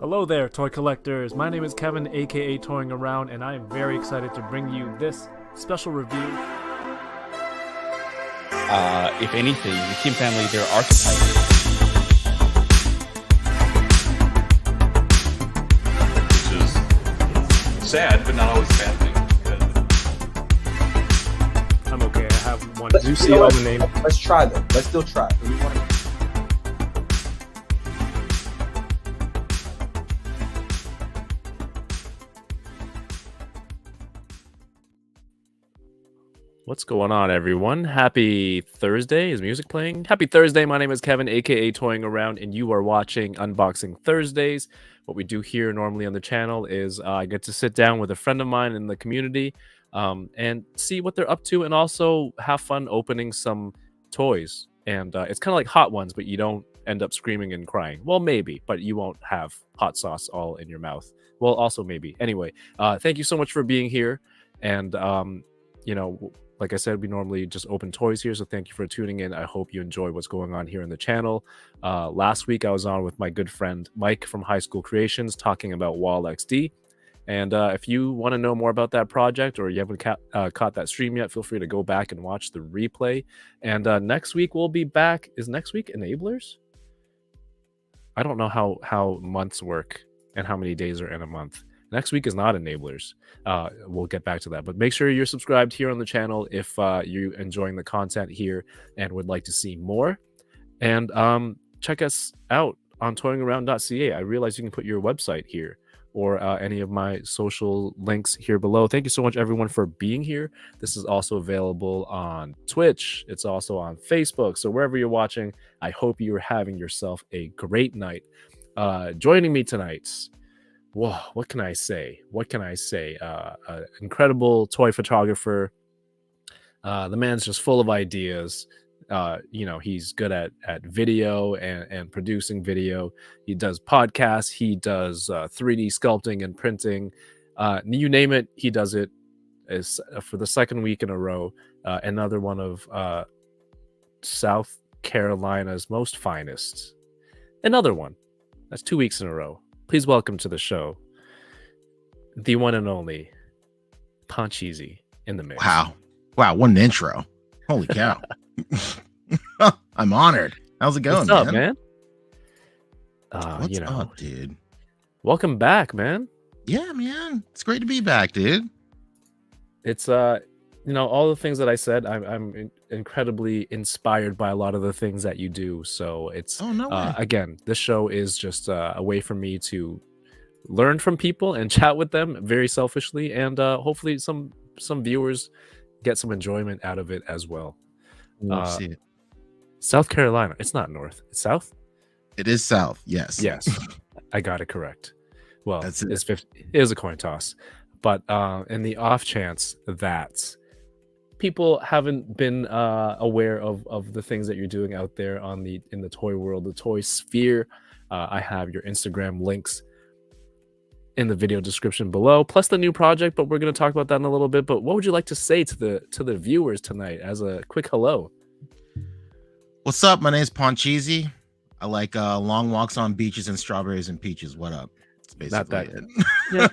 Hello there, toy collectors. My name is Kevin, aka Toying Around, and I am very excited to bring you this special review. If anything, the Kim family, they're archetypes. Which is sad, but not always a bad thing. I'm okay. I have one juicy other name. Let's try them. Let's still try. What's going on, everyone? Happy Thursday. Is music playing? Happy Thursday. My name is Kevin, aka Toying Around, and you are watching Unboxing Thursdays. What we do here normally on the channel is I get to sit down with a friend of mine in the community and see what they're up to, and also have fun opening some toys. And it's kind of like Hot Ones, but you don't end up screaming and crying. Well, maybe, but you won't have hot sauce all in your mouth. Well, also maybe. Anyway, thank you so much for being here. And, like I said, we normally just open toys here, so thank you for tuning in. I hope you enjoy what's going on here in the channel. Last week, I was on with my good friend Mike from High School Creations talking about Wall XD. And if you want to know more about that project, or you haven't caught that stream yet, feel free to go back and watch the replay. And next week, we'll be back. Is next week Enablers? I don't know how months work and how many days are in a month. Next week is not Enablers. We'll get back to that. But make sure you're subscribed here on the channel if you're enjoying the content here and would like to see more. And check us out on toyingaround.ca. I realize you can put your website here or any of my social links here below. Thank you so much, everyone, for being here. This is also available on Twitch. It's also on Facebook. So wherever you're watching, I hope you're having yourself a great night. Joining me tonight, whoa, what can I say? Incredible toy photographer. The man's just full of ideas. He's good at video and producing video. He does podcasts. He does 3D sculpting and printing. You name it, he does it. Is for the second week in a row. Another one of South Carolina's most finest. Another one. That's 2 weeks in a row. Please welcome to the show, the one and only Pancheezey in the mix. Wow, what an intro. Holy cow. I'm honored. How's it going, What's up, man? What's up, dude? Welcome back, man. Yeah, man. It's great to be back, dude. It's all the things that I said, I'm incredibly inspired by a lot of the things that you do. So it's again, this show is just a way for me to learn from people and chat with them very selfishly, and hopefully some viewers get some enjoyment out of it as well. See it. South Carolina, it's not north, it's south. It is south. Yes. I got it correct. Well, That's it is a coin toss, but in the off chance that people haven't been aware of the things that you're doing out there in the toy world, the toy sphere, I have your Instagram links in the video description below, plus the new project, but we're going to talk about that in a little bit. But what would you like to say to the viewers tonight as a quick hello? What's up? My name is Pancheezey. I like long walks on beaches and strawberries and peaches. What up? It's basically it. Yeah,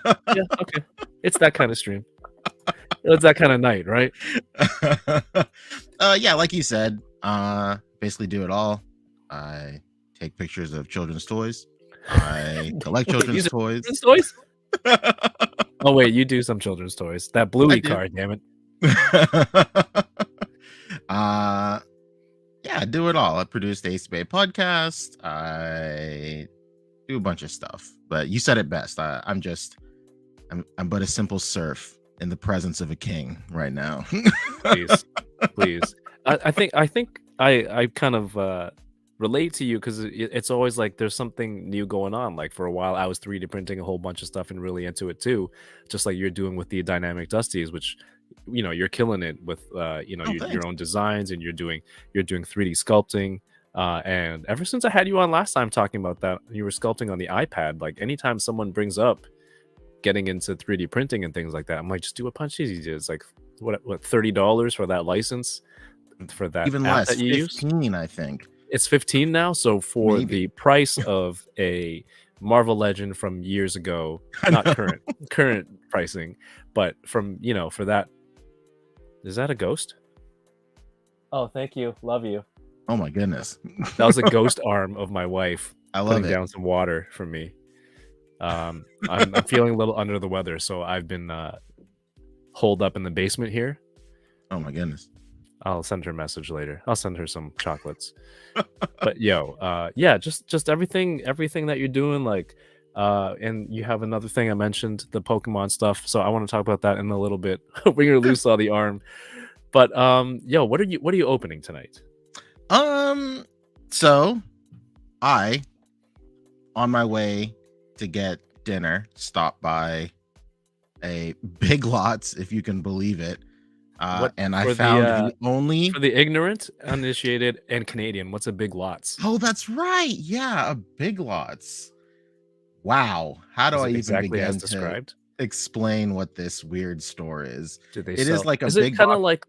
okay. It's that kind of stream. It's that kind of night, right? Yeah, like you said, basically do it all. I take pictures of children's toys. I collect children's toys. Children's toys? Oh wait, you do some children's toys. That Bluey card, damn it. Yeah, I do it all. I produce the Ace Bay podcast. I do a bunch of stuff. But you said it best. I'm but a simple serf in the presence of a king right now. please. I think I kind of relate to you, because it's always like there's something new going on. Like for a while I was 3D printing a whole bunch of stuff and really into it too, just like you're doing with the dynamic dusties, which you're killing it with your own designs, and you're doing 3D sculpting, and ever since I had you on last time talking about that, you were sculpting on the iPad. Like anytime someone brings up getting into 3D printing and things like that, I'm like, just do what Pancheezey did. It's like what $30 for that license, for that even app less, that you 15 use? I think It's 15 now. So for the price of a Marvel Legend from years ago, not current pricing, but from for that. Is that a ghost? Oh, thank you, love you. Oh my goodness. That was a ghost arm of my wife I love putting it. down some water for me. I'm feeling a little under the weather, so I've been holed up in the basement here. Oh my goodness. I'll send her a message later. I'll send her some chocolates. But yeah, just everything that you're doing, like, and you have another thing I mentioned, the Pokemon stuff. So I want to talk about that in a little bit. We're gonna lose all the arm. But what are you opening tonight? So I, on my way to get dinner, stopped by a Big Lots, if you can believe it. And I found the only for the ignorant, uninitiated, and Canadian. What's a Big Lots? Oh, that's right. Yeah, a Big Lots. Wow. How do I even exactly begin as described? to explain what this weird store is? It is like a is big it kind of box. like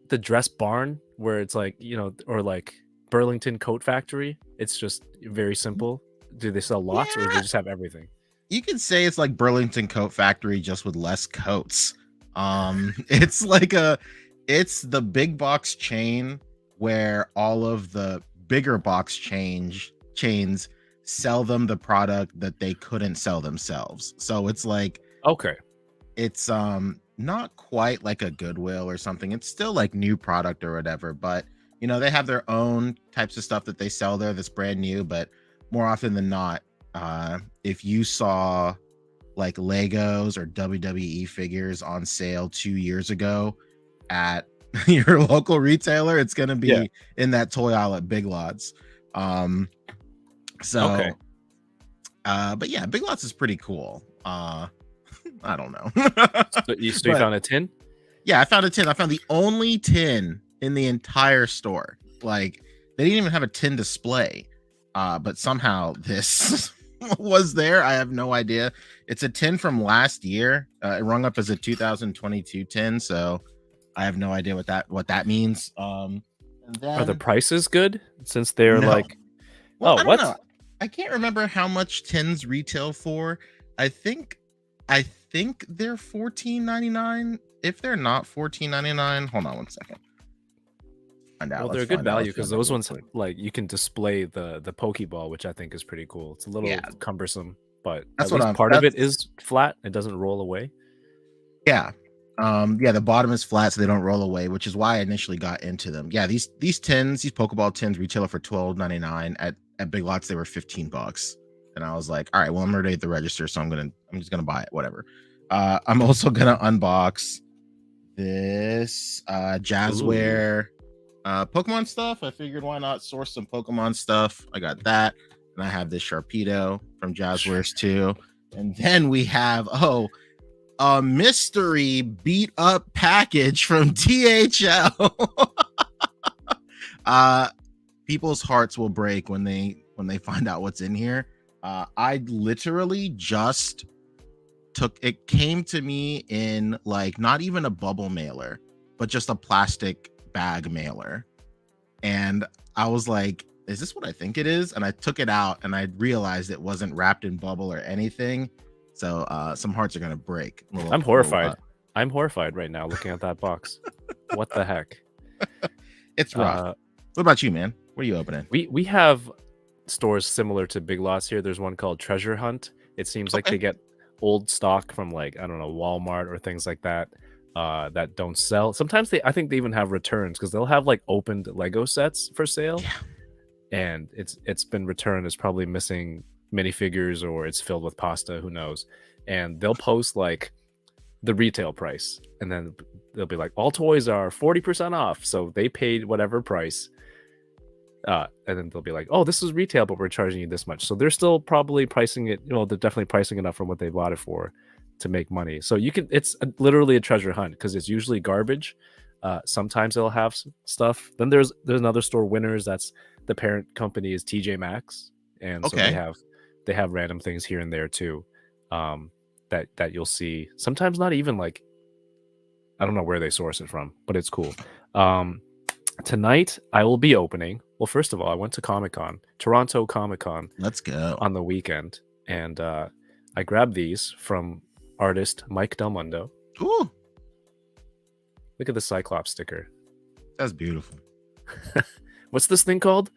the Dress Barn, where it's like, or like Burlington Coat Factory? It's just very simple. Do they sell lots, or do they just have everything? You could say it's like Burlington Coat Factory, just with less coats. It's like it's the big box chain where all of the bigger box chains sell them the product that they couldn't sell themselves. So it's like, okay, it's not quite like a Goodwill or something. It's still like new product or whatever, but they have their own types of stuff that they sell there that's brand new. But more often than not, if you saw like Legos or WWE figures on sale 2 years ago at your local retailer, it's going to be in that toy aisle at Big Lots. Okay. But yeah, Big Lots is pretty cool. I don't know. So you found a tin? Yeah, I found a tin. I found the only tin in the entire store. Like, they didn't even have a tin display. But somehow this was there. I have no idea. It's a tin from last year. It rung up as a 2022 tin, so I have no idea what that means. And then, are the prices good since they're like? Well, oh, I what? Don't know. I can't remember how much tins retail for. I think they're $14.99. If they're not $14.99, hold on one second. Well, they're a good value because those ones, like, you can display the Pokeball, which I think is pretty cool. It's a little cumbersome, but that's at least part of it is flat. It doesn't roll away. Yeah. The bottom is flat, so they don't roll away, which is why I initially got into them. Yeah, these Pokeball tins retail for $12.99. At Big Lots they were $15, and I was like, all right, well, I'm already at the register, so I'm just gonna buy it, whatever. I'm also gonna unbox this Jazzware Pokemon stuff. I figured why not source some Pokemon stuff. I got that, and I have this Sharpedo from Jazzwares too, and then we have a mystery beat up package from THL. People's hearts will break when they find out what's in here. I literally just it came to me in like not even a bubble mailer, but just a plastic bag mailer. And I was like, is this what I think it is? And I took it out and I realized it wasn't wrapped in bubble or anything. So some hearts are gonna break. I'm horrified. I'm horrified right now looking at that box. What the heck? It's rough. What about you, man? What are you opening? We have stores similar to Big Lots here. There's one called Treasure Hunt. It seems like they get old stock from, like, I don't know, Walmart or things like that that don't sell. Sometimes I think they even have returns because they'll have like opened Lego sets for sale, and it's been returned. It's probably missing minifigures or it's filled with pasta. Who knows? And they'll post like the retail price, and then they'll be like, all toys are 40% off. So they paid whatever price. And then they'll be like, oh, this is retail, but we're charging you this much. So they're still probably pricing it, they're definitely pricing it up from what they bought it for to make money. So it's literally a treasure hunt because it's usually garbage. Sometimes they'll have stuff. Then there's another store, Winners. That's the parent company is TJ Maxx. And so they have random things here and there too. That you'll see. Sometimes not even like, I don't know where they source it from, but it's cool. Tonight I will be opening Well, first of all, I went to Toronto Comic Con Let's go. on the weekend, and I grabbed these from artist Mike Del Mundo. Ooh, Look at the Cyclops sticker. that's beautiful. What's this thing called?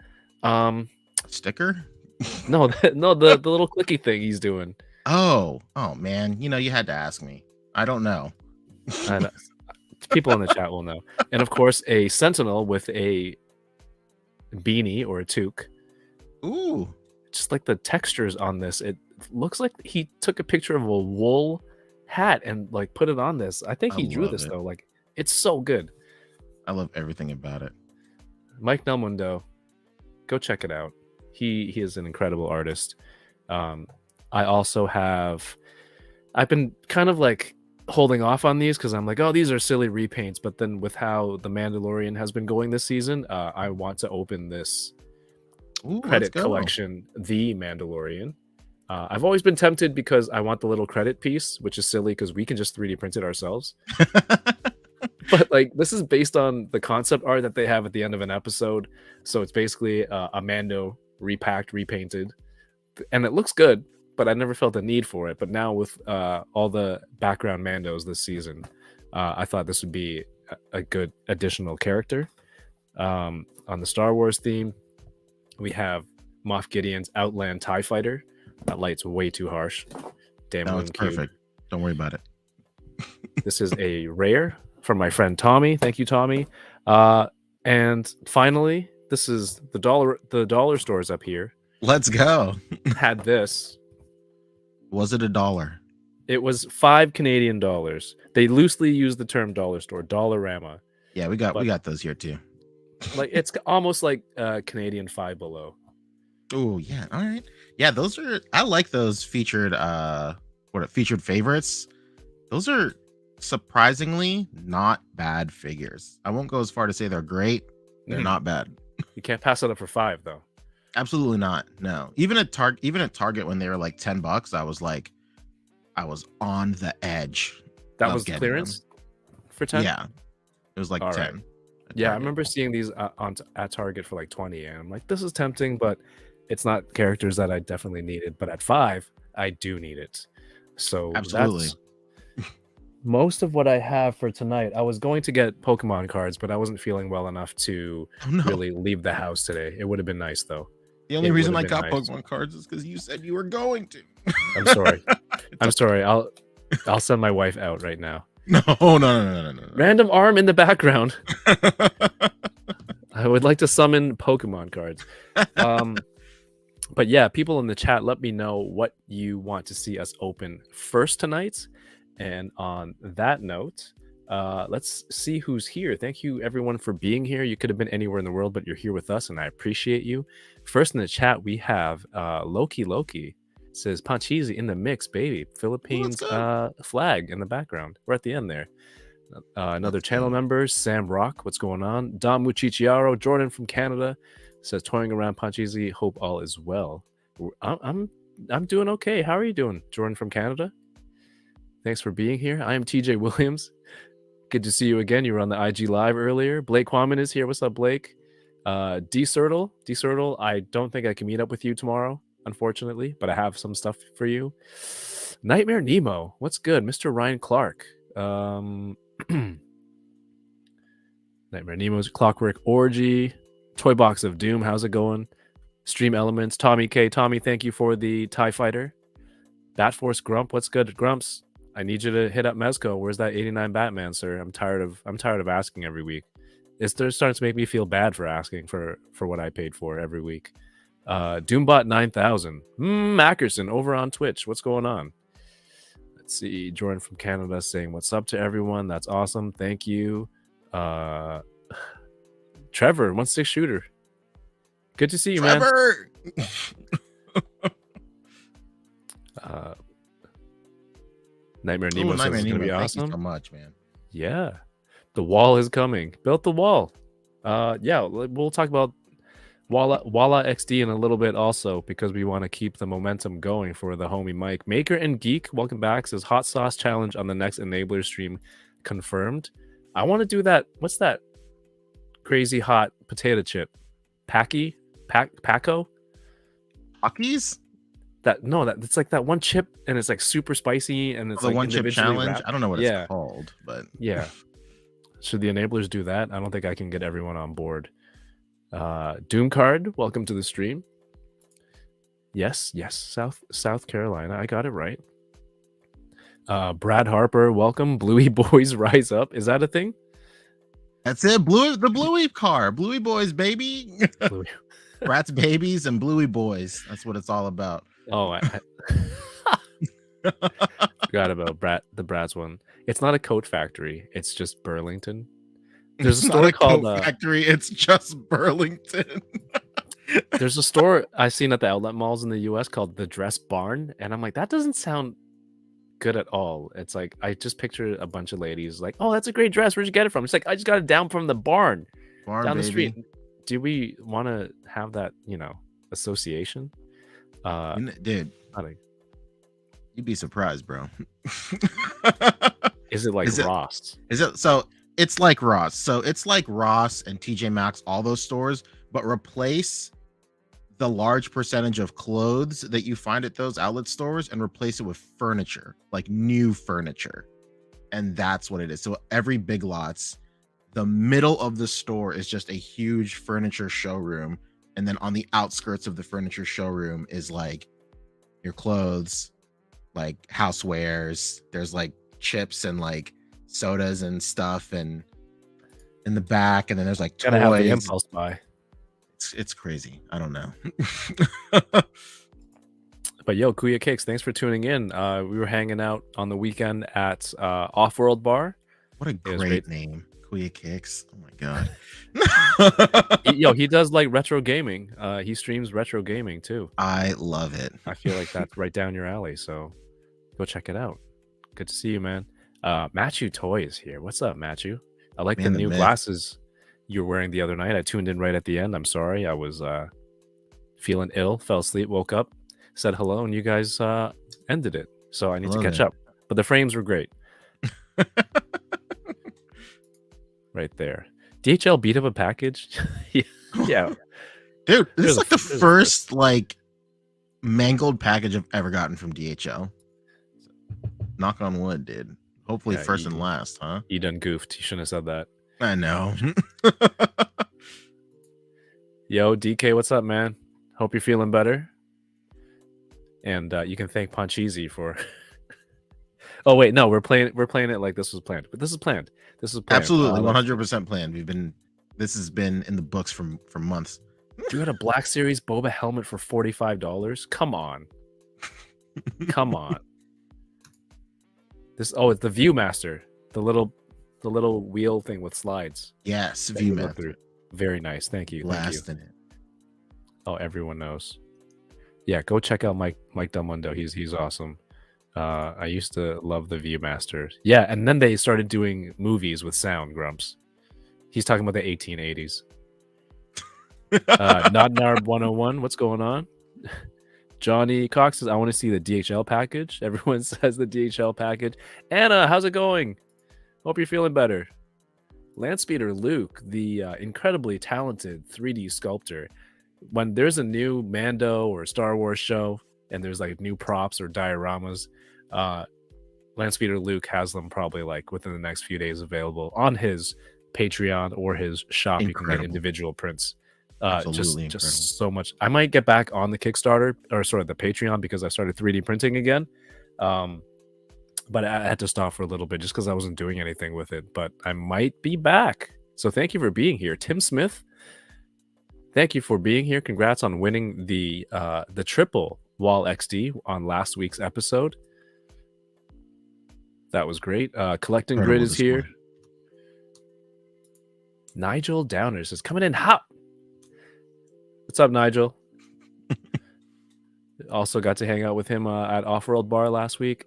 Sticker? No, the little clicky thing he's doing. Oh man. You had to ask me. I don't know. I know. People in the chat will know. And of course, a sentinel with a beanie or a toque. Ooh. Just like the textures on this, it looks like he took a picture of a wool hat and like put it on this. I think he drew this though. Like, it's so good. I love everything about it. Mike Del Mundo, go check it out. He is an incredible artist. I also I've been kind of like holding off on these because I'm like, oh, these are silly repaints. But then with how The Mandalorian has been going this season, I want to open this credit collection, The Mandalorian. I've always been tempted because I want the little credit piece, which is silly because we can just 3D print it ourselves. But like, this is based on the concept art that they have at the end of an episode. So it's basically a Mando repacked, repainted, and it looks good. But I never felt the need for it. But now with all the background Mandos this season, I thought this would be a good additional character. On the Star Wars theme, we have Moff Gideon's Outland TIE Fighter. That light's way too harsh. Damn, no, it's perfect. Don't worry about it. This is a rare from my friend Tommy. Thank you, Tommy. And finally, this is the dollar stores up here. Let's go. Had this. Was it $1? It was 5 Canadian dollars. They loosely use the term dollar store, Dollarama. Yeah, we got those here too. Like, it's almost like Canadian Five Below. Oh yeah, all right. Yeah, I like those featured featured favorites. Those are surprisingly not bad figures. I won't go as far to say they're great. They're not bad. You can't pass it up for 5 though. Absolutely not. No. Even at Target when they were like $10, I was on the edge. That was clearance for 10? Yeah. It was like All 10. Right. Yeah, I remember seeing these at Target for like 20, and I'm like, this is tempting, but it's not characters that I definitely needed. But at 5, I do need it. So absolutely. That's most of what I have for tonight. I was going to get Pokemon cards, but I wasn't feeling well enough to really leave the house today. It would have been nice though. The only reason I got Pokemon cards is because you said you were going to. I'm sorry. I'm sorry. I'll send my wife out right now. No. Random arm in the background. I would like to summon Pokemon cards. But yeah, people in the chat, let me know what you want to see us open first tonight. And on that note, let's see who's here. Thank you everyone for being here. You could have been anywhere in the world, but you're here with us and I appreciate you. First in the chat, we have Loki says Pancheezey in the mix, baby. Philippines flag in the background. We're at the end there. Another channel member, Sam Rock. What's going on? Dom Muchichiaro, Jordan from Canada says toying around Pancheezey. Hope all is well. I'm doing okay. How are you doing, Jordan from Canada? Thanks for being here. I am TJ Williams. Good to see you again. You were on the IG Live earlier. Blake Quammen is here. What's up, Blake? D-Cirtle, I don't think I can meet up with you tomorrow, unfortunately, but I have some stuff for you. Nightmare Nemo, what's good? Mr. Ryan Clark. Nightmare Nemo's Clockwork Orgy. Toy Box of Doom, how's it going? Stream Elements, Tommy K. Tommy, thank you for the TIE Fighter. Bat Force Grump, what's good? Grumps, I need you to hit up Mezco. Where's that 89 Batman, sir? I'm tired of asking every week. It's starting to make me feel bad for asking for what I paid for every week. Doombot 9000. Mackerson over on Twitch. What's going on? Let's see. Jordan from Canada saying what's up to everyone. That's awesome. Thank you. Trevor, 1-6 shooter. Good to see you, Trevor! Man. Nightmare Nemo says it's gonna be awesome. Thank you so much, man. Yeah. The wall is coming. Built the wall. Yeah, we'll talk about Walla XD in a little bit also because we want to keep the momentum going for the homie Mike. Maker and Geek, welcome back. Says hot sauce challenge on the next Enabler stream confirmed. I want to do that. What's that crazy hot potato chip? Paco. Pockies? That it's like that one chip, and it's like super spicy, and it's The like one chip individually challenge. wrapped. I don't know what Yeah. it's called, but Yeah. Should the enablers do that? I don't think I can get everyone on board. Doom Card, welcome to the stream. Yes, South Carolina. I got it right. Brad Harper, welcome. Bluey Boys Rise Up. Is that a thing? that's it. The Bluey car. Bluey Boys, baby. Bluey. Rats babies and Bluey Boys. That's what it's all about. Oh, I forgot about the Brad's one. It's not a coat factory. It's just Burlington. There's a It's store not a called Coke factory. It's just Burlington. there's a store I've seen at the outlet malls in the US called the Dress Barn, and I'm like, that doesn't sound good at all. It's like I just picture a bunch of ladies like, oh, that's a great dress. Where'd you get it from? It's like I just got it down from the barn down the street. Do we want to have that, association? Dude, Not a- you'd be surprised, bro. Is it like Is it- Ross? Is it so? It's like Ross. So it's like Ross and TJ Maxx, all those stores, but replace the large percentage of clothes that you find at those outlet stores and replace it with furniture, like new furniture. And that's what it is. So every Big Lots, the middle of the store is just a huge furniture showroom. And then on the outskirts of the furniture showroom is like your clothes, like housewares. There's like chips and like sodas and stuff, and in the back, and then there's like Gotta have the toys. impulse buy. It's crazy. I don't know. But yo, Kuya Cakes, thanks for tuning in. We were hanging out on the weekend at Off-World Bar. What a was great great. name, Kuya Kicks. Oh my god. He does like retro gaming. He streams retro gaming too. I love it. I feel like that's right down your alley. So go check it out. Good to see you, man. Matthew Toy is here. What's up, Matthew? I like Man, the the new myth. glasses you were wearing the other night. I tuned in right at the end. I'm sorry. I was feeling ill, fell asleep, woke up, said hello, and you guys ended it. So I need to Love catch it. up. But the frames were great. Right there. DHL beat up a package. Yeah. Dude, this There's is a- like the there's a first like mangled package I've ever gotten from DHL. Knock on wood, dude. Hopefully Yeah, first you- and last, huh? You done goofed. You shouldn't have said that. I know. Yo, DK, what's up, man? Hope you're feeling better. And you can thank Pancheezey for. Oh wait, no, we're playing it like this was planned, but this is planned. This is planned. Absolutely, Let's- 100% planned. This has been in the books for months. You got a Black Series Boba helmet for $45? Come on. Come on. It's the Viewmaster, the little wheel thing with slides. Yes, that you look VMAP. through. Very nice. Thank you. Thank you. Blasting it. Oh, everyone knows. Yeah, go check out Mike Delmundo. He's awesome. I used to love the Viewmaster. Yeah, and then they started doing movies with sound, Grumps. He's talking about the 1880s. Not Narb 101. What's going on? Johnny Cox says, I want to see the DHL package. Everyone says the DHL package. Anna, how's it going? Hope you're feeling better. Landspeeder Luke, the incredibly talented 3D sculptor. When there's a new Mando or Star Wars show and there's like new props or dioramas, Landspeeder Luke has them probably like within the next few days available on his Patreon or his shop. You can get Incredible. individual prints. Absolutely Just so much. I might get back on the Kickstarter or sort of the Patreon because I started 3D printing again. But I had to stop for a little bit just because I wasn't doing anything with it. But I might be back. So thank you for being here. Tim Smith, thank you for being here. Congrats on winning the triple Wall XD on last week's episode. That was great. Collecting Grid Incredible is here. display. Nigel Downer says, coming in hot. What's up, Nigel? Also got to hang out with him at Off-World Bar last week.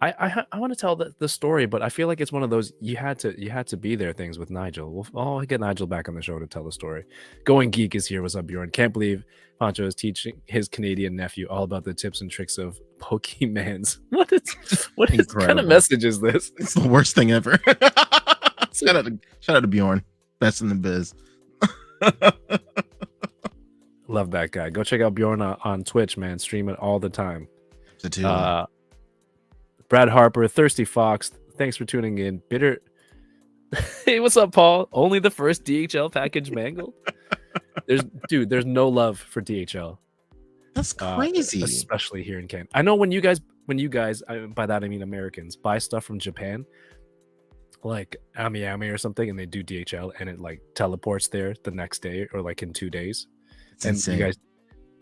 I want to tell the story, but I feel like it's one of those you had to be there things with Nigel. I'll get Nigel back on the show to tell the story. Going Geek is here. What's up, Bjorn? Can't believe Pancho is teaching his Canadian nephew all about the tips and tricks of Pokemans. What kind of Incredible. message is this? It's the worst thing ever. shout out to Bjorn. Best in the biz. Love that guy. Go check out Bjorn on Twitch, man. Stream it all the time. The two. Brad Harper, Thirsty Fox. Thanks for tuning in. Bitter. Hey, what's up, Paul? Only the first DHL package mangled. There's no love for DHL. That's crazy. Especially here in Canada. I know when you guys, by that I mean Americans, buy stuff from Japan, like Ami or something, and they do DHL, and it like teleports there the next day or like in 2 days. It's and insane.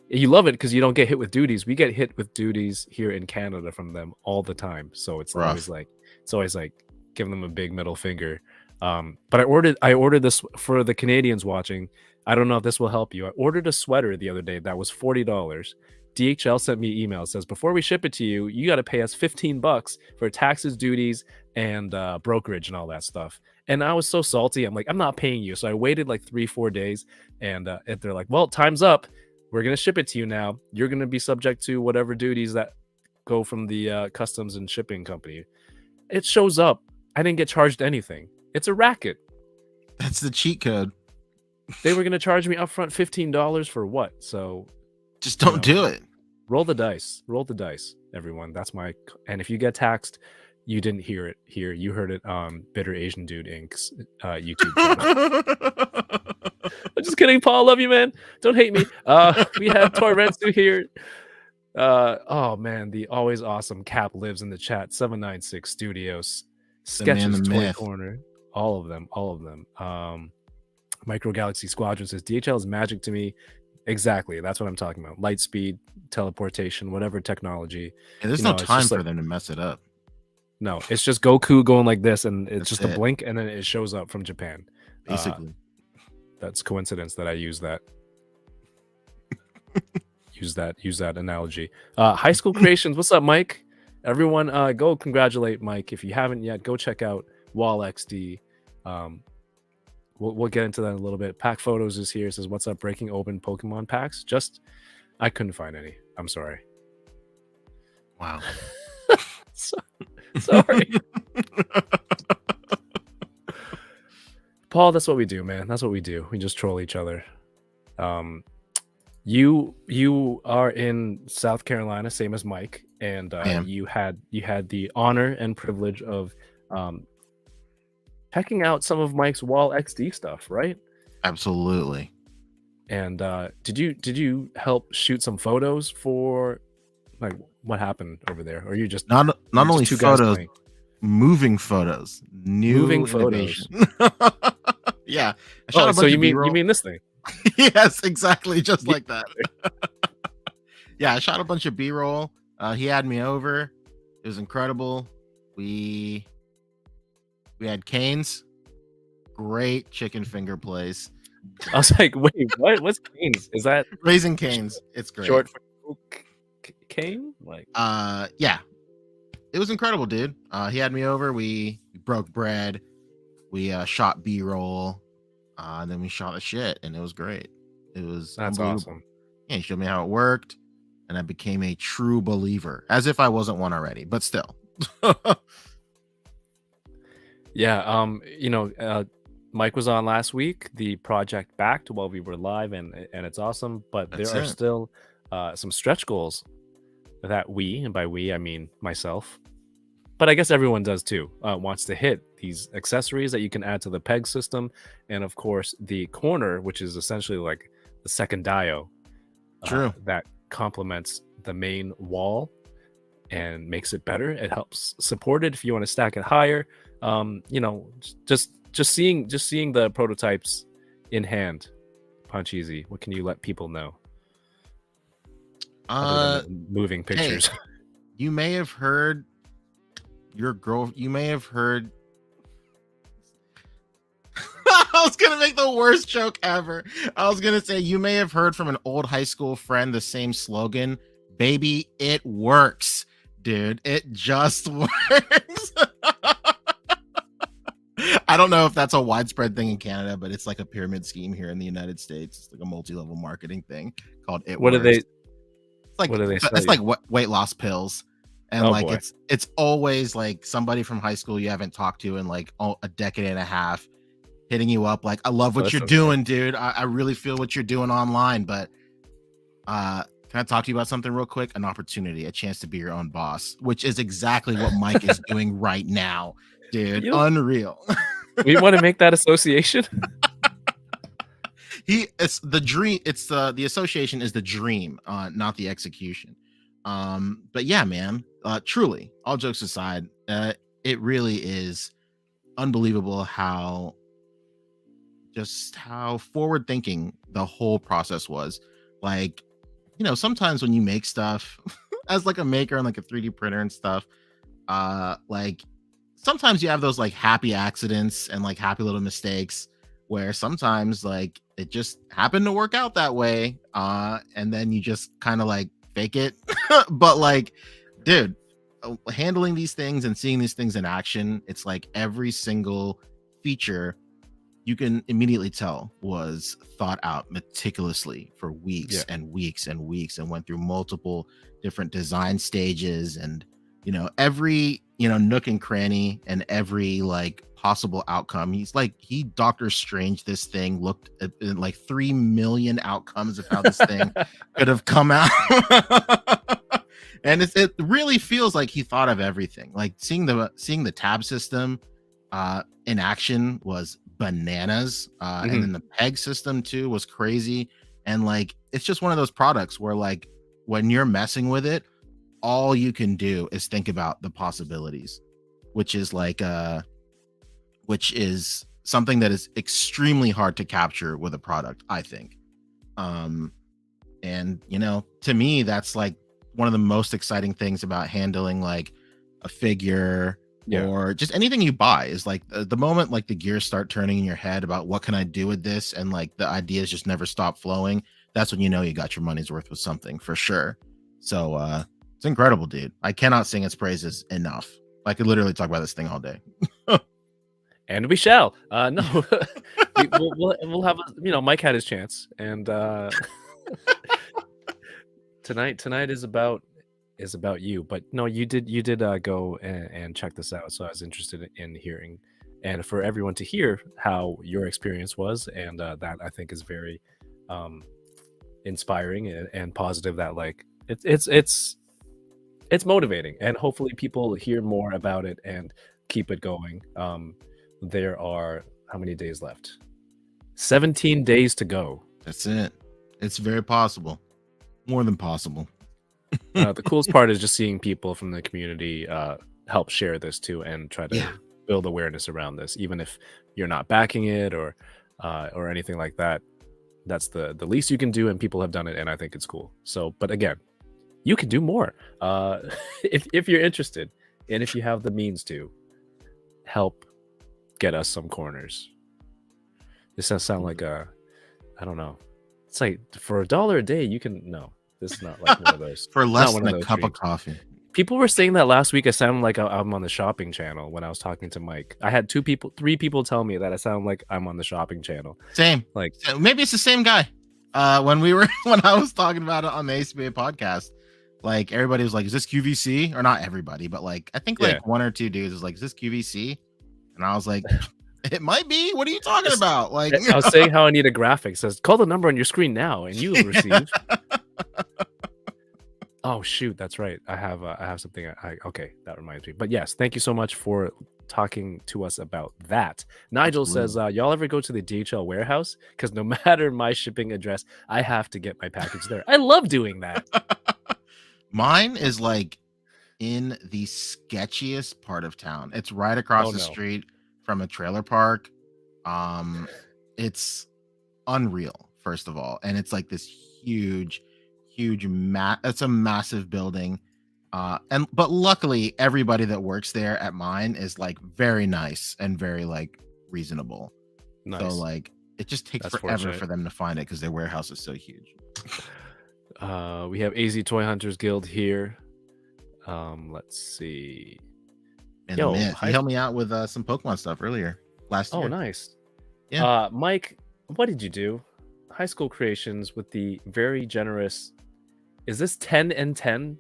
You love it because you don't get hit with duties. We get hit with duties here in Canada from them all the time. So it's always like giving them a big middle finger. But I ordered this for the Canadians watching. I don't know if this will help you. I ordered a sweater the other day that was $40. DHL sent me email. It says, before we ship it to you, you got to pay us $15 for taxes, duties, and brokerage and all that stuff. And I was so salty. I'm like, I'm not paying you. So I waited like 3-4 days, and they're like, well, time's up. We're going to ship it to you now. You're going to be subject to whatever duties that go from the customs and shipping company. It shows up. I didn't get charged anything. It's a racket. That's the cheat code. They were going to charge me upfront $15 for what? So just don't do it. Roll the dice, everyone. That's and if you get taxed, you didn't hear it here. You heard it on Bitter Asian Dude Inc.'s YouTube channel. I'm just kidding, Paul. Love you, man. Don't hate me. We have Torrensu here. Oh man, the always awesome Cap lives in the chat. 796 Studios, Sketches, Toy Corner, all of them. Micro Galaxy Squadron says DHL is magic to me. Exactly, that's what I'm talking about. Light speed, teleportation, whatever technology. And there's no time for them to mess it up. No, it's just Goku going like this, and it's just a blink, and then it shows up from Japan. Basically, that's coincidence that I use that. use that analogy. High School Creations, what's up, Mike? Everyone, go congratulate Mike if you haven't yet. Go check out Wall XD. We'll get into that in a little bit. Pack Photos is here. Says, what's up? Breaking open Pokemon packs. I couldn't find any. I'm sorry. Wow. Sorry. Paul, that's what we do, man. That's what we do. We just troll each other. You are in South Carolina, same as Mike, and you had the honor and privilege of checking out some of Mike's Wall XD stuff, right? Absolutely. And did you help shoot some photos for, like, what happened over there, or you just not only two photos, moving photos, moving photos? Yeah. Oh, so you mean this thing? Yes, exactly, just like that. Yeah, I shot a bunch of B-roll. He had me over. It was incredible. We had Cane's. Great chicken finger place. I was like, wait, what? What's Cane's? Is that Raising Cane's? It's great. Short for Cane? Like, yeah. It was incredible, dude. He had me over. We broke bread. We shot B-roll. And then we shot the shit, and it was great. That's awesome. Yeah, he showed me how it worked, and I became a true believer, as if I wasn't one already, but still. Yeah, Mike was on last week. The project backed while we were live, and it's awesome. But there are still some stretch goals that and by we I mean myself, but I guess everyone does too, wants to hit these accessories that you can add to the peg system, and of course the corner, which is essentially like the second dio. True. That complements the main wall and makes it better. It helps support it if you want to stack it higher. Just seeing the prototypes in hand. Pancheezey, what can you let people know? Moving pictures. Hey, you may have heard I was gonna make the worst joke ever. I was gonna say, you may have heard from an old high school friend the same slogan. Baby, it works, dude. It just works. I don't know if that's a widespread thing in Canada, but it's like a pyramid scheme here in the United States. It's like a multi-level marketing thing called It What Works. do they? It's like, what do they say? It's like weight loss pills, and boy. it's always like somebody from high school you haven't talked to in like a decade and a half, hitting you up like, I love what you're doing, dude. I really feel what you're doing online, but Can I talk to you about something real quick? An opportunity, a chance to be your own boss, which is exactly what Mike is doing right now, dude. You know, Unreal. we want to make that association. It's the dream. It's the association is the dream, not the execution. But yeah, man. Truly, all jokes aside, it really is unbelievable how forward thinking the whole process was. Like, sometimes when you make stuff as like a maker on like a 3D printer and stuff, like sometimes you have those like happy accidents and like happy little mistakes where sometimes like it just happened to work out that way, and then you just kind of like fake it. But like, dude, handling these things and seeing these things in action, it's like every single feature you can immediately tell was thought out meticulously for weeks and weeks and weeks, and went through multiple different design stages, and every nook and cranny and every like possible outcome. He Doctor Strange this thing, looked at like 3 million outcomes of how this thing could have come out. And it really feels like he thought of everything. Like seeing the tab system in action was bananas, and then the peg system too was crazy. And like it's just one of those products where like when you're messing with it, all you can do is think about the possibilities, which is something that is extremely hard to capture with a product, I think. And to me, that's like one of the most exciting things about handling like a figure or just anything you buy, is like the moment like the gears start turning in your head about what can I do with this, and like the ideas just never stop flowing. That's when you know you got your money's worth with something for sure. So it's incredible, dude. I cannot sing its praises enough. I could literally talk about this thing all day. And we shall. No, we'll have Mike had his chance, and tonight is about you. But no, you did go and check this out, so I was interested in hearing, and for everyone to hear how your experience was, and that I think is very inspiring and positive. That like it's motivating, and hopefully people hear more about it and keep it going. There are how many days left? 17 days to go. That's it. It's very possible. More than possible. The coolest part is just seeing people from the community help share this too, and try to build awareness around this, even if you're not backing it or anything like that. That's the least you can do, and people have done it, and I think it's cool. So, but again, you can do more if you're interested, and if you have the means to help get us some corners. This does sound like I don't know. It's like for $1 a day you can. No, this is not like one of those. For less than a cup of coffee. People were saying that last week. I sounded like I'm on the shopping channel when I was talking to Mike. I had 3 people tell me that I sound like I'm on the shopping channel. Same. Like maybe it's the same guy. When I was talking about it on the ACBA podcast, like everybody was like, "Is this QVC?" Or not everybody, but like I think like 1 or 2 dudes was like, "Is this QVC?" And I was like, "It might be. What are you talking about?" Like I was saying how I need a graphic. It says, "Call the number on your screen now," and you will receive. Oh shoot, that's right. I have something. Okay, that reminds me. But yes, thank you so much for talking to us about that. Nigel says, "Y'all ever go to the DHL warehouse? Because no matter my shipping address, I have to get my package there." I love doing that. Mine is like in the sketchiest part of town. It's right across the street from a trailer park. It's unreal, first of all, and it's like this huge it's a massive building, but luckily everybody that works there at mine is like very nice and very like reasonable. So like it just takes forever for them to find it because their warehouse is so huge. We have AZ Toy Hunters Guild here. Let's see. And he helped me out with some Pokemon stuff earlier last year. Oh, nice. Yeah. Mike, what did you do? High School Creations with the very generous. Is this 10 and 10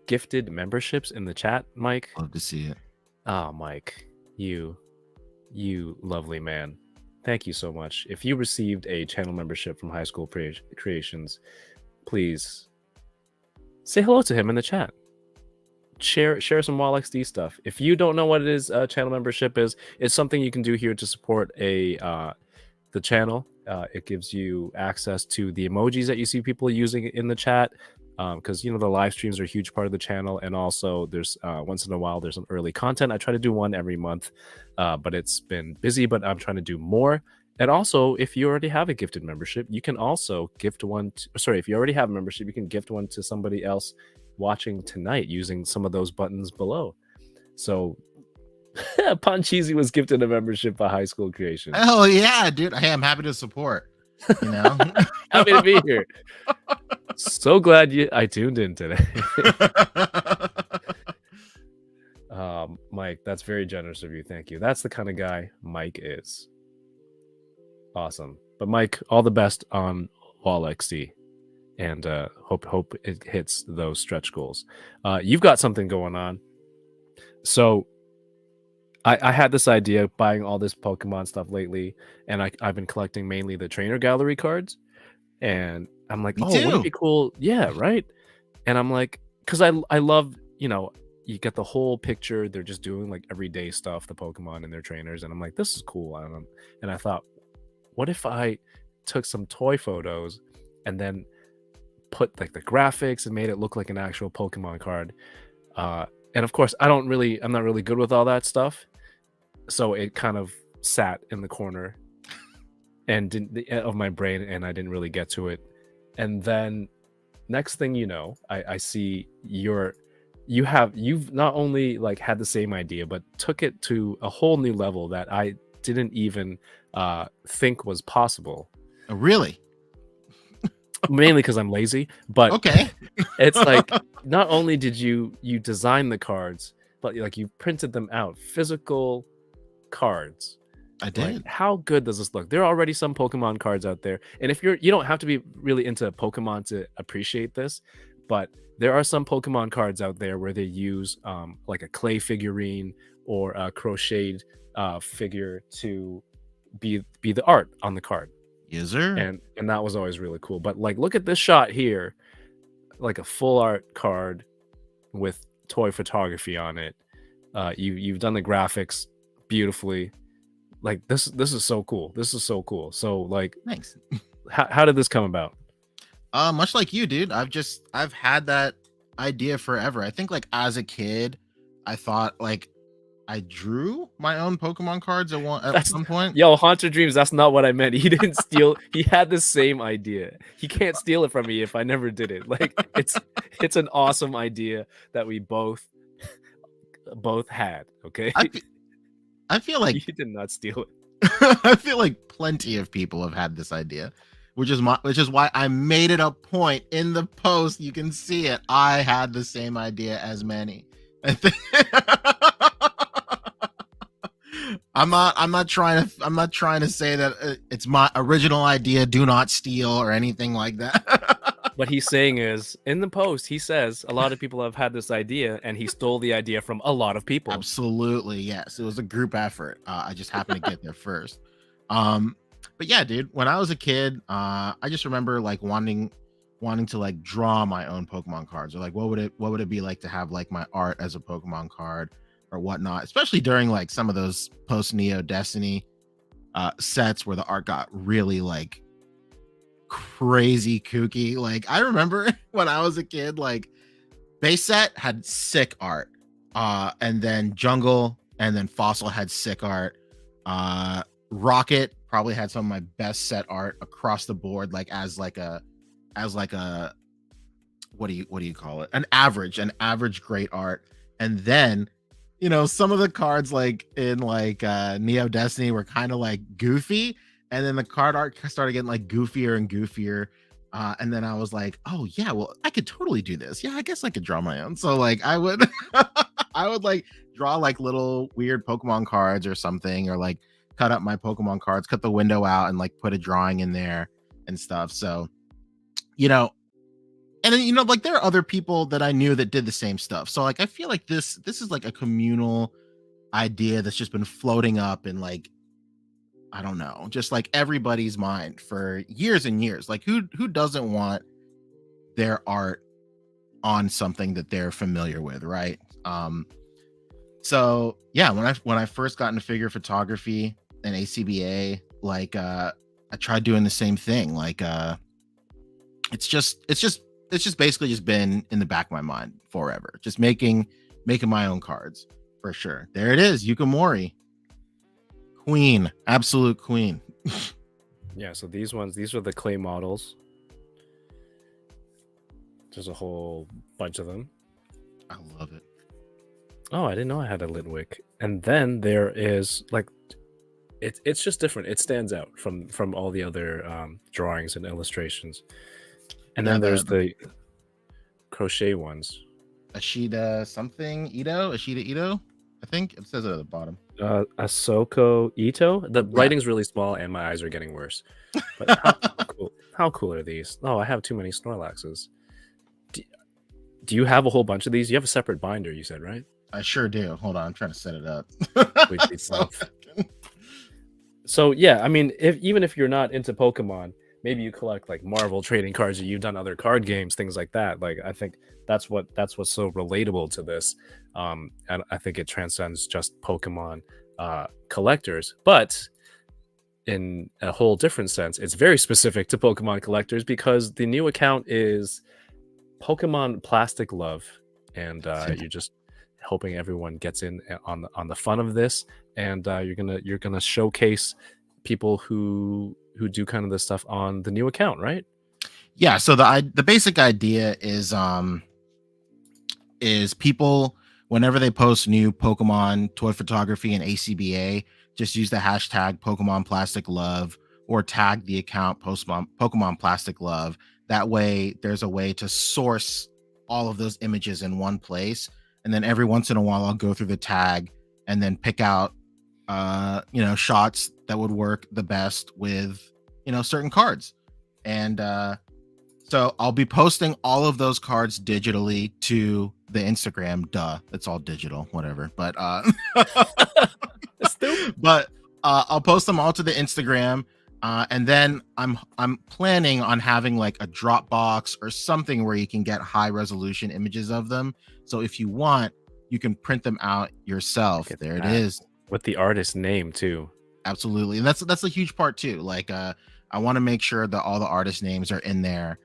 gifted memberships in the chat, Mike? Love to see it. Oh, Mike, you lovely man. Thank you so much. If you received a channel membership from High School Creations, please say hello to him in the chat. Share some WallXD stuff. If you don't know what it is, channel membership is, it's something you can do here to support the channel. It gives you access to the emojis that you see people using in the chat, because the live streams are a huge part of the channel, and also there's once in a while there's some early content. I try to do one every month, but it's been busy, but I'm trying to do more. And also, if you already have a gifted membership, you can also gift one if you already have a membership, you can gift one to somebody else watching tonight using some of those buttons below. So Pancheezey was gifted a membership by High School Creation. Oh yeah, dude. Hey, I'm happy to support. Happy to be here. So glad I tuned in today. Mike, that's very generous of you. Thank you. That's the kind of guy Mike is. Awesome. But Mike, all the best on WallXD, and hope it hits those stretch goals. You've got something going on. So I had this idea buying all this Pokemon stuff lately, and I've been collecting mainly the trainer gallery cards, and I'm like, wouldn't it be cool? Yeah, right. And I'm like, because I love, you get the whole picture. They're just doing like everyday stuff, the Pokemon and their trainers, and I'm like, this is cool. And I thought, what if I took some toy photos and then put like the graphics and made it look like an actual Pokemon card? And of course, I'm not really good with all that stuff, so it kind of sat in the corner and of my brain, and I didn't really get to it. And then next thing you know, I see you've not only like had the same idea, but took it to a whole new level that I didn't even think was possible. Oh, really? Mainly because I'm lazy, but okay. It's like, not only did you design the cards, but like you printed them out, physical cards. I did. Like, how good does this look? There are already some Pokemon cards out there, and if you don't have to be really into Pokemon to appreciate this, but there are some Pokemon cards out there where they use like a clay figurine or a crocheted figure to be the art on the card. Yes, sir. And that was always really cool. But like, look at this shot here, like a full art card with toy photography on it. You've done the graphics beautifully. Like this is so cool. This is so cool. So like, thanks. How did this come about? Much like you, dude. I've had that idea forever. I think like as a kid, I thought like I drew my own Pokemon cards at some point. Yo, Haunter Dreams, that's not what I meant. He didn't steal. He had the same idea. He can't steal it from me if I never did it. Like it's an awesome idea that we both had. Okay. I feel like you did not steal it. I feel like plenty of people have had this idea, which is why I made it a point in the post. You can see it. I had the same idea as many. I think I'm not trying to say that it's my original idea. Do not steal or anything like that. What he's saying is, in the post, he says a lot of people have had this idea, and he stole the idea from a lot of people. Absolutely, yes. It was a group effort. I just happened to get there first. But yeah, dude, when I was a kid, I just remember like wanting to like draw my own Pokemon cards, or like what would it be like to have like my art as a Pokemon card or whatnot, especially during like some of those post Neo Destiny sets where the art got really like crazy kooky. Like I remember when I was a kid, like base set had sick art, and then Jungle and then Fossil had sick art. Rocket probably had some of my best set art across the board, like as like a what do you call it, an average great art. And then some of the cards like in like Neo Destiny were kind of like goofy, and then the card art started getting like goofier and goofier, and then I was like, oh yeah, well I could totally do this. Yeah, I guess I could draw my own. So like I would like draw like little weird Pokemon cards or something, or like cut up my Pokemon cards, cut the window out and like put a drawing in there and stuff. So and then like there are other people that I knew that did the same stuff. So like I feel like this is like a communal idea that's just been floating up in like, I don't know, just like everybody's mind for years and years. Like who doesn't want their art on something that they're familiar with, right? So yeah, when I first got into figure photography and ACBA, like I tried doing the same thing. Like it's just basically just been in the back of my mind forever. Just making my own cards for sure. There it is, Yukimori. Queen, absolute queen. Yeah, so these are the clay models. There's a whole bunch of them. I love it. Oh, I didn't know I had a Litwick. And then there is like, it's just different. It stands out from all the other drawings and illustrations. And then there's the crochet ones. Ashida Ito, I think it says it at the bottom. Ahsoka Ito. The writing's really small and my eyes are getting worse. But how cool are these? Oh, I have too many Snorlaxes. Do you have a whole bunch of these? You have a separate binder, you said, right? I sure do. Hold on, I'm trying to set it up. So yeah, I mean, even if you're not into Pokemon, maybe you collect like Marvel trading cards, or you've done other card games, things like that. Like I think that's what's so relatable to this, and I think it transcends just Pokemon collectors, but in a whole different sense, it's very specific to Pokemon collectors because the new account is Pokemon Plastic Love, and you're just hoping everyone gets in on the fun of this, and you're gonna showcase people who do kind of this stuff on the new account, right? Yeah. So the basic idea is people, whenever they post new Pokemon toy photography and ACBA, just use the hashtag Pokemon Plastic Love or tag the account Pokemon Plastic Love. That way, there's a way to source all of those images in one place, and then every once in a while, I'll go through the tag and then pick out shots that would work the best with certain cards. And so I'll be posting all of those cards digitally to the Instagram. It's all digital, whatever. But I'll post them all to the Instagram, and then I'm planning on having like a Dropbox or something where you can get high resolution images of them. So if you want, you can print them out yourself. There it is, with the artist name too. Absolutely, and that's a huge part too. Like I want to make sure that all the artist names are in there.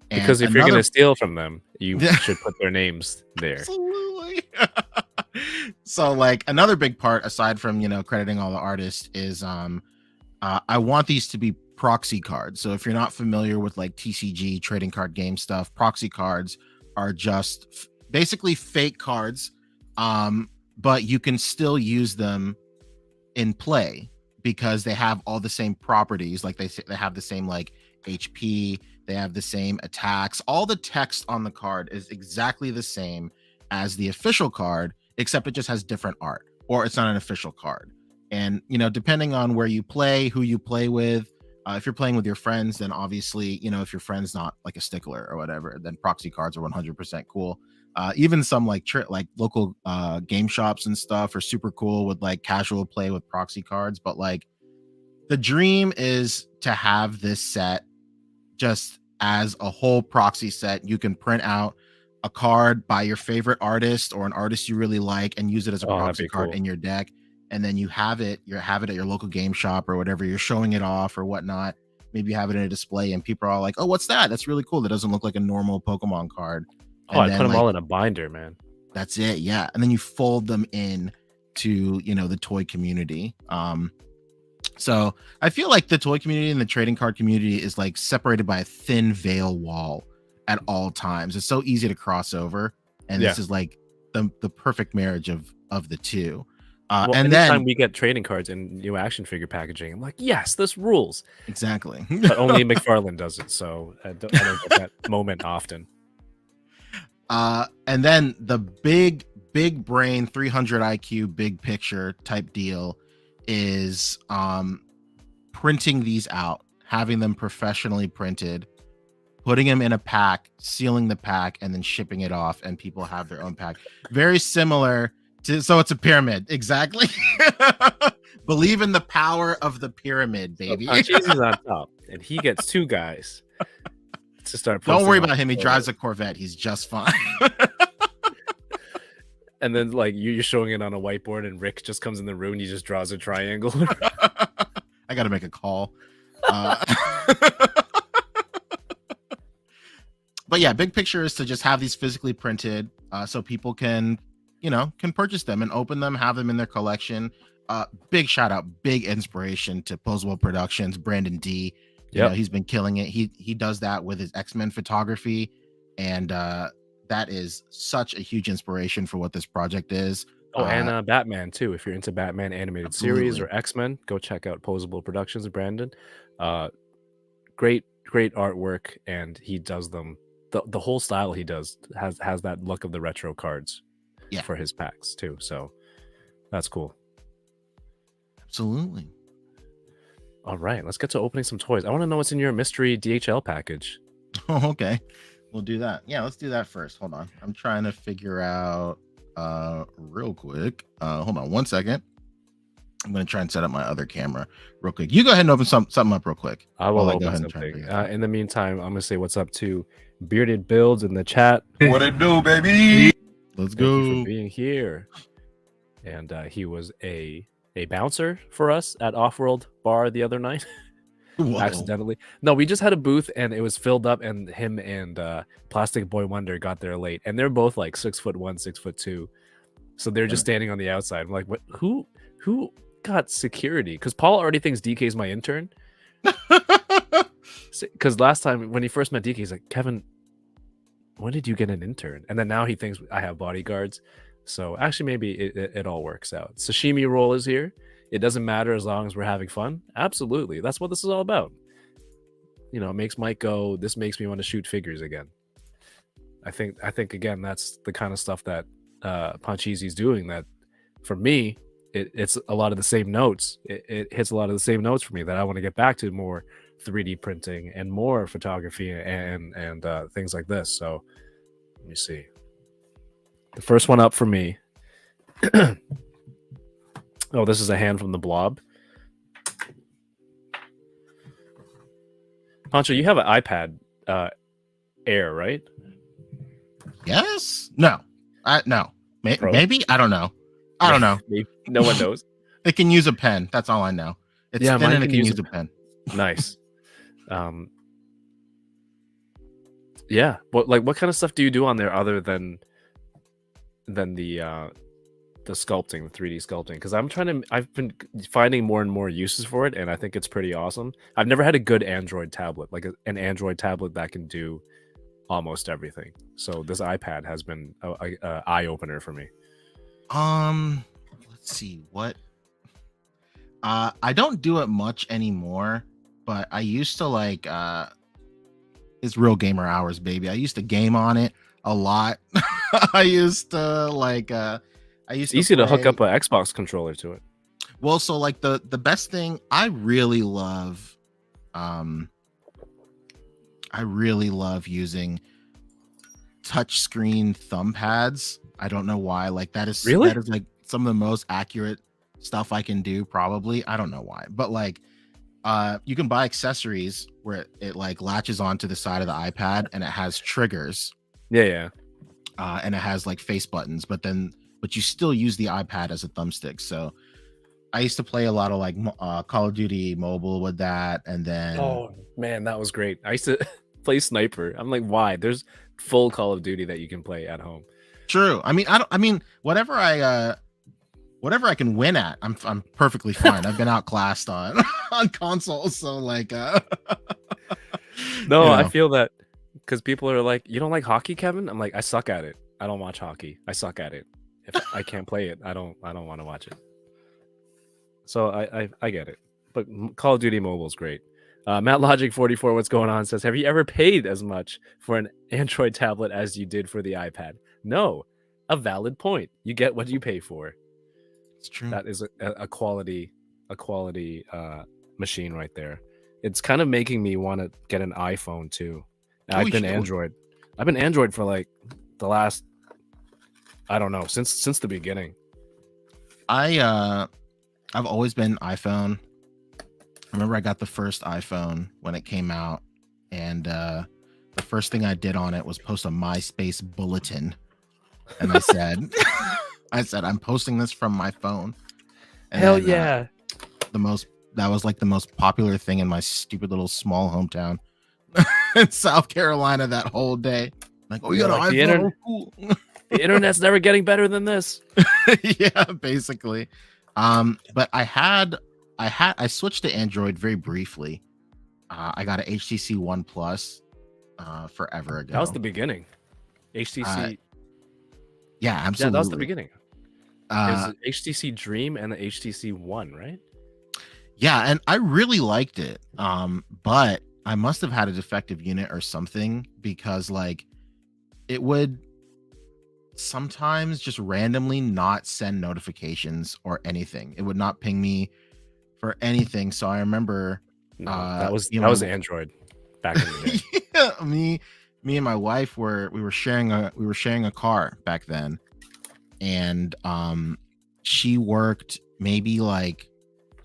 Because if you're going to steal from them, you should put their names there. Absolutely. So like another big part, aside from crediting all the artists, is I want these to be proxy cards. So if you're not familiar with like TCG trading card game stuff, proxy cards are just basically fake cards, but you can still use them in play because they have all the same properties. Like they have the same like HP, they have the same attacks. All the text on the card is exactly the same as the official card, except it just has different art, or it's not an official card. And depending on where you play, who you play with, if you're playing with your friends, then obviously if your friend's not like a stickler or whatever, then proxy cards are 100% cool. Even some like local game shops and stuff are super cool with like casual play with proxy cards. But like the dream is to have this set just as a whole proxy set. You can print out a card by your favorite artist or an artist you really like and use it as a proxy card in your deck. And then you have it at your local game shop or whatever. You're showing it off or whatnot. Maybe you have it in a display and people are all like, oh, what's that? That's really cool. That doesn't look like a normal Pokemon card. Oh, I put them all in a binder, man. That's it. Yeah. And then you fold them in to, the toy community. So I feel like the toy community and the trading card community is like separated by a thin veil wall at all times. It's so easy to cross over. And this is like the perfect marriage of the two. And then we get trading cards and new action figure packaging, I'm like, yes, this rules. Exactly. But only McFarlane does it. So I don't get that moment often. And then the big brain 300 IQ big picture type deal is printing these out, having them professionally printed, putting them in a pack, sealing the pack, and then shipping it off, and people have their own pack. Very similar to, so it's a pyramid. Exactly. Believe in the power of the pyramid, baby. So Pancheezey's on top, and he gets two guys to start. Don't worry posting on about him. He Twitter. drives a Corvette. He's just fine. And then like you're showing it on a whiteboard, and Rick just comes in the room and he just draws a triangle. I got to make a call. But yeah, big picture is to just have these physically printed, so people can purchase them and open them, have them in their collection. Big shout out, big inspiration to Posable Productions, Brandon D. Yeah, He's been killing it. He does that with his X-Men photography, and that is such a huge inspiration for what this project is. Oh, and Batman too. If you're into Batman animated series Absolutely. or X-Men, go check out Posable Productions, Brandon. Great artwork, and he does them. The whole style he does has that look of the retro cards for his packs too. So that's cool. Absolutely. All right, let's get to opening some toys. I want to know what's in your mystery DHL package. Oh, okay. We'll do that. Yeah, let's do that first. Hold on. I'm trying to figure out real quick. Hold on 1 second. I'm going to try and set up my other camera real quick. You go ahead and open something up real quick. I will go open ahead and try something. and figure it In the meantime, I'm going to say what's up to Bearded Builds in the chat. What it do, baby? Let's Thank you go. for being here. And he was a bouncer for us at Offworld Bar the other night. Whoa. Accidentally. No, we just had a booth and it was filled up, and him and Plastic Boy Wonder got there late, and they're both like 6'1", 6'2". So they're just standing on the outside. I'm like, what? Who got security? Because Paul already thinks DK's my intern. Because last time when he first met DK, he's like, Kevin, when did you get an intern? And then now he thinks I have bodyguards. So actually, maybe it all works out. Sashimi roll is here. It doesn't matter as long as we're having fun. Absolutely. That's what this is all about. It makes Mike go, this makes me want to shoot figures again. I think again, that's the kind of stuff that Pancheezey's doing, that for me, it's a lot of the same notes. It hits a lot of the same notes for me that I want to get back to, more 3D printing and more photography and things like this. So let me see. The first one up for me. Oh, this is a hand from the Blob. Pancho, you have an iPad Air, right? Yes. No. No. Pro? Maybe. I don't know. I don't know. No one knows. It can use a pen. That's all I know. It's Yeah, thin mine and it can can use use a pen. Nice. Yeah. What kind of stuff do you do on there other than the sculpting, the 3D sculpting? Because I've been finding more and more uses for it, and I think it's pretty awesome. I've never had a good Android tablet, like an Android tablet that can do almost everything. So this iPad has been a eye opener for me. Let's see what. I don't do it much anymore, but I used to it's real gamer hours, baby. I used to game on it a lot. I used to It's easy to hook up an Xbox controller to it. Well, so the best thing, I really love using touchscreen thumb pads. I don't know why. That is like some of the most accurate stuff I can do, probably. I don't know why, but you can buy accessories where it latches onto the side of the iPad and it has triggers. Yeah. And it has face buttons, but you still use the iPad as a thumbstick. So I used to play a lot of Call of Duty Mobile with that, and then oh man, that was great. I used to play Sniper. I'm like, why? There's full Call of Duty that you can play at home. True. I mean, whatever I can win at, I'm perfectly fine. I've been outclassed on consoles, so No, I feel that because people are like, you don't like hockey, Kevin? I'm like, I suck at it. I don't watch hockey. I suck at it. If I can't play it, I don't want to watch it. So I get it. But Call of Duty Mobile is great. Matt Logic 44, what's going on, says, have you ever paid as much for an Android tablet as you did for the iPad? No. A valid point. You get what you pay for. It's true. That is a quality machine right there. It's kind of making me want to get an iPhone too. I've been Android for the last, I don't know, since the beginning. I've always been iPhone. I remember I got the first iPhone when it came out, and the first thing I did on it was post a MySpace bulletin, and I said, I'm posting this from my phone. And Hell then, yeah. that was like the most popular thing in my stupid little small hometown in South Carolina that whole day. Like, oh, you got like an the iPhone? Cool. The internet's never getting better than this. Yeah, basically. But I switched to Android very briefly. I got an HTC One Plus forever ago. That was the beginning. HTC. Yeah, absolutely. That was the beginning. It was the HTC Dream and the HTC One, right? Yeah, and I really liked it. But I must have had a defective unit or something, because like it would sometimes just randomly not send notifications or anything. It would not ping me for anything. So I remember that was Android back in the day. Yeah, me and my wife we were sharing a car back then, and she worked maybe like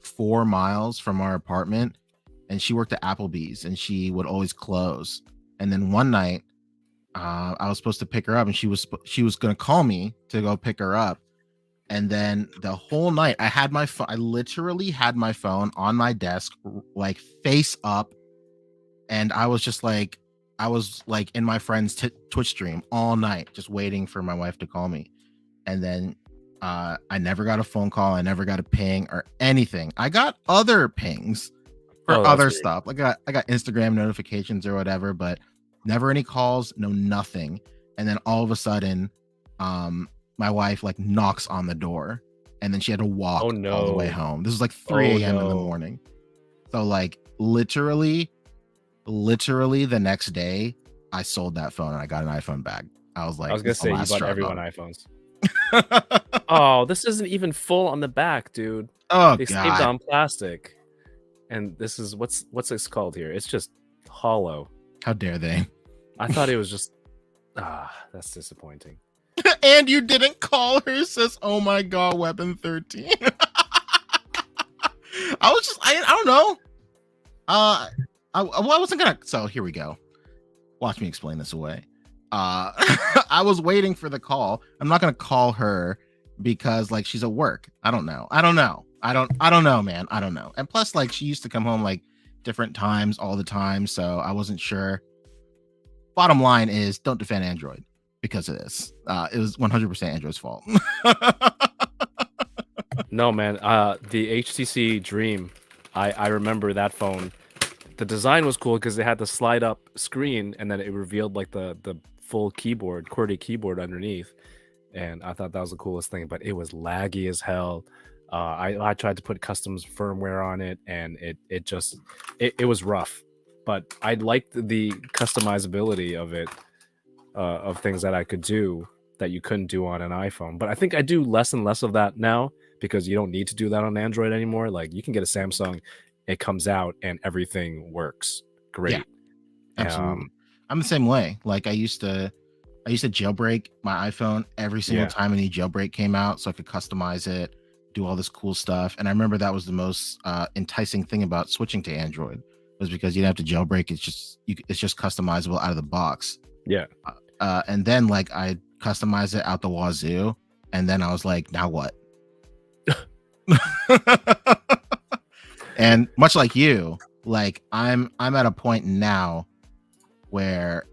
4 miles from our apartment, and she worked at Applebee's, and she would always close. And then one night I was supposed to pick her up, and she was going to call me to go pick her up. And then the whole night I literally had my phone on my desk, like face up. And I was in my friend's Twitch stream all night, just waiting for my wife to call me. And then I never got a phone call. I never got a ping or anything. I got other pings for other stuff. I got Instagram notifications or whatever, but never any calls, no nothing. And then all of a sudden, my wife like knocks on the door, and then she had to walk all the way home. This was like 3 a.m. in the morning. So like literally the next day, I sold that phone and I got an iPhone back. I was gonna say, you bought everyone iPhones. Oh, this isn't even full on the back, dude. Oh, they God. saved on plastic, and this is what's this called here? It's just hollow. How dare they? I thought it was just that's disappointing. And you didn't call her, sis. Oh my God, Weapon 13. I don't know. I wasn't gonna. So here we go. Watch me explain this away. I was waiting for the call. I'm not gonna call her because like she's at work. I don't know, man. I don't know. And plus, like, she used to come home like different times all the time, so I wasn't sure. Bottom line is, don't defend Android because of this. It was 100% Android's fault. No, man. The HTC Dream, I remember that phone. The design was cool because it had the slide up screen, and then it revealed like the full keyboard, QWERTY keyboard underneath. And I thought that was the coolest thing, but it was laggy as hell. I tried to put custom firmware on it, and it was rough. But I liked the customizability of it, of things that I could do that you couldn't do on an iPhone. But I think I do less and less of that now, because you don't need to do that on Android anymore. Like, you can get a Samsung, it comes out and everything works great. Yeah, absolutely. I'm the same way. Like, I used to jailbreak my iPhone every single time a new jailbreak came out, so I could customize it, do all this cool stuff. And I remember that was the most enticing thing about switching to Android, was because you didn't have to jailbreak. It's just customizable out of the box. Yeah. And then like I customized it out the wazoo, and then I was like, now what? And much like you, like I'm at a point now where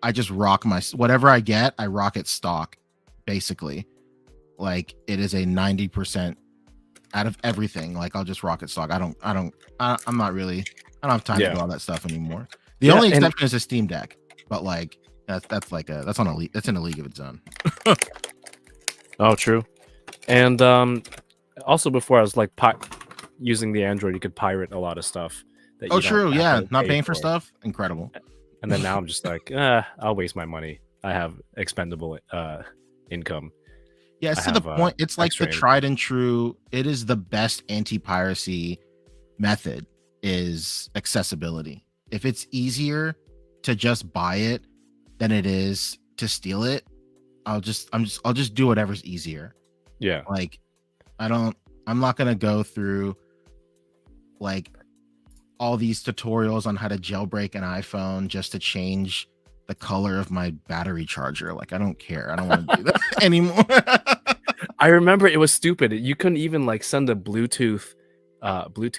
I just rock whatever I get, I rock it stock, basically. Like, it is a 90% out of everything. Like, I'll just rock it stock. I don't have time to do all that stuff anymore. The only exception is a Steam Deck, but like that's in a league of its own. Oh, true. And also, before I was like using the Android, you could pirate a lot of stuff. Oh, true. Yeah, not paying for stuff. Incredible. And then now I'm just like, I'll waste my money. I have expendable income. Yeah, it's to the point. It's like the tried and true. It is the best anti-piracy method is accessibility. If it's easier to just buy it than it is to steal it, I'll just do whatever's easier. Yeah. Like, I'm not gonna go through like all these tutorials on how to jailbreak an iPhone just to change the color of my battery charger. Like, I don't care. I don't want to do that anymore. I remember it was stupid. You couldn't even like send a Bluetooth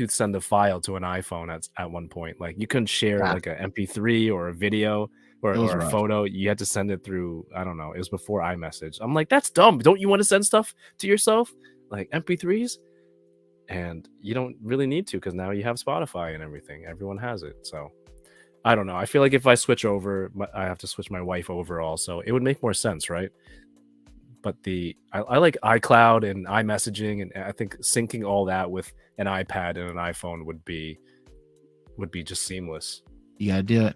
send a file to an iPhone at one point. Like you couldn't share Yeah. like a MP3 or a video or It was a rough. photo. You had to send it through, I don't know, it was before iMessage. I'm like, that's dumb. Don't you want to send stuff to yourself? Like MP3s? And you don't really need to because now you have Spotify and everything. Everyone has it. So I don't know. I feel like if I switch over, I have to switch my wife over also. It would make more sense, right? But I like iCloud and iMessaging, and I think syncing all that with an iPad and an iPhone would be just seamless. You gotta do it.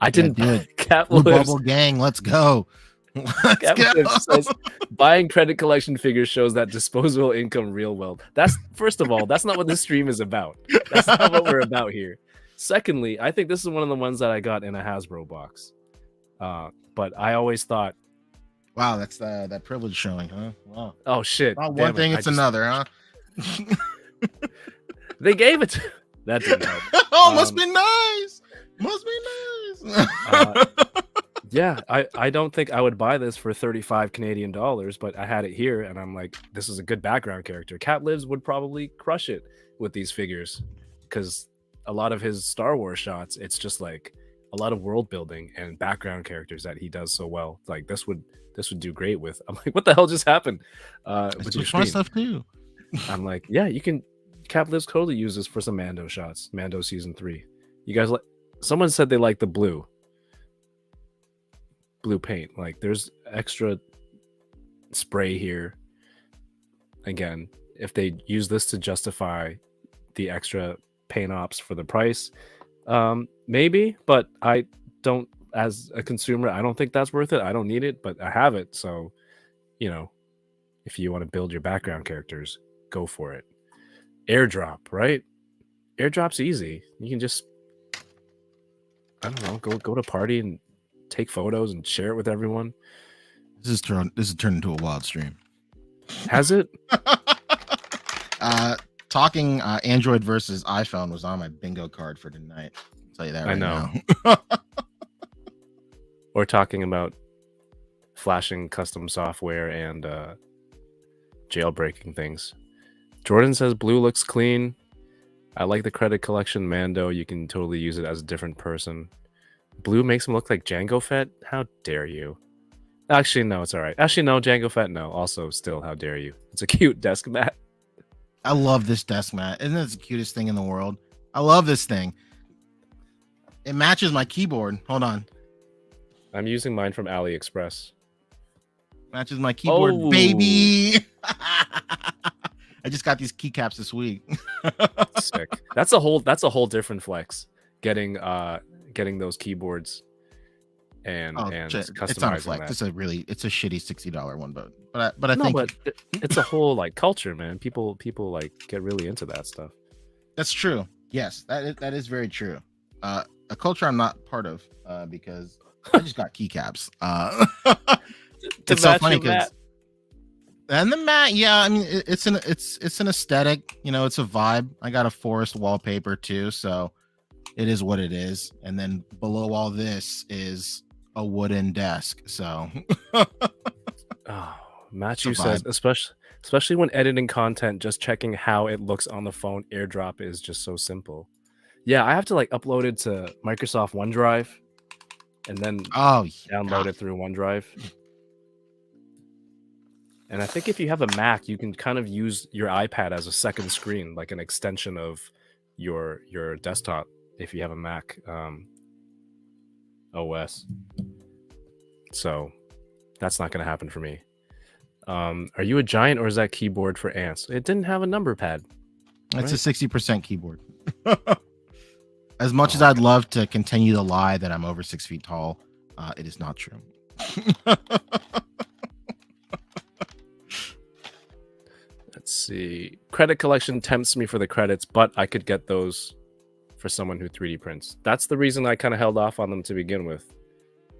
I didn't do it. Cat Blue Lives, Bubble Gang, let's go. Let's Cat go. Lives says buying credit collection figures shows that disposable income real wealth. That's first of all, that's not what this stream is about. That's not what we're about here. Secondly, I think this is one of the ones that I got in a Hasbro box. But I always thought, Wow, that's that privilege showing, huh? Wow. oh shit. Not damn one thing, it, it's another, huh? They gave it to that didn't help. Oh, must be nice. Must be nice. Yeah, I don't think I would buy this for 35 Canadian dollars, but I had it here and I'm like, this is a good background character. Cat Lives would probably crush it with these figures because a lot of his Star Wars shots, it's just like a lot of world building and background characters that he does so well. Like this would do great with. I'm like, what the hell just happened? With your It's fun stream? stuff too. I'm like, yeah, you can. Cat Lives totally use this for some Mando shots. Mando season 3. You guys like? Someone said they like the blue paint. Like there's extra spray here. Again, if they use this to justify the extra paint ops for the price, maybe. But I don't. As a consumer, I don't think that's worth it. I don't need it, but I have it. So, you know, if you want to build your background characters, go for it. Airdrop, right? Airdrop's easy. You can just, I don't know, go to party and take photos and share it with everyone. This is turned into a wild stream. Has it? Talking Android versus iPhone was on my bingo card for tonight. I'll tell you that right know. now. Or talking about flashing custom software and jailbreaking things. Jordan says blue looks clean. I like the credit collection Mando. You can totally use it as a different person. Blue makes him look like Jango Fett. How dare you? Actually, no, it's all right. Actually, no, Jango Fett, no. Also, still, how dare you? It's a cute desk mat. I love this desk mat. Isn't it the cutest thing in the world? I love this thing. It matches my keyboard. Hold on. I'm using mine from AliExpress. Matches my keyboard, Oh. baby. I just got these keycaps this week. Sick. That's a whole different flex. Getting those keyboards and Shit. customizing It's not a flex. that. It's a shitty $60 one, but I No, think but it's a whole like culture, man. People like get really into that stuff. that's true. Yes, that is very true. A culture I'm not part of because I just got keycaps. It's so funny because and the mat, yeah, I mean it's an aesthetic, you know, it's a vibe. I got a forest wallpaper too, so it is what it is. And then below all this is a wooden desk. So Oh, Matthew says, especially when editing content, just checking how it looks on the phone. AirDrop is just so simple. Yeah, I have to like upload it to Microsoft OneDrive and then download it through OneDrive. And I think if you have a Mac, you can kind of use your iPad as a second screen, like an extension of your desktop if you have a Mac OS. So that's not going to happen for me. Are you a giant or is that keyboard for ants? It didn't have a number pad. It's a 60% keyboard. As much as I'd love to continue to lie that I'm over 6 feet tall, it is not true. Let's see. Credit collection tempts me for the credits, but I could get those for someone who 3D prints. That's the reason I kind of held off on them to begin with.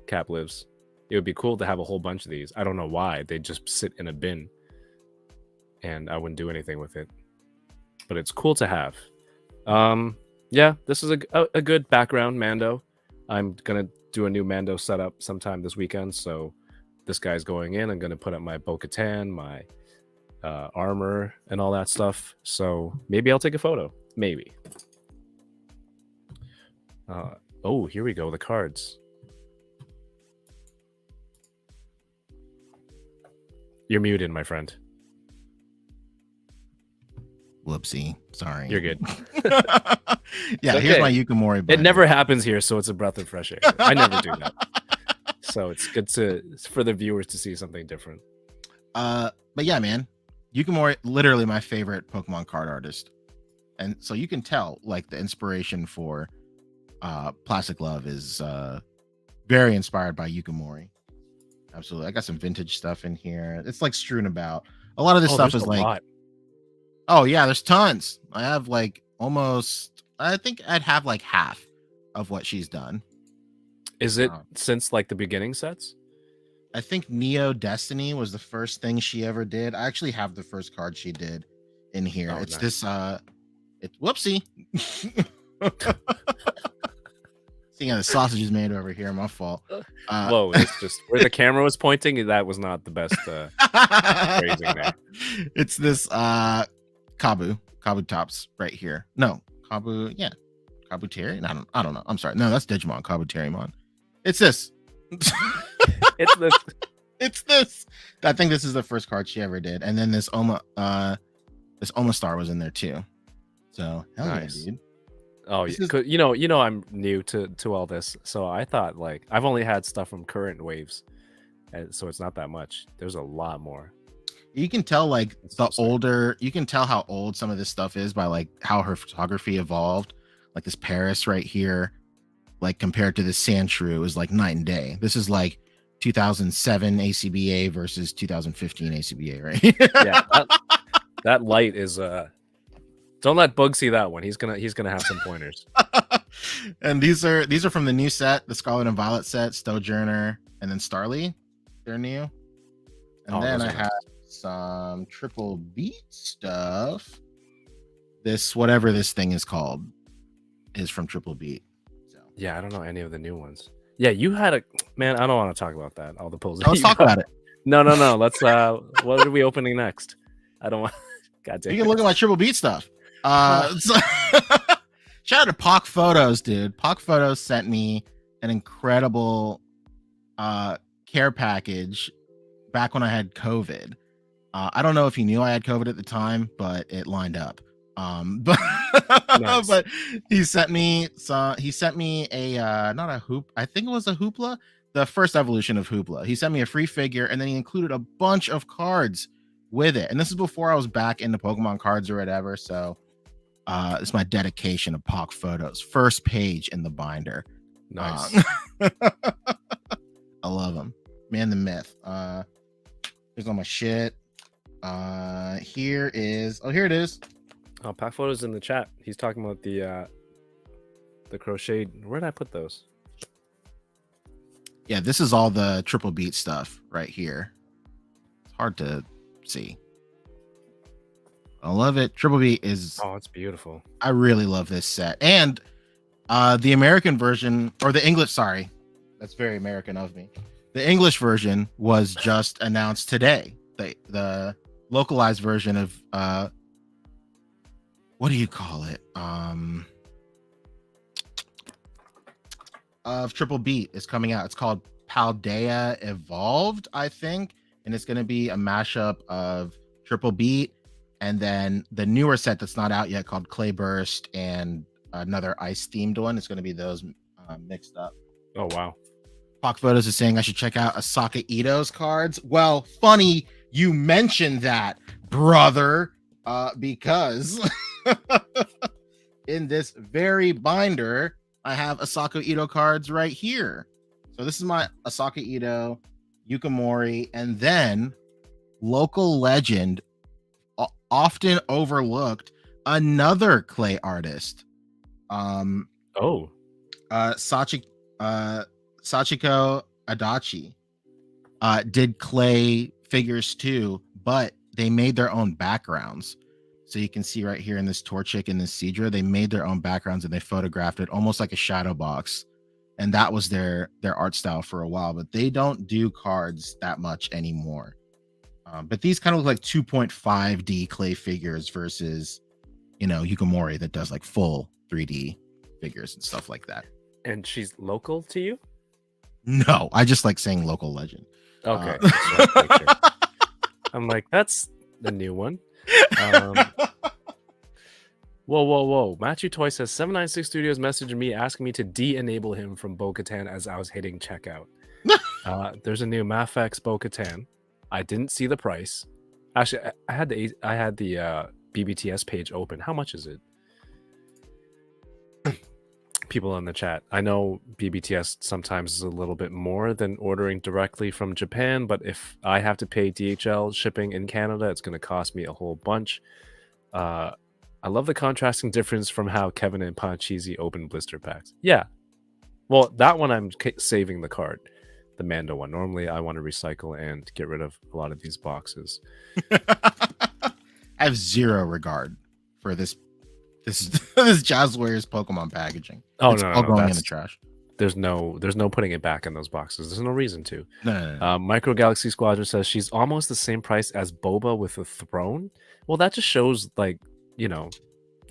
Cap Lives. It would be cool to have a whole bunch of these. I don't know why. They just sit in a bin and I wouldn't do anything with it. But it's cool to have. Yeah, this is a good background Mando. I'm gonna do a new Mando setup sometime this weekend. So this guy's going in. I'm gonna put up my Bo-Katan, my armor, and all that stuff. So maybe I'll take a photo. Maybe. Oh, here we go. The cards. You're muted, my friend. Whoopsie. Sorry. You're good. Yeah, Okay. here's my Yukimori It binder. never happens here, so it's a breath of fresh air. I never do that. So it's good for the viewers to see something different. But yeah, man, Yukimori, literally my favorite Pokemon card artist. And so you can tell like the inspiration for Plastic Love is very inspired by Yukimori. Absolutely. I got some vintage stuff in here. It's like strewn about. A lot of this stuff there's is a like lot. Oh yeah, there's tons. I have like I think I'd have like half of what she's done. Is it since like the beginning sets? I think Neo Destiny was the first thing she ever did. I actually have the first card she did in here. Oh, It's nice. this it's whoopsie. Seeing how the sausage is made over here, my fault. Whoa, it's just where the camera was pointing, that was not the best phrasing there. It's this Kabu Tops right here. No, Kabu Terry. I don't know. I'm sorry. No, that's Digimon, Kabu Terrymon. It's this. It's this. It's this. I think this is the first card she ever did. And then this Oma Star was in there too. So hell Nice. yeah, dude. Oh, This yeah. is- You know, I'm new to all this, so I thought like I've only had stuff from current waves, and so it's not that much. There's a lot more. You can tell like That's the so sick. older, you can tell how old some of this stuff is by like how her photography evolved. Like this Paris right here, like compared to this Sandshrew is like night and day. This is like 2007 ACBA versus 2015 ACBA, right? Yeah, that light is don't let Bug see that one. He's gonna have some pointers. And these are from the new set, the Scarlet and Violet set, Stojourner, and then Starly. They're new. And Oh, then those I are have some Triple Beat stuff. This whatever this thing is called is from Triple Beat. So Yeah, I don't know any of the new ones. Yeah, you had a man. I don't want to talk about that. All the poses. let's talk about it. No. Let's. What are we opening next? I don't want. God damn. You can look at my Triple Beat stuff. So- shout out to Pock Photos, dude. Pock Photos sent me an incredible care package back when I had COVID. I don't know if he knew I had COVID at the time, but it lined up. But Nice. but he sent me a not a hoop. I think it was a Hoopla, the first evolution of Hoopla. He sent me a free figure, and then he included a bunch of cards with it. And this is before I was back into Pokemon cards or whatever. So it's my dedication to Pock Photos. First page in the binder. Nice. I love him. Man the myth. Here's all my shit. Here it is. Oh, Pack Photos in the chat. He's talking about the crocheted. Where did I put those? Yeah, this is all the Triple Beat stuff right here. It's hard to see. I love it. Triple Beat is Oh, it's beautiful. I really love this set. And the American version, or the English, sorry, that's very American of me. The English version was just announced today. The localized version of what do you call it? Of Triple Beat is coming out. It's called Paldea Evolved, I think, and it's going to be a mashup of Triple Beat and then the newer set that's not out yet called Clay Burst and another ice themed one. It's going to be those mixed up. Oh wow. Pock Photos is saying I should check out Asaka Ito's cards. Well, funny you mentioned that, brother, because in this very binder, I have Asaka Ito cards right here. So this is my Asaka Ito, Yukimori, and then local legend, often overlooked, another clay artist. Oh. Sachiko Adachi did clay figures too, but they made their own backgrounds. So you can see right here in this Torchic and this Seadra, they made their own backgrounds and they photographed it almost like a shadow box and that was their art style for a while. But they don't do cards that much anymore. But these kind of look like 2.5D clay figures versus, Yukamori that does like full 3D figures and stuff like that. And she's local to you? No, I just like saying local legend. Okay. Sure. I'm like, that's the new one. Whoa. Matthew Toy says 796 Studios messaged me asking me to de-enable him from Bo-Katan as I was hitting checkout. There's a new Mafex Bo-Katan. I didn't see the price. Actually, I had the BBTS page open. How much is it? People in the chat. I know BBTS sometimes is a little bit more than ordering directly from Japan, but if I have to pay DHL shipping in Canada, it's going to cost me a whole bunch. I love the contrasting difference from how Kevin and Pancheezey open blister packs. Yeah. Well, that one I'm saving the card. The Mando one. Normally, I want to recycle and get rid of a lot of these boxes. I have zero regard for this Jazz Warriors Pokemon packaging. It's all going in the trash. There's no putting it back in those boxes. There's no reason to. No. Micro Galaxy Squadron says she's almost the same price as Boba with a throne. Well, that just shows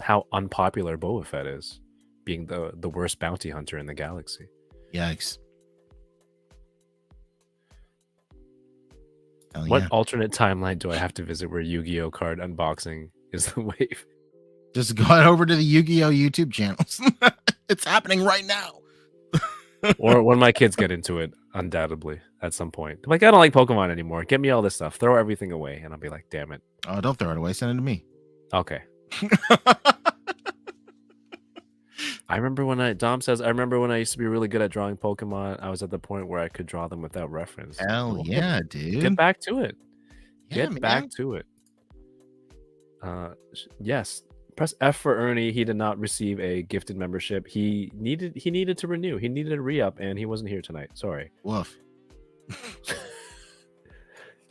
how unpopular Boba Fett is, being the worst bounty hunter in the galaxy. Yikes. What alternate timeline do I have to visit where Yu-Gi-Oh card unboxing is the wave? Just go over to the Yu-Gi-Oh YouTube channels. It's happening right now. Or when my kids get into it, undoubtedly, at some point. I'm like, I don't like Pokemon anymore. Get me all this stuff. Throw everything away. And I'll be like, damn it. Oh, don't throw it away. Send it to me. Okay. Dom says, I remember when I used to be really good at drawing Pokemon. I was at the point where I could draw them without reference. Hell yeah, dude. Get back to it. Yeah, Get back to it. Yes. Press F for Ernie. He did not receive a gifted membership. He needed to renew. He needed a re-up, and he wasn't here tonight. Sorry. Woof.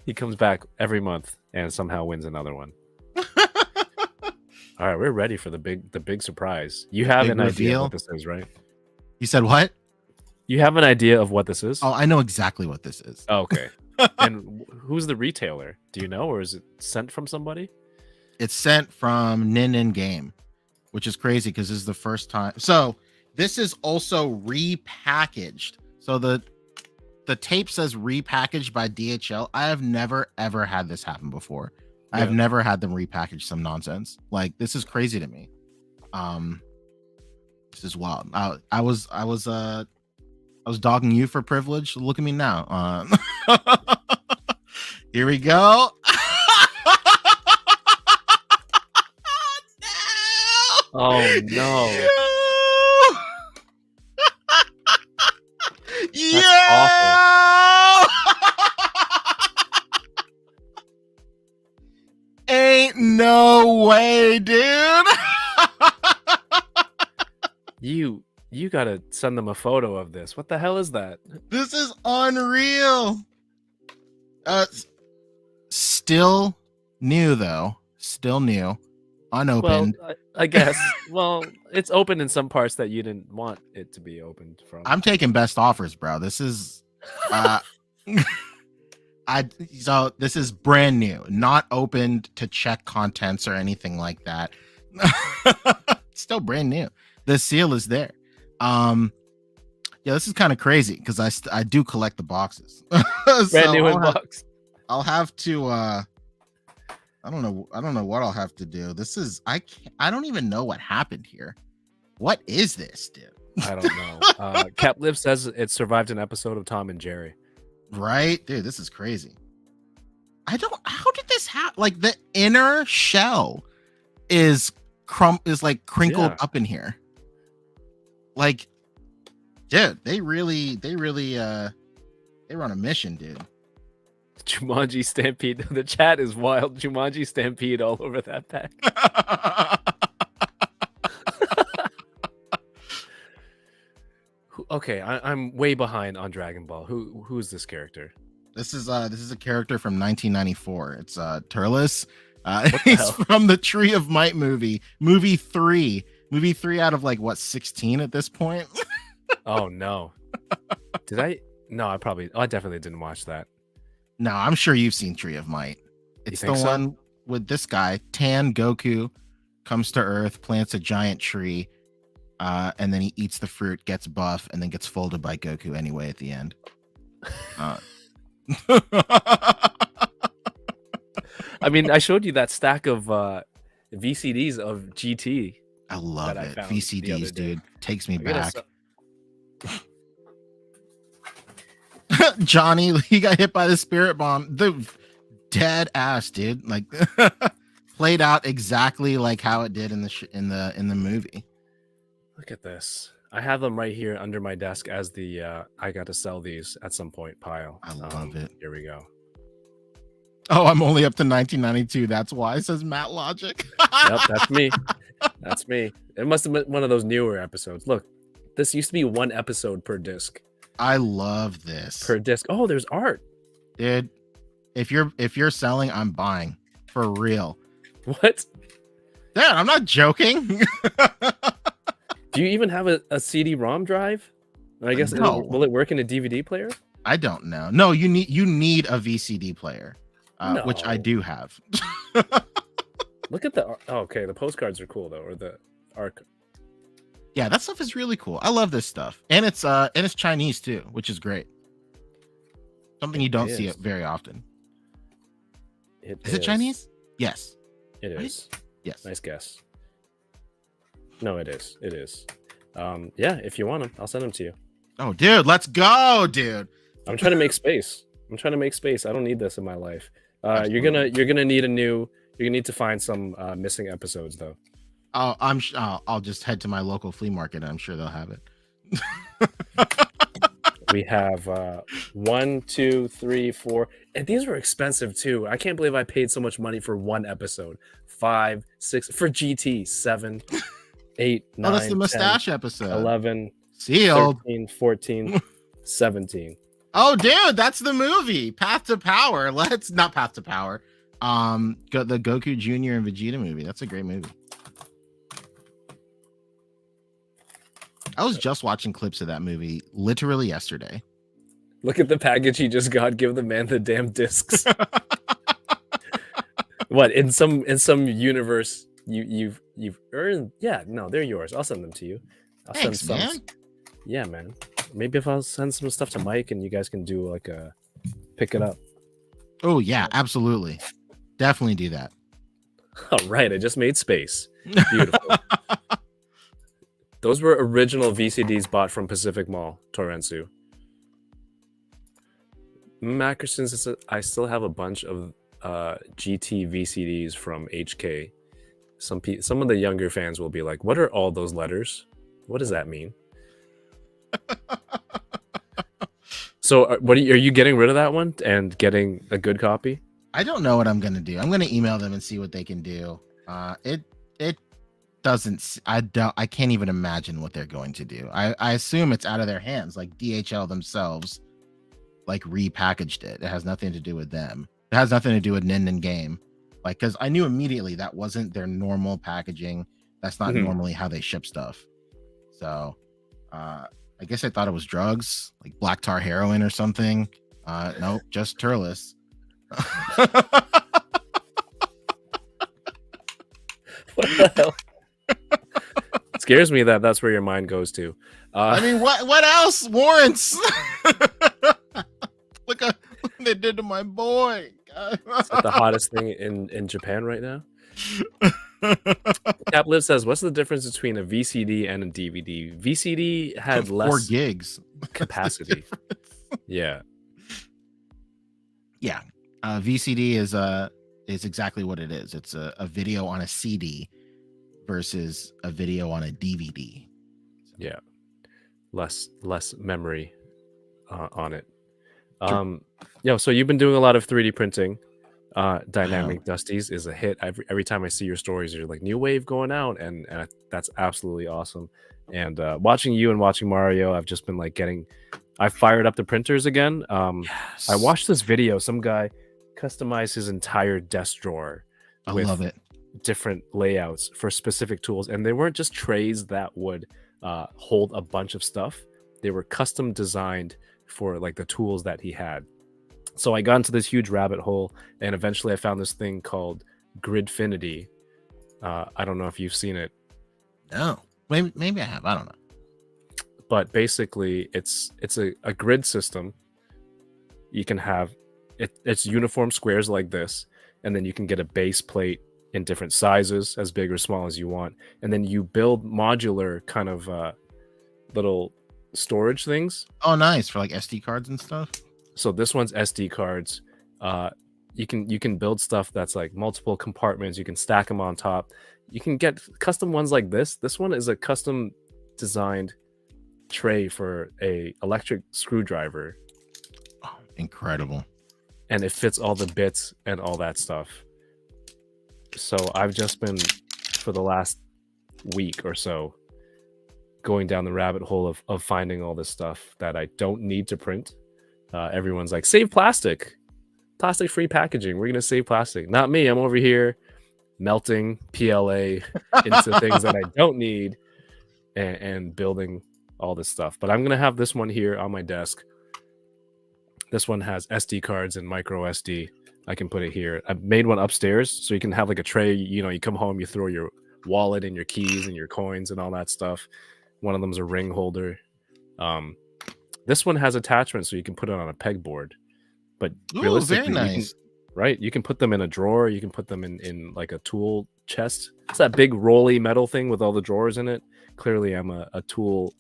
He comes back every month and somehow wins another one. All right, we're ready for the big surprise. You have an idea of what this is, right? You said what? You have an idea of what this is? Oh, I know exactly what this is. Oh, okay. And who's the retailer? Do you know, or is it sent from somebody? It's sent from Nin Game, which is crazy because this is the first time. So this is also repackaged. So the tape says repackaged by DHL. I have never ever had this happen before. I have never had them repackage some nonsense. Like, this is crazy to me. This is wild. I was dogging you for privilege. Look at me now. Here we go. Oh no. Yeah. Ain't no way, dude. You gotta send them a photo of this. What the hell is that? This is unreal. Still new though. Still new. Unopened. Well, I guess. Well, it's open in some parts that you didn't want it to be opened from. I'm taking best offers, bro. This is so this is brand new, not opened to check contents or anything like that. Still brand new. The seal is there. Yeah, this is kind of crazy because I do collect the boxes. Brand new in box. I'll have to I don't know what I'll have to do. This is I don't even know what happened here. What is this, dude? I don't know. Capliv says it survived an episode of Tom and Jerry. Right, dude, this is crazy. How did this happen? Like, the inner shell is like crinkled up in here. Like, dude, they run a mission, dude. Jumanji Stampede. The chat is wild. Jumanji Stampede all over that pack. Okay, I'm way behind on Dragon Ball. Who is this character? This is a character from 1994. It's Turles. He's from the Tree of Might movie 3 out of like what 16 at this point. Oh no. Did I? No, I definitely didn't watch that. No, I'm sure you've seen Tree of Might. It's the think so? one with this guy, Tan Goku, comes to Earth, plants a giant tree, and then he eats the fruit, gets buff, and then gets folded by Goku anyway at the end. I mean, I showed you that stack of VCDs of GT. I love I it. found the other VCDs, day. dude, takes me I'm gonna back. s- Johnny, he got hit by the spirit bomb. The dead ass, dude. Like played out exactly like how it did in the movie. Look at this. I have them right here under my desk as the I got to sell these at some point pile. I love it. Here we go. Oh, I'm only up to 1992. That's why, says Matt Logic. Yep, that's me. That's me. It must have been one of those newer episodes. Look, this used to be one episode per disc. I love this. Per disc. Oh, there's art. Dude, if you're selling, I'm buying. For real. What? Dude, I'm not joking. Do you even have a CD-ROM drive? I guess No. will it work in a DVD player? I don't know. No, you need a VCD player, which I No. do have. Look at the oh, okay, the postcards are cool though, or the arc. Yeah, that stuff is really cool. I love this stuff, and it's Chinese too, which is great. Something you don't see is. it very often. It Is it Chinese? Yes. It Right? is. Yes. Nice guess. No, it is. It is. Yeah, if you want them, I'll send them to you. Oh, dude, let's go, dude. I'm trying to make space. I don't need this in my life. You're Absolutely. gonna need you're gonna need to find some missing episodes though. Oh, I'll just head to my local flea market. And I'm sure they'll have it. We have 1, 2, 3, 4, and these were expensive too. I can't believe I paid so much money for one episode. 5, 6 for GT, 7, 8, 9, Oh, that's the 10, mustache episode. 11, Sealed. 13, 14, 17. Oh, dude, that's the movie. Path to Power. Let's not Path to Power. The Goku Jr. and Vegeta movie. That's a great movie. I was just watching clips of that movie literally yesterday. Look at the package he just got. Give the man the damn discs. What in some universe you've earned? Yeah, no, they're yours. I'll send them to you. I'll Thanks, send some. man. Yeah, man. Maybe if I'll send some stuff to Mike and you guys can do like a pick it up. Oh yeah, absolutely. Definitely do that. All right, I just made space. Beautiful. Those were original VCDs bought from Pacific Mall, Torrensue. Mackerson says I still have a bunch of GT VCDs from HK. Some of the younger fans will be like, "What are all those letters? What does that mean?" So, are you getting rid of that one and getting a good copy? I don't know what I'm gonna do. I'm gonna email them and see what they can do. It doesn't. I can't even imagine what they're going to do. I assume it's out of their hands. Like DHL themselves, like repackaged it. It has nothing to do with them. It has nothing to do with Nin Game. Like, because I knew immediately that wasn't their normal packaging. That's not normally how they ship stuff. So, I guess I thought it was drugs, like black tar heroin or something. Nope, just Turles. What the hell? It scares me that that's where your mind goes to. I mean, what else warrants? Look at what they did to my boy. Is that the hottest thing in Japan right now? Cap Liv says, "What's the difference between a VCD and a DVD? VCD had 4 less gigs capacity. Yeah, Yeah, VCD is exactly what it is. It's a video on a CD versus a video on a DVD. yeah, less memory on it. So you've been doing a lot of 3D printing. Dynamic Dusties is a hit. Every time I see your stories, you're like new wave going out, and that's absolutely awesome. And watching you and watching Mario, I've just been like I fired up the printers again. Yes. I watched this video. Some guy customized his entire desk drawer. I with love it. Different layouts for specific tools, and they weren't just trays that would hold a bunch of stuff. They were custom designed for like the tools that he had. So I got into this huge rabbit hole, and eventually I found this thing called Gridfinity. I don't know if you've seen it. No, maybe I have. I don't know. But basically, it's a grid system. You can have it's uniform squares like this, and then you can get a base plate in different sizes, as big or small as you want, and then you build modular kind of little storage things. Oh, nice, for like SD cards and stuff. So this one's SD cards. You can build stuff that's like multiple compartments. You can stack them on top. You can get custom ones like this. This one is a custom designed tray for a electric screwdriver. Oh, incredible. And it fits all the bits and all that stuff. So I've just been, for the last week or so, going down the rabbit hole of finding all this stuff that I don't need to print. Everyone's like, save plastic free packaging. We're going to save plastic. Not me. I'm over here melting PLA into things that I don't need and building all this stuff. But I'm going to have this one here on my desk. This one has SD cards and micro SD. I can put it here. I made one upstairs so you can have like a tray. You know, you come home, you throw your wallet and your keys and your coins and all that stuff. One of them is a ring holder. This one has attachments so you can put it on a pegboard. But realistically, very nice. You can put them in a drawer. You can put them in like a tool chest. It's that big rolly metal thing with all the drawers in it. Clearly, I'm a tool.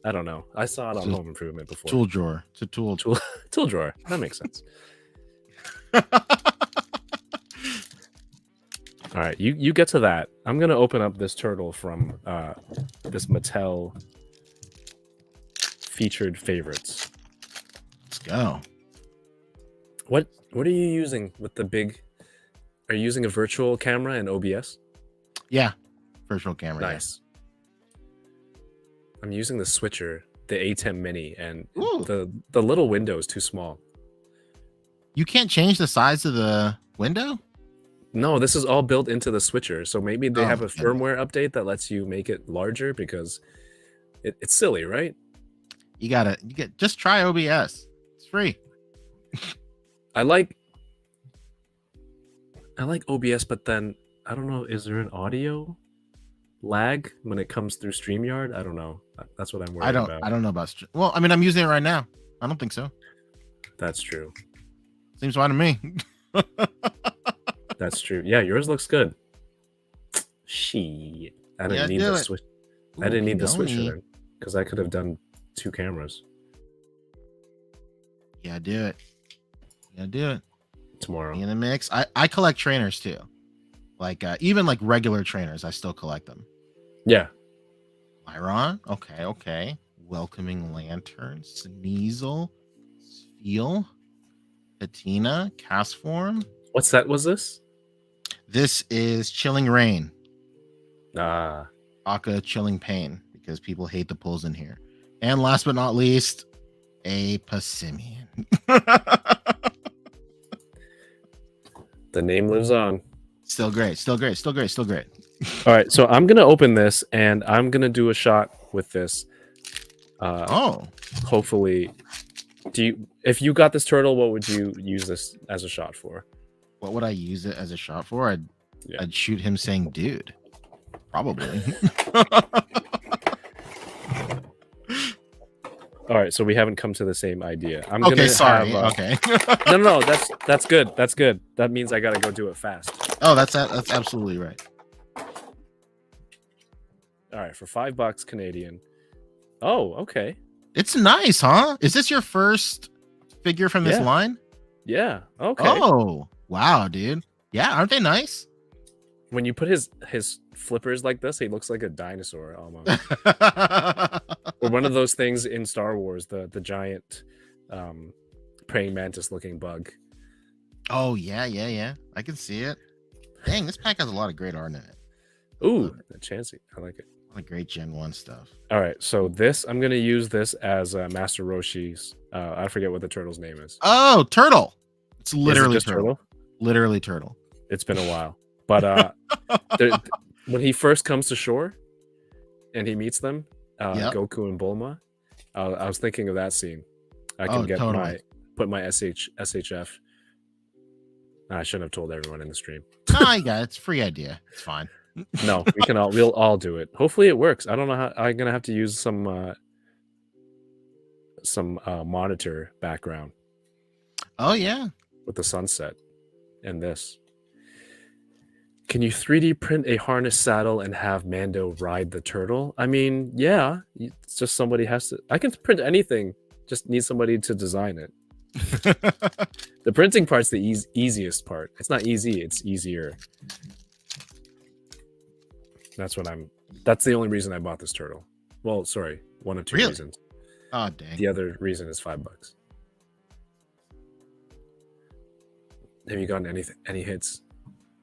I don't know. I saw it on Home Improvement before. Tool drawer. It's a tool drawer. That makes sense. All right, you get to that. I'm gonna open up this turtle from this Mattel featured favorites. Let's go. What are you using with the big? Are you using a virtual camera and OBS? Yeah, virtual camera. Nice. Yeah. I'm using the switcher, the A10 Mini, and the little window is too small. You can't change the size of the window? No, this is all built into the switcher. So maybe they have a firmware update that lets you make it larger, because it's silly, right? Just try OBS. It's free. I like OBS, but then I don't know, is there an audio lag when it comes through StreamYard? I don't know. That's what I'm worried about. I don't know about well, I mean, I'm using it right now. I don't think so. That's true. Seems fine to me. That's true. Yeah, yours looks good. Shit. I didn't need the switch. I didn't need the switcher then, because I could have done 2 cameras. Yeah, do it. Tomorrow. In the mix. I collect trainers too. Like even like regular trainers, I still collect them. Yeah. Myron. Okay. Welcoming Lantern. Sneasel. Feel. Patina. Cast Form. What set was this? This is Chilling Rain. Aka Chilling Pain, because people hate the pulls in here. And last but not least, a Passimian. The name lives on. Still great. All right, so I'm gonna open this and I'm gonna do a shot with this. Hopefully, if you got this turtle, what would you use this as a shot for? What would I use it as a shot for? I'd shoot him saying "dude," probably. All right, so we haven't come to the same idea. Okay. No, that's good. That's good. That means I gotta go do it fast. Oh, that's absolutely right. All right, for $5 Canadian. Oh, okay. It's nice, huh? Is this your first figure from this line? Yeah. Okay. Oh, wow, dude. Yeah, aren't they nice? When you put his flippers like this, he looks like a dinosaur almost. Or one of those things in Star Wars, the giant praying mantis looking bug. Oh, yeah. I can see it. Dang, this pack has a lot of great art in it. Ooh, Pancheezey. I like it. A lot of great Gen 1 stuff. All right, so I'm going to use this as Master Roshi's. I forget what the turtle's name is. Oh, turtle. It's literally turtle. Literally turtle. It's been a while. But when he first comes to shore and he meets them, Goku and Bulma, I was thinking of that scene. I Oh, can get totally. put my SHF. I shouldn't have told everyone in the stream. No, you got it. It's a free idea. It's fine. No, we'll all do it. Hopefully it works. I don't know how. I'm gonna have to use some monitor background Oh yeah. with the sunset and this. Can you 3D print a harness saddle and have Mando ride the turtle? I mean, yeah. It's just somebody has to. I can print anything. Just need somebody to design it. The printing part's the easiest part. It's not easy. It's easier. That's the only reason I bought this turtle. Well, sorry, one of two Really? reasons. Oh dang. The other reason is $5. Have you gotten any hits?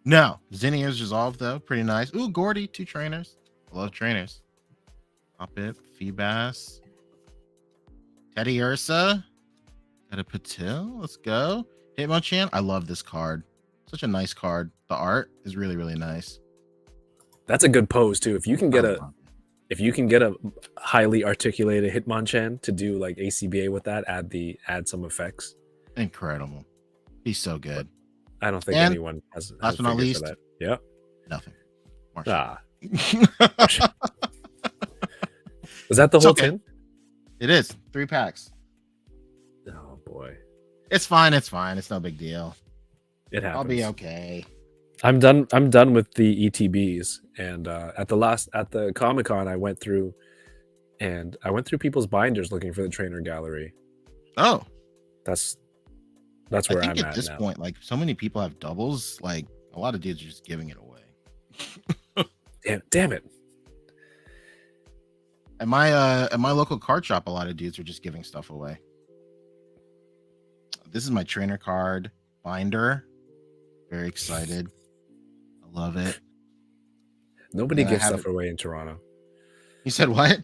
No. Zinnia's resolved though. Pretty nice. Ooh, Gordy, 2 trainers. I love trainers. Pop it. Feebas. Teddy Ursa. Got a Patil. Let's go. Hitmonchan. I love this card. Such a nice card. The art is really, really nice. That's a good pose too. If you can get I a love it. if you can get a highly articulated Hitmonchan to do like ACBA with that, add some effects. Incredible. He's so good. I don't think And anyone has. last but not figures least, for that. Yeah. Nothing. Marshall. Ah. Was that the It's whole okay. tin? It is 3 packs. Oh boy, It's fine. It's fine. It's no big deal. it happens. I'll be okay. I'm done with the ETBs. And at the Comic-Con, I went through people's binders looking for the trainer gallery. Oh, That's I where think I'm at at this now. point, like so many people have doubles. Like a lot of dudes are just giving it away. Damn it. At my local card shop, a lot of dudes are just giving stuff away. This is my trainer card binder. Very excited. I love it. Nobody Yeah, I gives have stuff away in Toronto. You said what?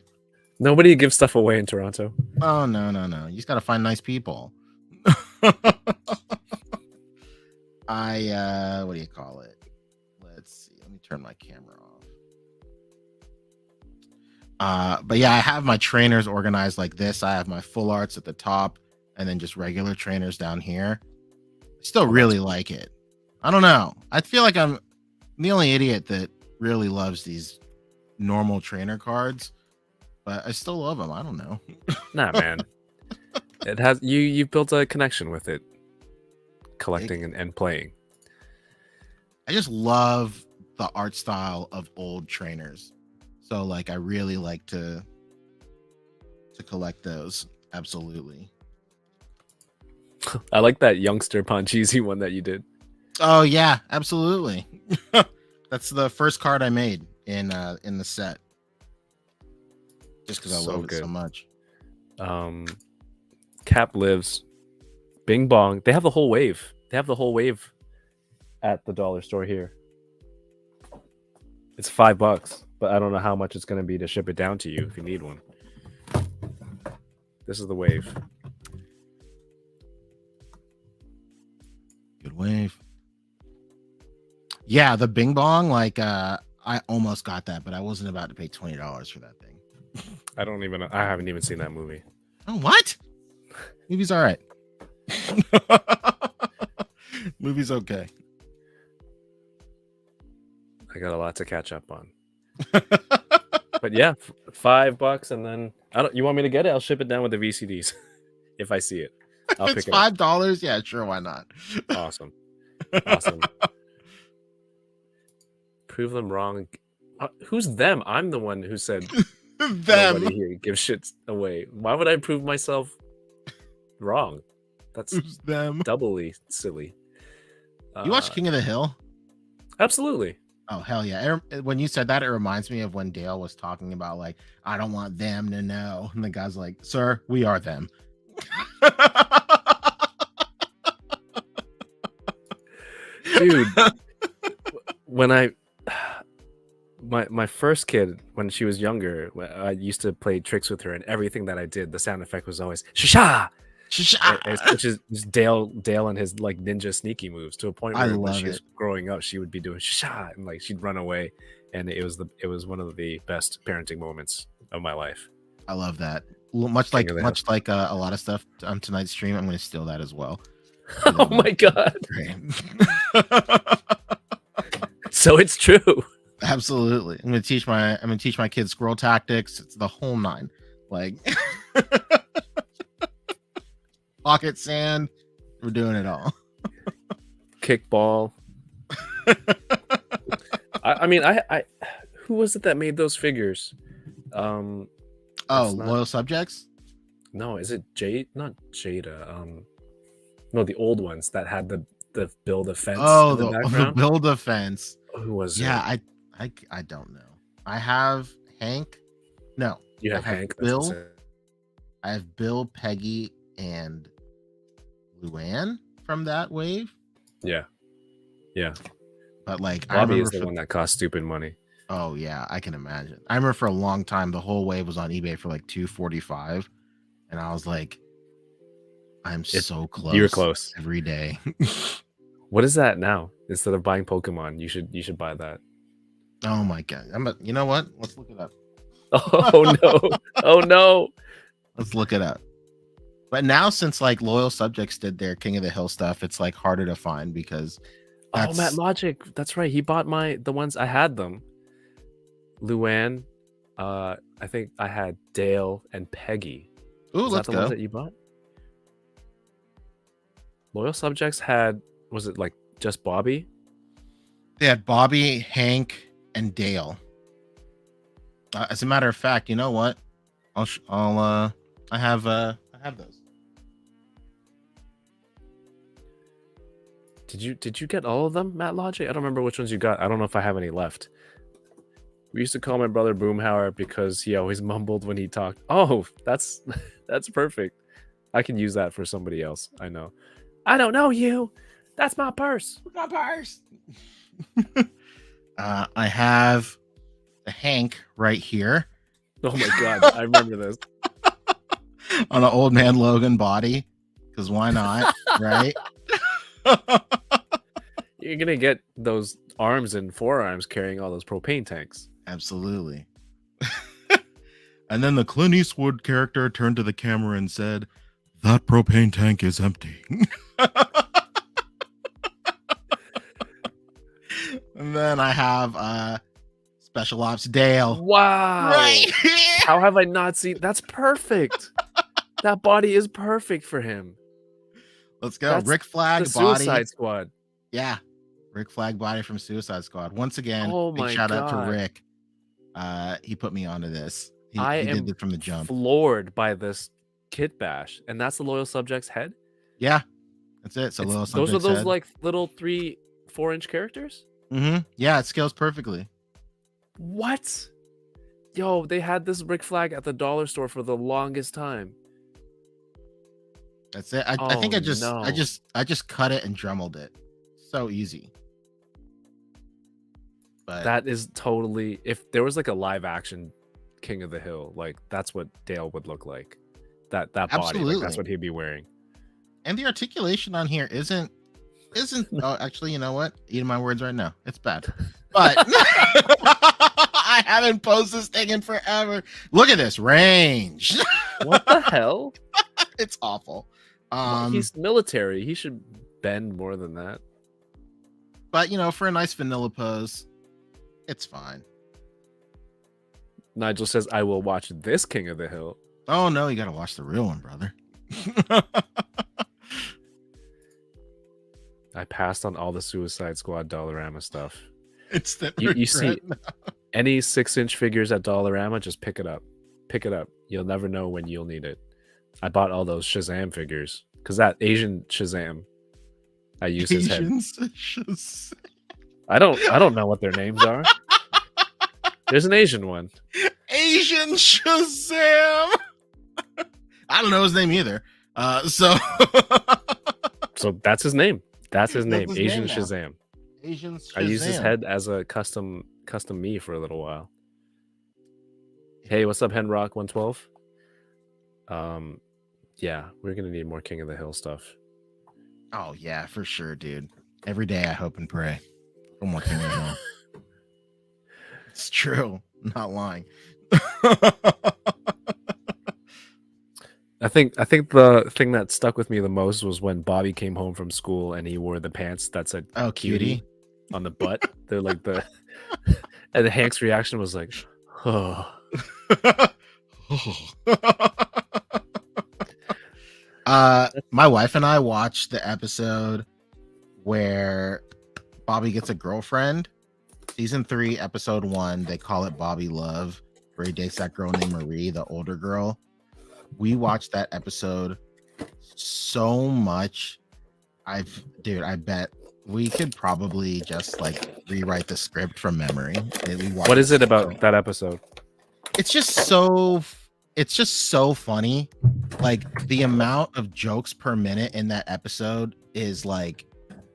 Nobody gives stuff away in Toronto. Oh no. You just gotta find nice people. What do you call it? Let's see. Let me turn my camera off. But yeah, I have my trainers organized like this. I have my full arts at the top and then just regular trainers down here. I still really like it. I don't know. I feel like I'm the only idiot that really loves these normal trainer cards, but I still love them. I don't know. Nah, man. It has you've built a connection with it, collecting and playing. I just love the art style of old trainers. So like I really like to collect those. Absolutely. I like that youngster Pancheezey one that you did. Oh yeah, absolutely. That's the first card I made in the set. Just because I So love it good. so much. Cap lives. Bing bong. They have the whole wave. They have the whole wave at the dollar store here. It's $5, but I don't know how much it's going to be to ship it down to you if you need one. This is the wave. Good wave. Yeah, the Bing Bong, like I almost got that, but I wasn't about to pay $20 for that thing. I haven't even seen that movie. Oh, what? Movie's all right. Movie's okay. I got a lot to catch up on. But yeah, $5, and then you want me to get it? I'll ship it down with the VCDs if I see it. I'll If it's pick it up. $5, yeah, sure, why not? Awesome. Prove them wrong. Who's them? I'm the one who said Them. nobody here gives shit away. Why would I prove myself wrong? That's Who's them? doubly silly. You watch King of the Hill? Absolutely. Oh hell yeah! When you said that, it reminds me of when Dale was talking about like, I don't want them to know, and the guy's like, "Sir, we are them." Dude, when my first kid, when she was younger, I used to play tricks with her, and everything that I did, the sound effect was always "sha," which is just Dale and his like ninja sneaky moves to a point I where when love she was it. growing up, she would be doing "sha" and like she'd run away, and it was one of the best parenting moments of my life. I love that. much King of the Hill. like a lot of stuff on tonight's stream, I'm going to steal that as well. Oh my god! So it's true. Absolutely. I'm gonna teach my kids squirrel tactics. It's the whole nine. Like pocket sand. We're doing it all. Kickball. I mean, I who was it that made those figures? Loyal subjects? No, is it Jade? Not Jada. No, the old ones that had the build a fence. Oh, in the the background. build a fence. Who was it? Yeah, I don't know. I have Hank. No, You have I have Hank. Bill. That's insane. I have Bill, Peggy, and Luann from that wave. Yeah. But like, I Bobby remember is the one that cost stupid money. Oh yeah, I can imagine. I remember for a long time the whole wave was on eBay for like $245, and I was like, I'm so close. You're close every day. What is that now? Instead of buying Pokemon, you should buy that. Oh my god! You know what? Let's look it up. Oh no! Oh no! Let's look it up. But now, since like Loyal Subjects did their King of the Hill stuff, it's like harder to find because. Oh, Matt Logic. That's right. He bought the ones I had them. Luann. I think I had Dale and Peggy. Ooh, Was let's that the go. ones that you bought? Loyal Subjects was it like just Bobby? They had Bobby, Hank, and Dale. As a matter of fact, you know what? I have those. Did you get all of them, Matt Logic? I don't remember which ones you got. I don't know if I have any left. We used to call my brother Boomhauer because he always mumbled when he talked. Oh, that's perfect. I can use that for somebody else. I know. I don't know you. That's my purse. My purse. I have the Hank right here. Oh my god, I remember this. On an old man Logan body. Because why not? Right? You're gonna get those arms and forearms carrying all those propane tanks. Absolutely. And then the Clint Eastwood character turned to the camera and said, "That propane tank is empty." And then I have Special Ops Dale. Wow. Right. How have I not seen? That's perfect. That body is perfect for him. Let's go. That's Rick Flag The body. Suicide Squad. Yeah. Rick Flag body from Suicide Squad. Once again, Oh big my shout out to God. Rick. He put me onto this. He I did am it from the jump. floored by this kit bash, and that's the Loyal Subject's head. Yeah. That's it. So It's- Loyal those are Subject's those head. like little 3-4 inch characters. Mm-hmm. Yeah, it scales perfectly. What? Yo, they had this Rick Flag at the dollar store for the longest time. That's it. I think Oh, I no. just cut it and dremelled it. So easy. But That is totally. If there was like a live action King of the Hill, like that's what Dale would look like. That body, like, Absolutely. that's what he'd be wearing. and the articulation on here isn't oh, actually, you know what? Eating my words right now. It's bad. But I haven't posted this thing in forever. Look at this range. What the hell? It's awful. He's military. He should bend more than that. But you know, for a nice vanilla pose, it's fine. Nigel says, "I will watch this King of the Hill." Oh no, you gotta watch the real one, brother. I passed on all the Suicide Squad Dollarama stuff. It's the You see any 6-inch figures at Dollarama, just pick it up. Pick it up. You'll never know when you'll need it. I bought all those Shazam figures because that Asian Shazam, I use his head. I don't know what their names are. There's an Asian one. Asian Shazam. I don't know his name either. So that's his name. That's his That's name. his Asian name now. Shazam. Asian Shazam. I used his head as a custom me for a little while. Hey, what's up, Henrock 112? Yeah, we're gonna need more King of the Hill stuff. Oh yeah, for sure, dude. Every day I hope and pray for more King of the Hill. It's true. I'm not lying. I think the thing that stuck with me the most was when Bobby came home from school and he wore the pants that said Oh, cutie. on the butt. They're like the and Hank's reaction was like, oh. My wife and I watched the episode where Bobby gets a girlfriend. Season 3, episode 1. They call it Bobby Love, where he dates that girl named Marie, the older girl. We watched that episode so much. I bet we could probably just like rewrite the script from memory. What is it about that episode? It's just so funny. Like the amount of jokes per minute in that episode is like,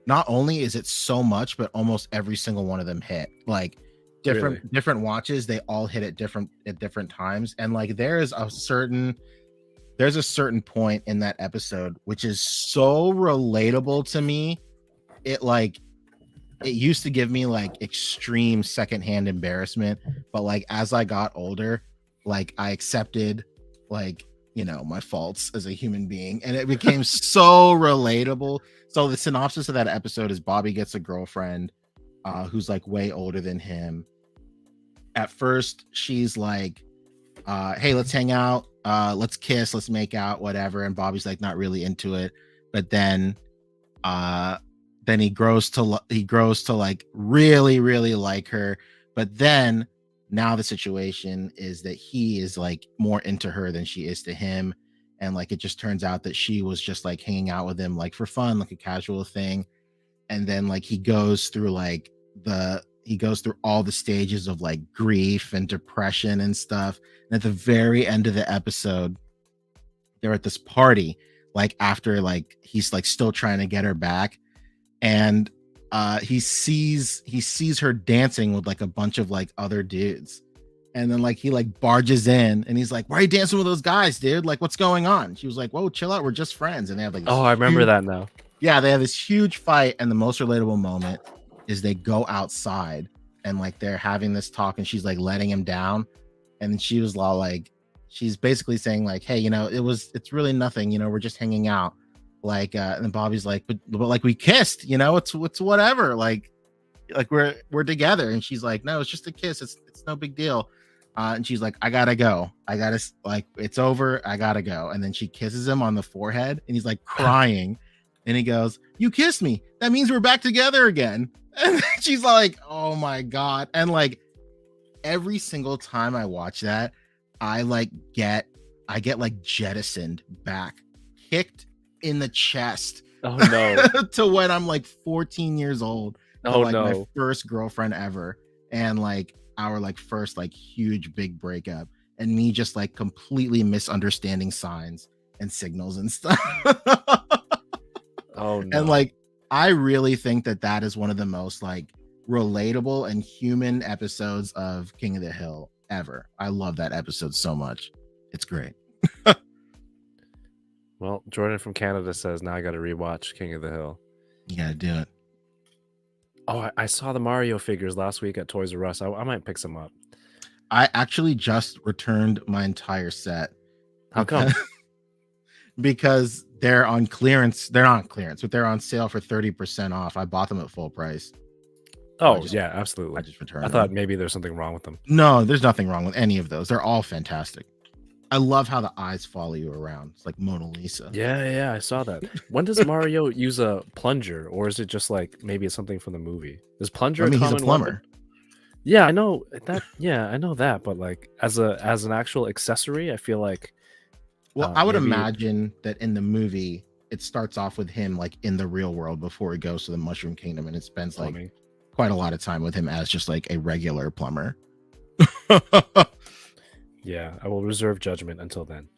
not only is it so much, but almost every single one of them hit. Like different watches, they all hit at different times. And like there's a certain point in that episode which is so relatable to me. It used to give me like extreme secondhand embarrassment, but like as I got older, like I accepted like, you know, my faults as a human being, and it became so relatable. So the synopsis of that episode is Bobby gets a girlfriend who's like way older than him. At first she's like, hey, let's hang out, let's kiss, let's make out, whatever, and Bobby's like not really into it. But then he grows to like really like her. But then now the situation is that he is like more into her than she is to him, and like it just turns out that she was just like hanging out with him like for fun, like a casual thing. And then like he goes through all the stages of like grief and depression and stuff. And at the very end of the episode, they're at this party, like after like he's like still trying to get her back, and he sees her dancing with like a bunch of like other dudes, and then like he like barges in and he's like, why are you dancing with those guys, dude? Like, what's going on? She was like, whoa, chill out, we're just friends. And they have like I remember that now. Yeah, they have this huge fight, and the most relatable moment is they go outside and like they're having this talk, and she's like letting him down, and she was like, she's basically saying like, hey, you know, it's really nothing, you know, we're just hanging out. Like and Bobby's like, but like we kissed, you know, it's whatever, like we're together. And she's like, no, it's just a kiss, it's no big deal. And she's like, I gotta go, like it's over, I gotta go. And then she kisses him on the forehead, and he's like crying. And he goes, you kissed me, that means we're back together again. And she's like, oh my god. And like every single time I watch that, I get like jettisoned back, kicked in the chest. Oh no. To when I'm like 14 years old. Oh like no. My first girlfriend ever, and like our like first like huge big breakup, and me just like completely misunderstanding signs and signals and stuff. Oh no. And like I really think that is one of the most like relatable and human episodes of King of the Hill ever. I love that episode so much. It's great. Well, Jordan from Canada says now I got to rewatch King of the Hill. You gotta do it. Oh, I saw the Mario figures last week at Toys R Us. I might pick some up. I actually just returned my entire set. How come? Because they're on clearance. They're not on clearance, but they're on sale for 30% off. I bought them at full price. Oh, yeah, absolutely. I just returned I them. thought maybe there's something wrong with them. No, there's nothing wrong with any of those. They're all fantastic. I love how the eyes follow you around. It's like Mona Lisa. Yeah, I saw that. When does Mario use a plunger, or is it just like maybe it's something from the movie? Is plunger? I mean, he's a common plumber. weapon? Yeah, I know that. Yeah, I know that. But like as an actual accessory, I feel like. Well, I would imagine that in the movie, it starts off with him like in the real world before he goes to the Mushroom Kingdom, and it spends like quite a lot of time with him as just like a regular plumber. Yeah, I will reserve judgment until then.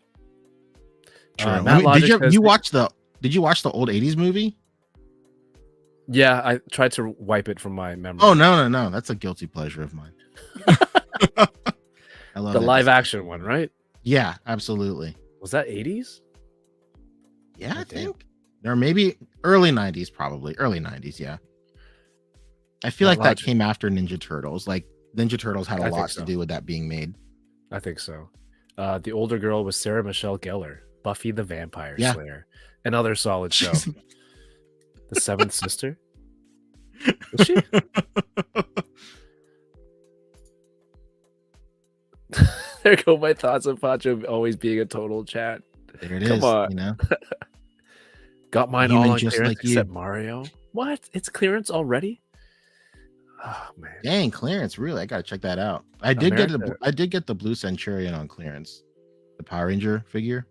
True. Did you watch the old 80s movie? Yeah, I tried to wipe it from my memory. Oh no, that's a guilty pleasure of mine. I love the live action one, right? Yeah, absolutely. Was that 80s? Yeah, I think. Or maybe early 90s, probably. Early 90s, yeah. I feel like that came after Ninja Turtles. Like Ninja Turtles had a lot to do with that being made. I think so. The older girl was Sarah Michelle Gellar. Buffy the Vampire Yeah. Slayer. Another solid show. The Seventh Sister? Was she? There go my thoughts on Pancho always being a total chat. There it is. Come on. You know, Got mine Human all on just clearance like you. except Mario. What? It's clearance already? Oh man. dang clearance. Really, I gotta check that out. I did get America. the Blue Centurion on clearance, the Power Ranger figure.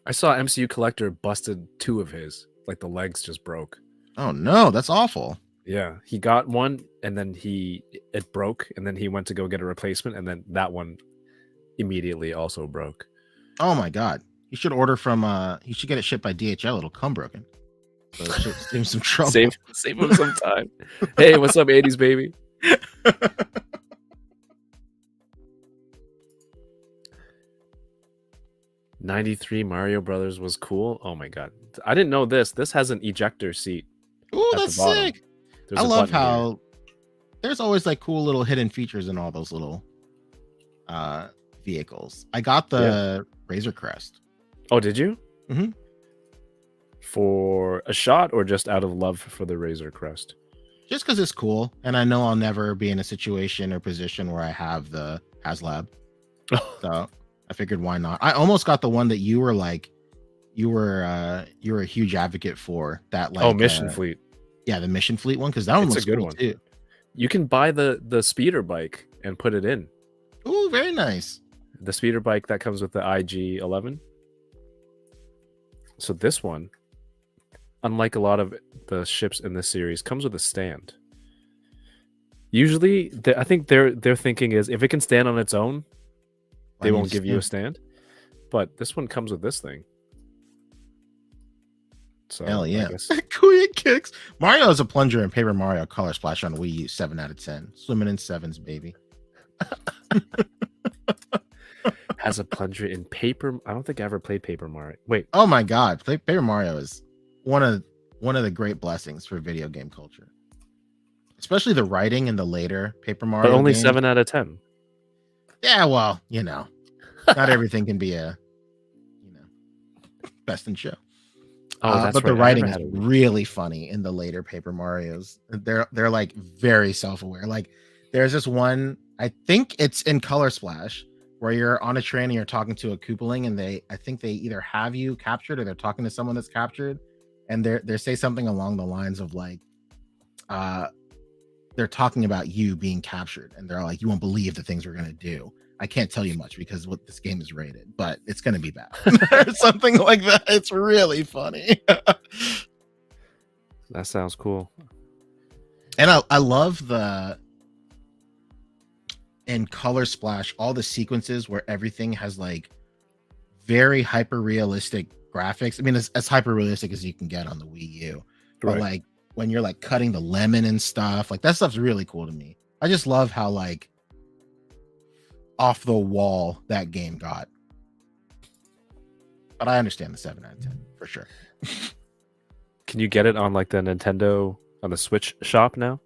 I saw MCU Collector busted 2 of his. Like the legs just broke. Oh no, that's awful. Yeah, he got one and then it broke and then he went to go get a replacement and then that one immediately also broke. Oh my god, you should order from. You should get it shipped by DHL. It'll come broken. So it should save some trouble. Save him some time. Hey, what's up, 80s baby? '93 Mario Brothers was cool. Oh my god, I didn't know this. This has an ejector seat. Ooh, at the that's bottom. sick. There's I a love button here. how there's always like cool little hidden features in all those little vehicles. I got the Razor Crest. Oh, did you? Mhm. For a shot or just out of love for the Razor Crest? Just because it's cool, and I know I'll never be in a situation or position where I have the HasLab. So I figured why not. I almost got the one that you were a huge advocate for, that like Mission Fleet. Yeah, the Mission Fleet one, because that one It's looks a good cool one. too. You can buy the speeder bike and put it in. Ooh, very nice. The speeder bike that comes with the IG-11. So this one, unlike a lot of the ships in this series, comes with a stand. Usually, I think their thinking is if it can stand on its own, they won't give you a stand. But this one comes with this thing. So Hell yeah. I guess- Kuya kicks. Mario is a plunger in Paper Mario Color Splash on Wii U. 7 out of 10. Swimming in sevens, baby. has a plunger in Paper. I don't think I ever played Paper Mario. Wait, Oh my god, Paper Mario is one of the great blessings for video game culture. Especially the writing in the later Paper Mario. but only games. 7 out of 10. Yeah, well, not everything can be a best in show. Oh, that's but the right. I writing never is had a Wii. really funny in the later Paper Marios. They're like very self-aware. Like there's this one, I think it's in Color Splash, where you're on a train and you're talking to a Koopaling, and I think they either have you captured or they're talking to someone that's captured, and they say something along the lines of like, they're talking about you being captured, and they're like, you won't believe the things we're gonna do. I can't tell you much because what this game is rated, but it's gonna be bad. Or something like that. It's really funny. That sounds cool. And I love in Color Splash, all the sequences where everything has like very hyper realistic graphics. I mean, as hyper realistic as you can get on the Wii U. But Right. like when you're like cutting the lemon and stuff, like that stuff's really cool to me. I just love how like off the wall that game got. But I understand the 7 out of 10 for sure. Can you get it on like the Nintendo on the Switch shop now?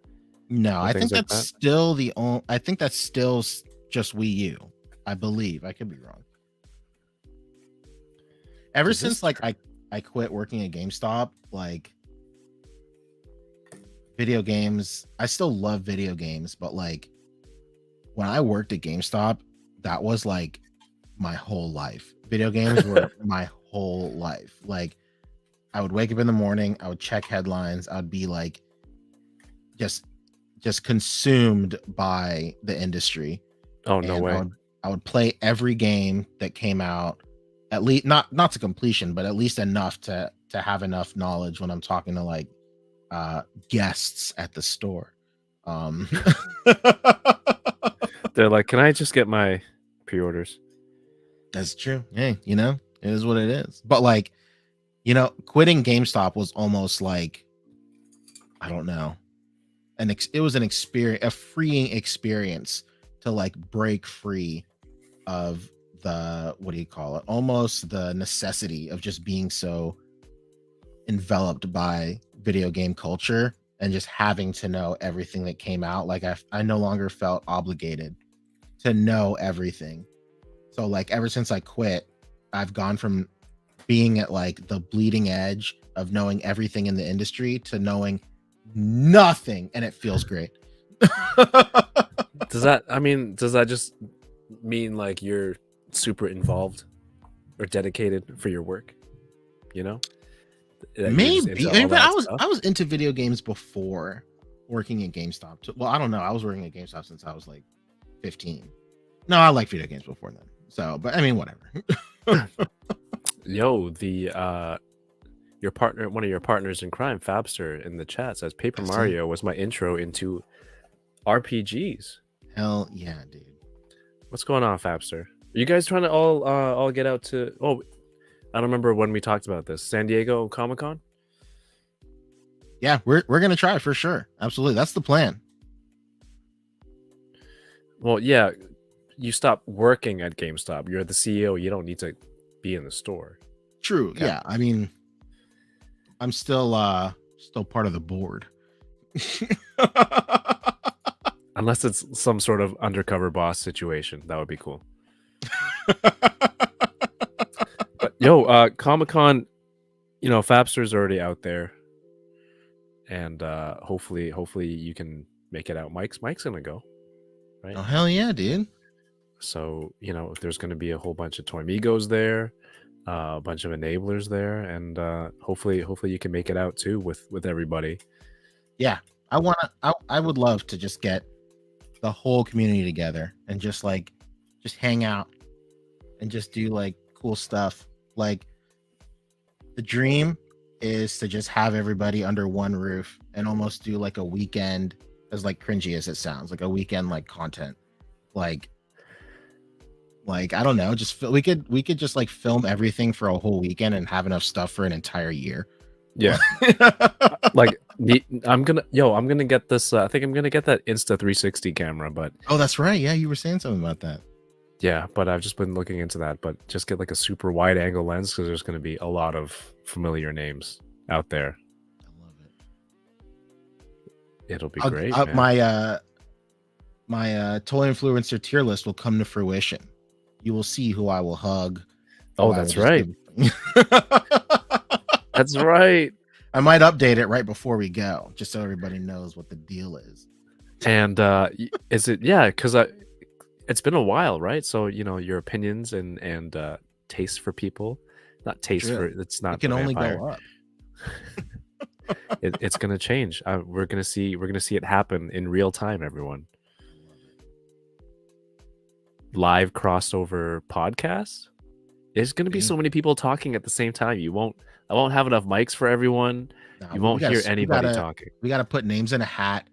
No, Or I think things like that's that? still the only. I think that's still just Wii U. I believe. I could be wrong. Ever Is this since like I quit working at GameStop, like video games, I still love video games, but like when I worked at GameStop, that was like my whole life. Video games were my whole life. Like I would wake up in the morning, I would check headlines, I would be like just consumed by the industry. Oh, no And way. I would play every game that came out, at least not to completion, but at least enough to have enough knowledge when I'm talking to like guests at the store. They're like, can I just get my pre-orders? That's true. Hey, it is what it is. But like, quitting GameStop was almost like, I don't know, it was an experience, a freeing experience to like break free of the, what do you call it? Almost the necessity of just being so enveloped by video game culture and just having to know everything that came out. Like I no longer felt obligated to know everything. So like ever since I quit, I've gone from being at like the bleeding edge of knowing everything in the industry to knowing nothing, and it feels great. Does that just mean like you're super involved or dedicated for your work? You know? That you're just Maybe. into I mean, all but that I stuff? was into video games before working at GameStop. Well, I don't know. I was working at GameStop since I was like 15. No, I like video games before then. So, but I mean, whatever. Yo, your partner, one of your partners in crime, Fabster, in the chat says Paper That's it. Mario was my intro into RPGs. Hell yeah, dude. What's going on, Fabster? Are you guys trying to all get out to? Oh, I don't remember when we talked about this. San Diego Comic-Con. Yeah, we're gonna try for sure. Absolutely, that's the plan. Well, yeah, you stop working at GameStop. You're the CEO. You don't need to be in the store. True. Okay. Yeah, I mean, I'm still part of the board. Unless it's some sort of undercover boss situation, that would be cool. But yo, Comic-Con, you know, Fabster's already out there, and hopefully you can make it out. Mike's gonna go, right? Oh hell yeah, dude. So you know, if there's gonna be a whole bunch of Toy Migos there, a bunch of enablers there, and hopefully you can make it out too with everybody. Yeah, I would love to just get the whole community together and just hang out and just do like cool stuff. Like the dream is to just have everybody under one roof and almost do like a weekend, as like cringy as it sounds, like a weekend like content. Like I don't know, just we could just like film everything for a whole weekend and have enough stuff for an entire year. Yeah. Like I'm gonna get this. I think I'm gonna get that Insta 360 camera, but Oh, that's right. Yeah, you were saying something about that. yeah, but I've just been looking into that. But just get like a super wide angle lens because there's gonna be a lot of familiar names out there. I love it. It'll be great. Man. My toy influencer tier list will come to fruition. You will see who I will hug. Oh, who I that's will right. That's right. I might update it right before we go, just so everybody knows what the deal is. And is it? Yeah, because it's been a while, right? So you know your opinions and taste for people, not taste True. for. It's not. It can the only vampire. go up. It's gonna change. We're gonna see it happen in real time. Everyone. Live crossover podcasts. There's gonna be so many people talking at the same time. I won't have enough mics for everyone. Nah, You won't hear anybody talking. We got to put names in a hat,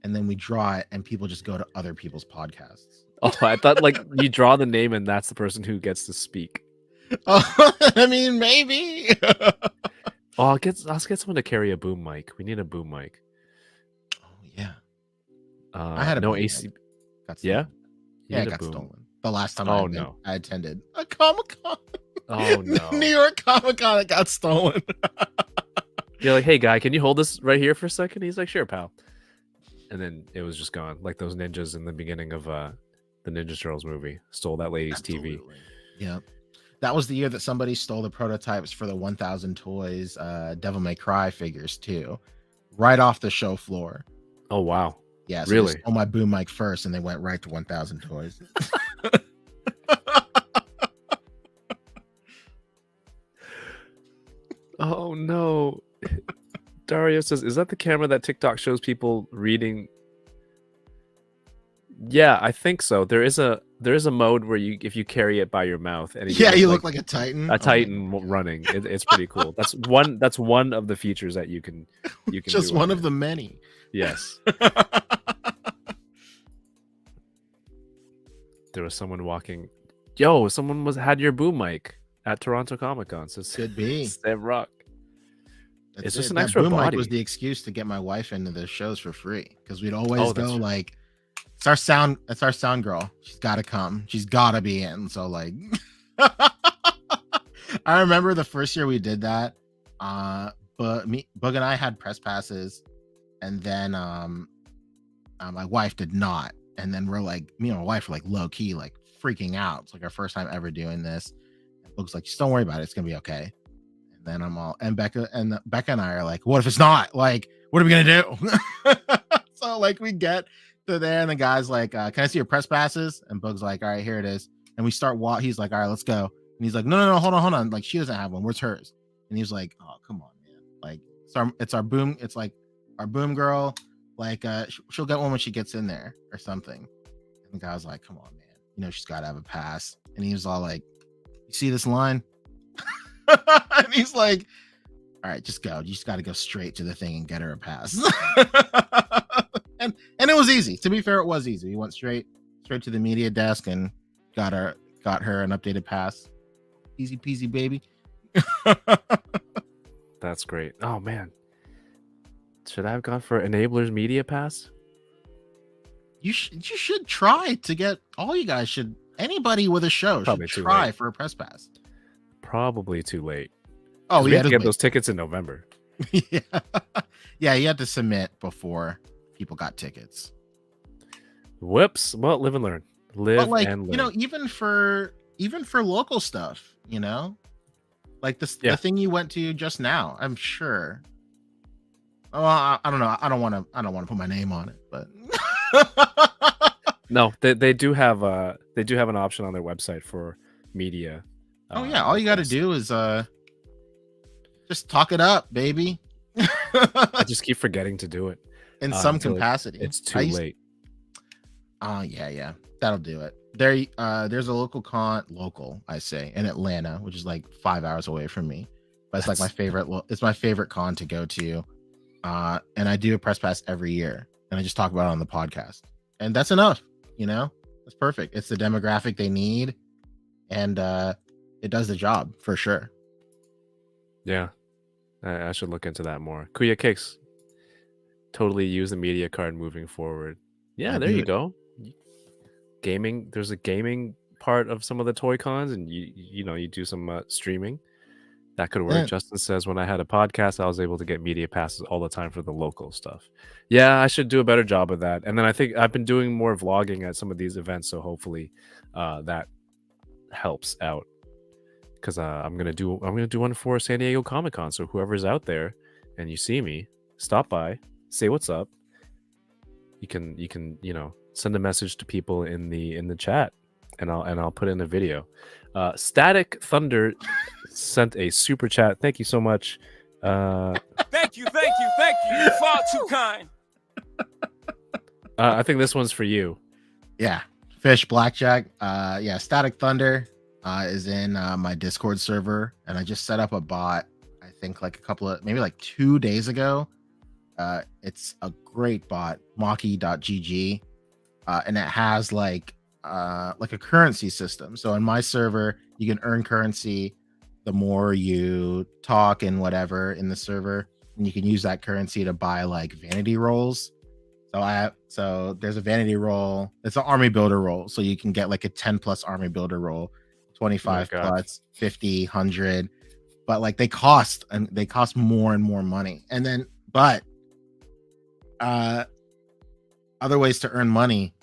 and then we draw it, and people just go to other people's podcasts. Oh, I thought like you draw the name and that's the person who gets to speak. Oh, I mean, maybe. Oh, I'll get someone to carry a boom mic. We need a boom mic. Oh yeah, I had a no boom AC. mic. Got Yeah, stolen. You Yeah, it need a got boom. stolen. The last time Oh, no. I attended a Comic-Con. Oh no. New York Comic-Con, it got stolen. You're like, hey guy, can you hold this right here for a second? He's like, sure, pal. And then it was just gone, like those ninjas in the beginning of the Ninja Turtles movie stole that lady's TV. Absolutely. Yeah, that was the year that somebody stole the prototypes for the 1,000 Toys Devil May Cry figures too, right off the show floor. Oh wow. Yeah, so Really? they stole my boom mic first, and they went right to 1,000 Toys. Oh no. Dario says, is that the camera that TikTok shows people reading? Yeah, I think so. There is a mode where if you carry it by your mouth and Yeah, you look like a Titan. a Titan running. It's pretty cool. That's one of the features that you can Just do one on of it. the many. Yes. There was someone walking. Yo, someone had your boom mic at Toronto Comic Con. So Could be. Sam Rock. That's It's just it. an That extra boom mic body. was the excuse to get my wife into the shows for free, because we'd always Oh, that's go right. like, it's our sound girl. She's got to come. She's got to be in. So like, I remember the first year we did that. But Bug and I had press passes, and then my wife did not. And then we're like, me and my wife were like low key, like freaking out. It's like our first time ever doing this. Boog's like, just don't worry about it. It's gonna be okay. And then and Becca and I are like, what if it's not? Like, what are we gonna do? So like we get to there and the guy's like, can I see your press passes? And Boog's like, all right, here it is. And we start he's like, all right, let's go. And he's like, no, hold on. Like, she doesn't have one. Where's hers? And he's like, oh, come on, man. Like, it's our boom. It's like our boom girl. Like, she'll get one when she gets in there or something. And the guy was like, come on, man. You know, she's got to have a pass. And he was all like, you see this line? And he's like, all right, just go. You just got to go straight to the thing and get her a pass. and it was easy. To be fair, it was easy. He went straight to the media desk and got her an updated pass. Easy peasy, baby. That's great. Oh man, should I have gone for Enabler's media pass? You should try to get. All you guys should. Anybody with a show Probably should too try late. for a press pass. Probably too late. Oh, we we had had to to get those tickets in November. yeah. You had to submit before people got tickets. Whoops. Well, live and learn. But like, and learn. you know, even for local stuff, you know, like the thing you went to just now, I'm sure. Oh, I don't know. I don't want to put my name on it, but no, they do have an option on their website for media. Oh yeah, all you got to do is just talk it up, baby. I just keep forgetting to do it In some capacity. It's too late. Yeah, that'll do it. There's a local, I say, in Atlanta, which is like 5 hours away from me. But it's like my favorite. It's my favorite con to go to, and I do a press pass every year, and I just talk about it on the podcast, and that's enough. You know, that's perfect. It's the demographic they need, and it does the job for sure. Yeah, I should look into that more. Kuya Cakes, totally use the media card moving forward. Yeah, there you go. Gaming, there's a gaming part of some of the toy cons, and you do some streaming. That could work. Yeah. Justin says, when I had a podcast, I was able to get media passes all the time for the local stuff. Yeah, I should do a better job of that. And then I think I've been doing more vlogging at some of these events, so hopefully that helps out. Because I'm gonna do one for San Diego Comic-Con. So whoever's out there and you see me, stop by, say what's up. You can send a message to people in the chat, and I'll put in a video. Static Thunder sent a super chat. Thank you so much. Thank you. You're far too kind. I think this one's for you. Yeah, Fish Blackjack. Yeah, Static Thunder is in my Discord server, and I just set up a bot. I think like maybe 2 days ago. It's a great bot, Maki.gg, and it has like a currency system. So in my server, you can earn currency the more you talk and whatever in the server, and you can use that currency to buy like vanity rolls. So there's a vanity roll. It's an army builder roll, so you can get like a 10 plus army builder roll, 25 plus, 50, 100. But like they cost more and more money. And then, but other ways to earn money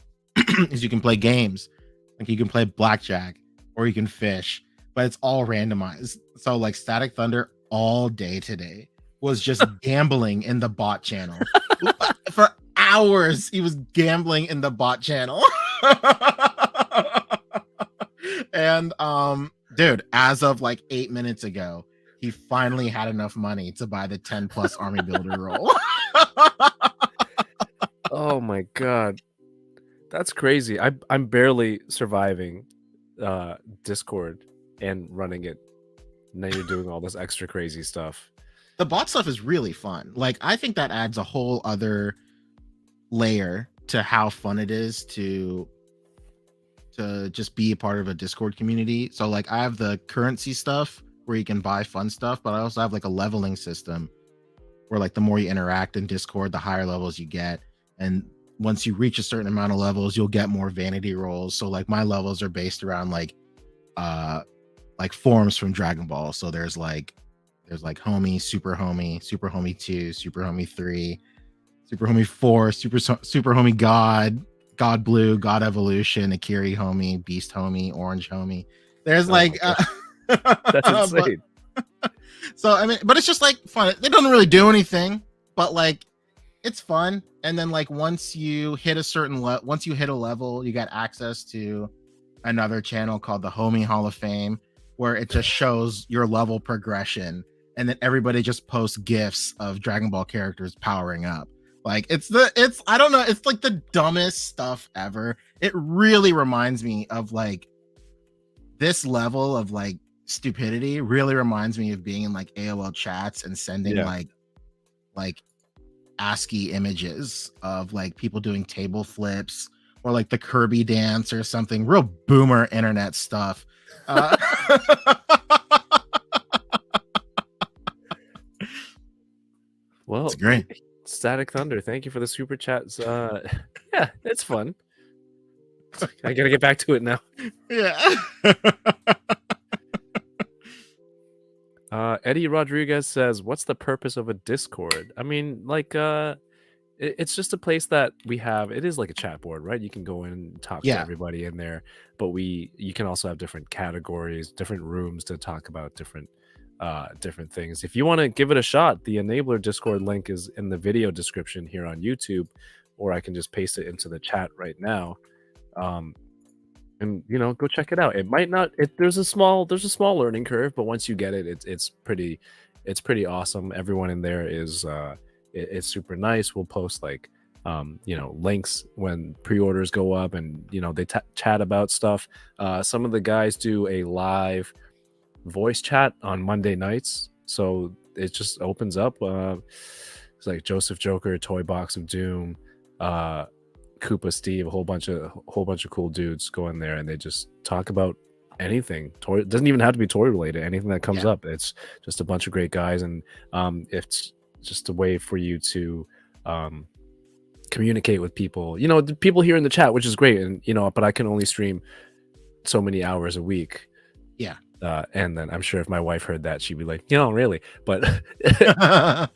is you can play games. Like you can play blackjack or you can fish, but it's all randomized. So like Static Thunder all day today was just gambling in the bot channel. For hours he was gambling in the bot channel. And dude, as of like 8 minutes ago, he finally had enough money to buy the 10 plus army builder roll. Oh my god, that's crazy. I'm barely surviving Discord and running it. Now you're doing all this extra crazy stuff. The bot stuff is really fun. Like I think that adds a whole other layer to how fun it is to just be a part of a Discord community. So like I have the currency stuff where you can buy fun stuff, but I also have like a leveling system where like the more you interact in Discord, the higher levels you get. And once you reach a certain amount of levels, you'll get more vanity rolls. So like my levels are based around like forms from Dragon Ball. So there's like homie, super homie 2, super homie 3, super homie 4, super homie God Blue, God Evolution, Akiri homie, Beast homie, Orange homie. There's That's But- insane. so I mean, but it's just like fun. They don't really do anything, but like it's fun. And then like once you hit a certain once you hit a level, you get access to another channel called the Homie Hall of Fame, where it just shows your level progression, and then everybody just posts gifs of Dragon Ball characters powering up. Like it's I don't know, it's like the dumbest stuff ever. It really reminds me of like this level of like stupidity really reminds me of being in like AOL chats and sending like ASCII images of like people doing table flips or like the Kirby dance or something. Real boomer internet stuff. Well, It's great. Static Thunder, thank you for the super chats. Yeah, it's fun. I gotta get back to it now. Yeah. Eddie Rodriguez says, "What's the purpose of a Discord?" I mean, like, it's just a place that we have. It is like a chat board, right? You can go in and talk to everybody in there, but you can also have different categories, different rooms to talk about different things. If you want to give it a shot, the Enabler Discord link is in the video description here on YouTube, or I can just paste it into the chat right now. And go check it out. It might not. There's a small learning curve, but once you get it, it's pretty awesome. Everyone in there is it's super nice. We'll post like links when pre-orders go up, and they chat about stuff. Some of the guys do a live voice chat on Monday nights, so it just opens up. It's like Joseph Joker, Toy Box of Doom, Koopa Steve, a whole bunch of cool dudes go in there and they just talk about anything. Toy, it doesn't even have to be toy related. Anything that comes up. It's just a bunch of great guys, and it's just a way for you to communicate with people. The people here in the chat, which is great, and but I can only stream so many hours a week. Yeah. And then I'm sure if my wife heard that, she'd be like, really? But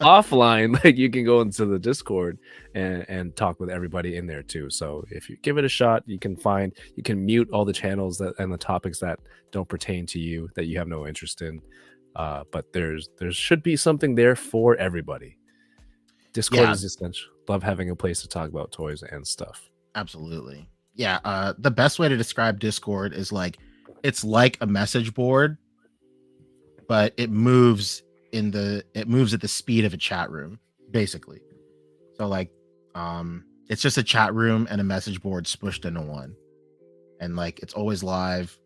offline, like you can go into the Discord and talk with everybody in there too. So if you give it a shot, you can mute all the channels and the topics that don't pertain to you, that you have no interest in. But there should be something there for everybody. Discord is essential. Love having a place to talk about toys and stuff. Absolutely. Yeah. The best way to describe Discord is like, it's like a message board, but it moves at the speed of a chat room, basically. So like, it's just a chat room and a message board smushed into one, and like it's always live,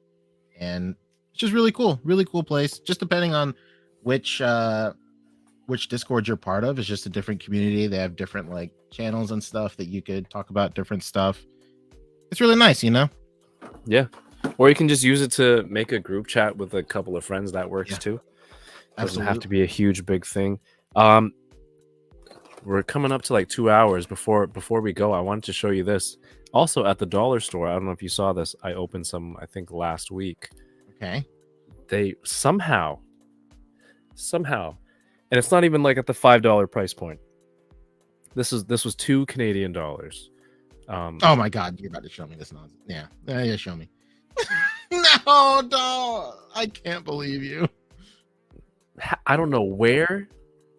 and it's just really cool place. Just depending on which Discord you're part of, it's just a different community. They have different like channels and stuff that you could talk about different stuff. It's really nice, Yeah. Or you can just use it to make a group chat with a couple of friends. That works too. Doesn't have to be a huge big thing. We're coming up to like 2 hours before we go. I wanted to show you this. Also at the dollar store, I don't know if you saw this. I opened some, I think last week. Okay. They somehow, and it's not even like at the $5 price point. This was $2 Canadian. Oh my God, you're about to show me this nonsense. Yeah, show me. No, don't. I can't believe you. I don't know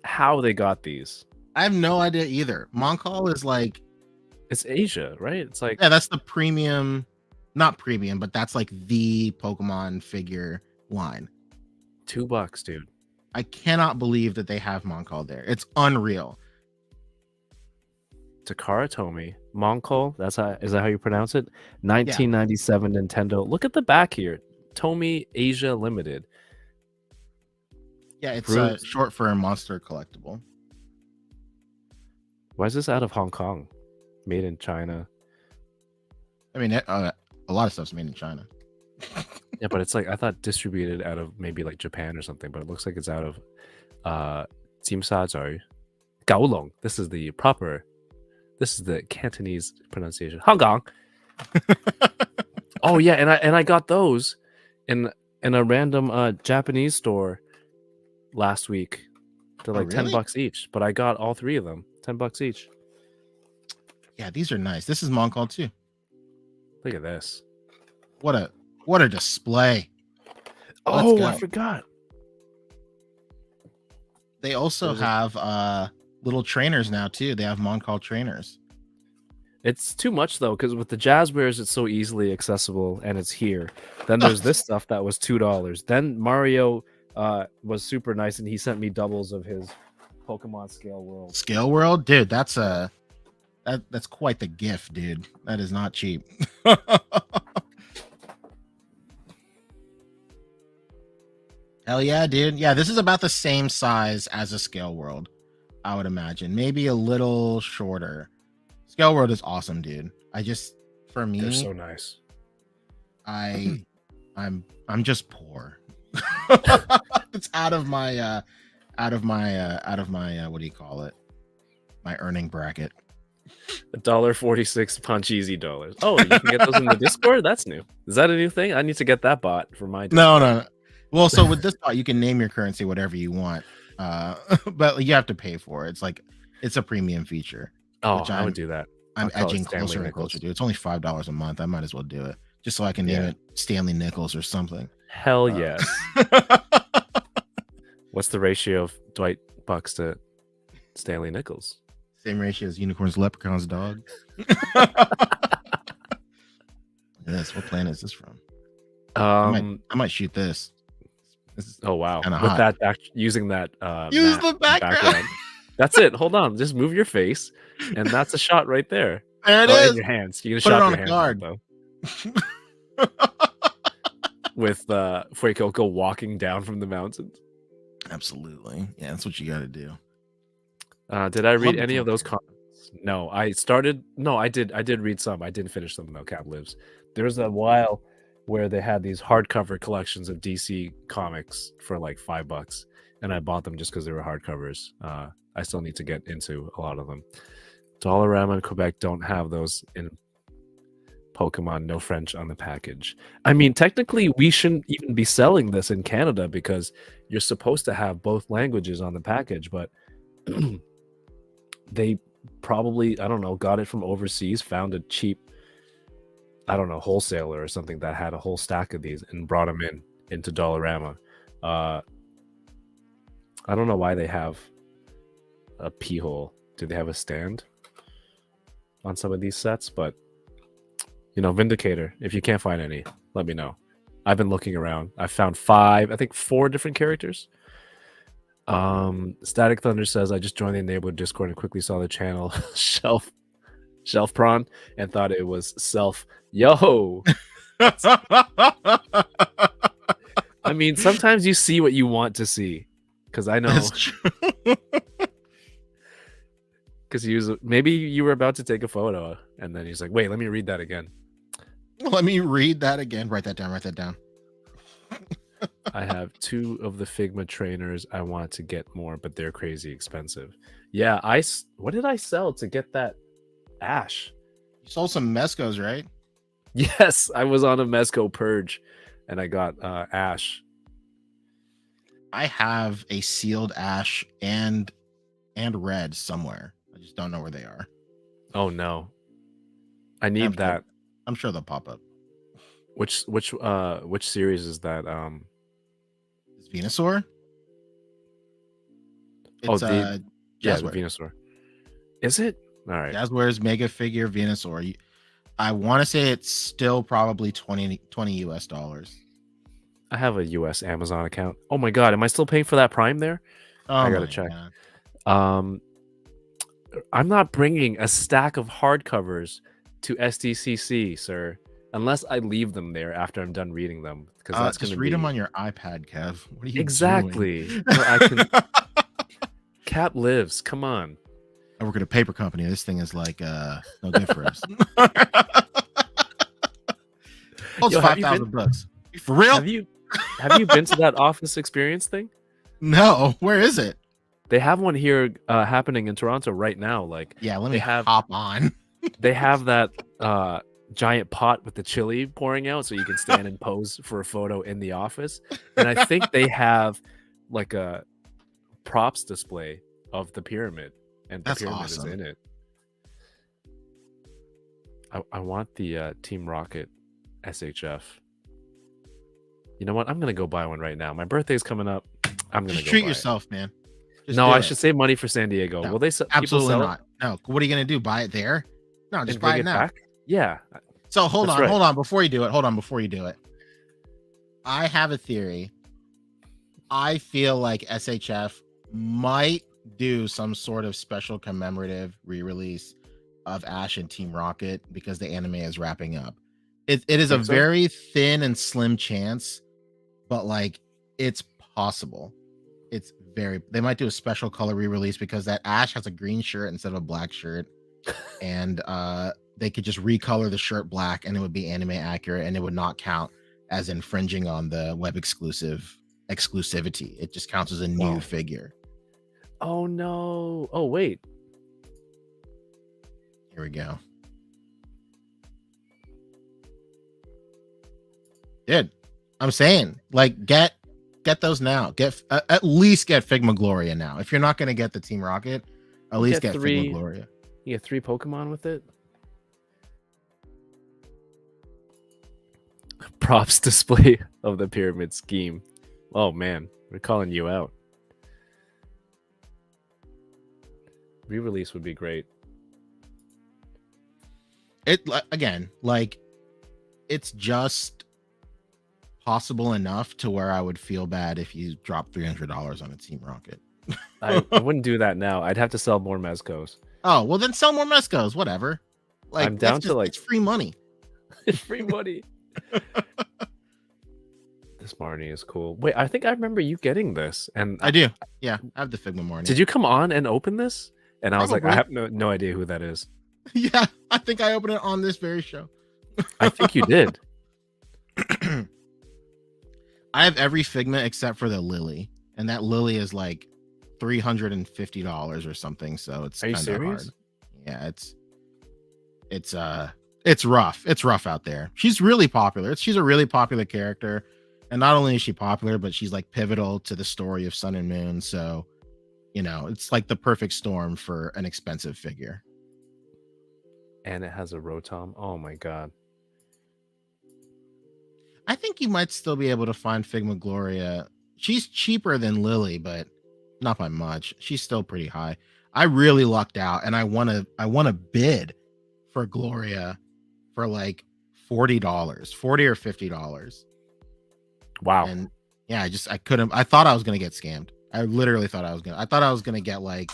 how they got these. I have no idea either. Moncall is like, it's Asia, right? It's like, yeah, that's the premium, not premium, but that's like the Pokemon figure line. $2, dude. I cannot believe that they have Moncall there. It's unreal. Takara Tomy, Moncall, is that how you pronounce it? 1997 Nintendo. Look at the back here. Tomy Asia Limited. Yeah, it's short for a monster collectible. Why is this out of Hong Kong? Made in China. I mean, a lot of stuff's made in China. Yeah, but it's like, I thought distributed out of maybe like Japan or something, but it looks like it's out of Jimsazhou, Gaolong. This is the Cantonese pronunciation. Hong Kong. Oh yeah, and I got those in a random Japanese store last week. They're like really? $10 each, but I got all three of them. $10 each. Yeah, these are nice. This is Moncall too. Look at this. What a display. Oh, go. I forgot. They also have little trainers now too. They have Moncall trainers. It's too much though, because with the Jazzwares, it's so easily accessible and it's here. Then there's this stuff that was $2. Then Mario was super nice and he sent me doubles of his Pokemon Scale World. Scale World, dude. That's quite the gift, dude. That is not cheap. Hell yeah, dude. Yeah, this is about the same size as a Scale World, I would imagine. Maybe a little shorter. Scale World is awesome, dude. For me, They're so nice. I'm just poor. It's out of my what do you call it? My earning bracket. $1.46 Pancheezey dollars. Oh, you can get those in the Discord? That's new. Is that a new thing? I need to get that bot for my Discord. No. Well, so with this bot, you can name your currency whatever you want. But you have to pay for it. It's a premium feature. Oh, I would do that. I'm I'll call it edging Stanley closer and Nichols. closer, dude. It's only $5 a month. I might as well do it just so I can name it Stanley Nichols or something. Hell yes. What's the ratio of Dwight Bucks to Stanley Nichols? Same ratio as unicorns, leprechauns, dog. Yes. What planet is this from? I might shoot this. Oh wow! Kinda With hot. that using that Use the background. That's it. Hold on. Just move your face, and that's a shot right there. There it Oh, is. and your hands. You can Put it shot on your a hands card. though. With Fuecoco walking down from the mountains. Absolutely. Yeah, that's what you got to do. Did I read Love any the of those Tokyo. comments? No, I started. No, I did read some. I didn't finish them though. Cap lives. There was a while where they had these hardcover collections of DC comics for like $5, and I bought them just because they were hardcovers. I still need to get into a lot of them. Dollarama and Quebec don't have those in Pokemon. No French on the package. I mean, technically, we shouldn't even be selling this in Canada because you're supposed to have both languages on the package, but they probably, I don't know, got it from overseas, found a cheap, I don't know, wholesaler or something that had a whole stack of these and brought them into Dollarama. I don't know why they have a pee hole. Do they have a stand on some of these sets? But Vindicator, if you can't find any, let me know. I've been looking around. I found 4 different characters. Static Thunder says, I just joined the enabled Discord and quickly saw the channel shelf prawn and thought it was self. Yo. I mean, sometimes you see what you want to see. Because I know. That's true. Because maybe you were about to take a photo and then he's like, wait, let me read that again. Let me read that again. Write that down. I have 2 of the Figma trainers. I want to get more, but they're crazy expensive. Yeah, what did I sell to get that Ash? You sold some Mescos, right? Yes, I was on a Mezco purge and I got Ash. I have a sealed Ash and Red somewhere. I just don't know where they are. Oh no. I need that. I'm sure they'll pop up. Which series is that? Is Venusaur? It's the Jazzware. Venusaur. Is it? All right. Jazzware's mega figure Venusaur. I want to say it's still probably $20 US. I have a US Amazon account. Oh my god, am I still paying for that Prime there? Oh, I gotta check. I'm not bringing a stack of hardcovers to SDCC, sir, unless I leave them there after I'm done reading them. Because that's just gonna read be... them on your iPad, Kev. What are you exactly. doing? I can... Cap lives. Come on. I work at a paper company. This thing is like no good for us. It's $5,000. For real? Have you been to that office experience thing? No. Where is it? They have one here happening in Toronto right now. Like, yeah, let me hop on. They have that giant pot with the chili pouring out, so you can stand and pose for a photo in the office. And I think they have like a props display of the pyramid, and the pyramid is in it. I want the Team Rocket SHF. You know what? I'm gonna go buy one right now. My birthday's coming up. I'm gonna Just go treat buy it. yourself, man. Just No, do I it. should save money for San Diego. No, Will they sell? People Absolutely sell not. No. What are you gonna do? Buy it there? No, it just and buy bring it it now. back? Yeah. So hold That's on, right. hold on. Before you do it, I have a theory. I feel like SHF might do some sort of special commemorative re-release of Ash and Team Rocket because the anime is wrapping up. It is a Think so? very thin and slim chance, but like it's possible. It's they might do a special color re-release because that Ash has a green shirt instead of a black shirt. And they could just recolor the shirt black and it would be anime accurate and it would not count as infringing on the web exclusivity. It just counts as a new Wow. figure. Oh no. Oh wait. Here we go. Dude, I'm saying, like, get those now. Get at least get Figma Gloria now. If you're not gonna get the Team Rocket, at least get Figma Gloria. You get 3 Pokemon with it. Props display of the pyramid scheme. Oh man, we're calling you out. Re-release would be great. It again, like, it's just possible enough to where I would feel bad if you drop $300 on a Team Rocket. I wouldn't do that now. I'd have to sell more Mezcos. Oh, well then sell more Mescos, whatever. Like, I'm down to, like- it's free money. It's free money. This Marnie is cool. Wait, I think I remember you getting this. And I do. Yeah, I have the Figma Marnie. did you come on and open this? And I was like, I Probably. have no idea who that is. Yeah, I think I opened it on this very show. I think you did. I have every Figma except for the Lily, and that Lily is like $350 or something. So it's Are you kinda serious? hard. Yeah, it's rough. It's rough out there. She's really popular. She's a really popular character, and not only is she popular, but she's like pivotal to the story of Sun and Moon. So, you know, it's like the perfect storm for an expensive figure. And it has a Rotom. Oh my god. I think you might still be able to find Figma Gloria. She's cheaper than Lily, but not by much. She's still pretty high. I really lucked out, and I won a bid for Gloria for like $40, $40 or $50. Wow. And yeah, I couldn't. I thought I was gonna get scammed. I literally thought I thought I was gonna get like,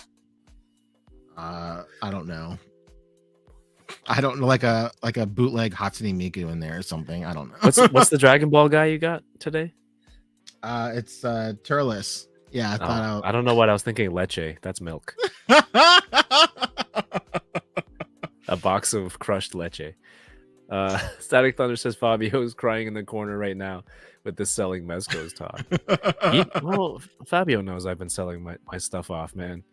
I don't know, like a bootleg Hatsune Miku in there or something. I don't know. What's the Dragon Ball guy you got today? It's Turles. Yeah, I thought I don't know what I was thinking. Leche. That's milk. A box of crushed leche. Static Thunder says Fabio's crying in the corner right now with this selling Mezco's talk. Well, Fabio knows I've been selling my stuff off, man.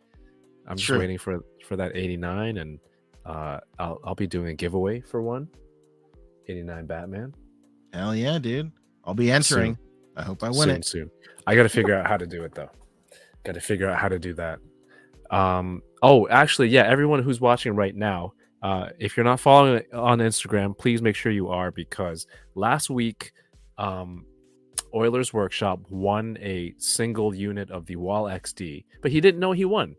I'm just waiting for that 89, and I'll be doing a giveaway for one. 89 Batman. Hell yeah, dude. I'll be entering. Soon. I hope I win it. Soon. I got to figure out how to do it though. Got to figure out how to do that. Oh, actually, yeah. Everyone who's watching right now, if you're not following it on Instagram, please make sure you are, because last week, Oilers Workshop won a single unit of the Wall XD, but he didn't know he won.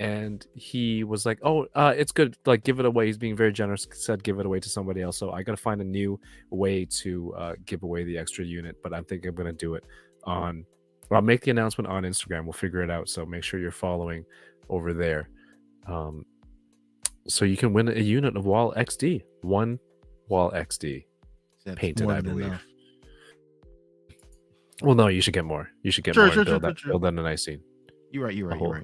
And he was like, oh, it's good. Like, give it away. He's being very generous. Said, give it away to somebody else. So I got to find a new way to give away the extra unit. But I'm thinking I'm going to do it on, or I'll make the announcement on Instagram. We'll figure it out. So make sure you're following over there. So you can win a unit of Wall XD. One Wall XD. That's Painted, more I than believe. enough. Well, no, you should get more. You should get Sure, more sure, and build, sure, that, sure. build that in a nice scene. You're right.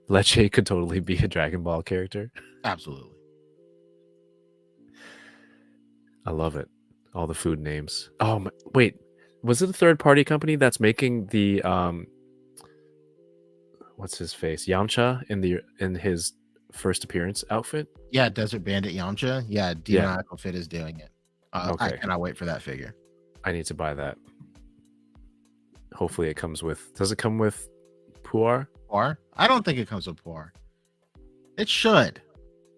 Leche could totally be a Dragon Ball character. Absolutely. I love it. All the food names. Oh, wait. Was it a third-party company that's making the what's his face? Yamcha in his first appearance outfit? Yeah, Desert Bandit Yamcha. Yeah, Demoniacal Fit is doing it. I Okay. cannot wait for that figure. I need to buy that. Hopefully it comes with... Does it come with Puar? Poir? I don't think it comes with Poir. It should.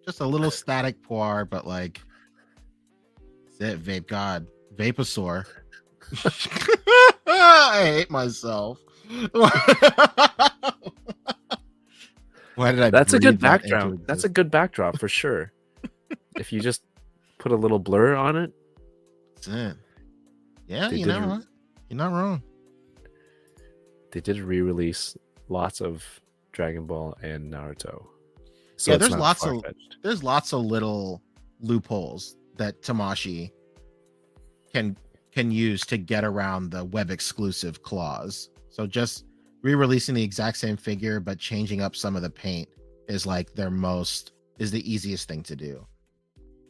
Just a little static Poir, but like, that's it. Vape God. Vaposaur. I hate myself. Why did I? That's a good breathe that into background. That's a good backdrop for sure. If you just put a little blur on it. existence? Yeah, They you did know re- what? You're not wrong. They did re-release lots of Dragon Ball and Naruto. So Yeah, it's there's not lots of far-fetched. there's lots of little loopholes that Tamashi can use to get around the web exclusive clause. So just re-releasing the exact same figure but changing up some of the paint is like is the easiest thing to do.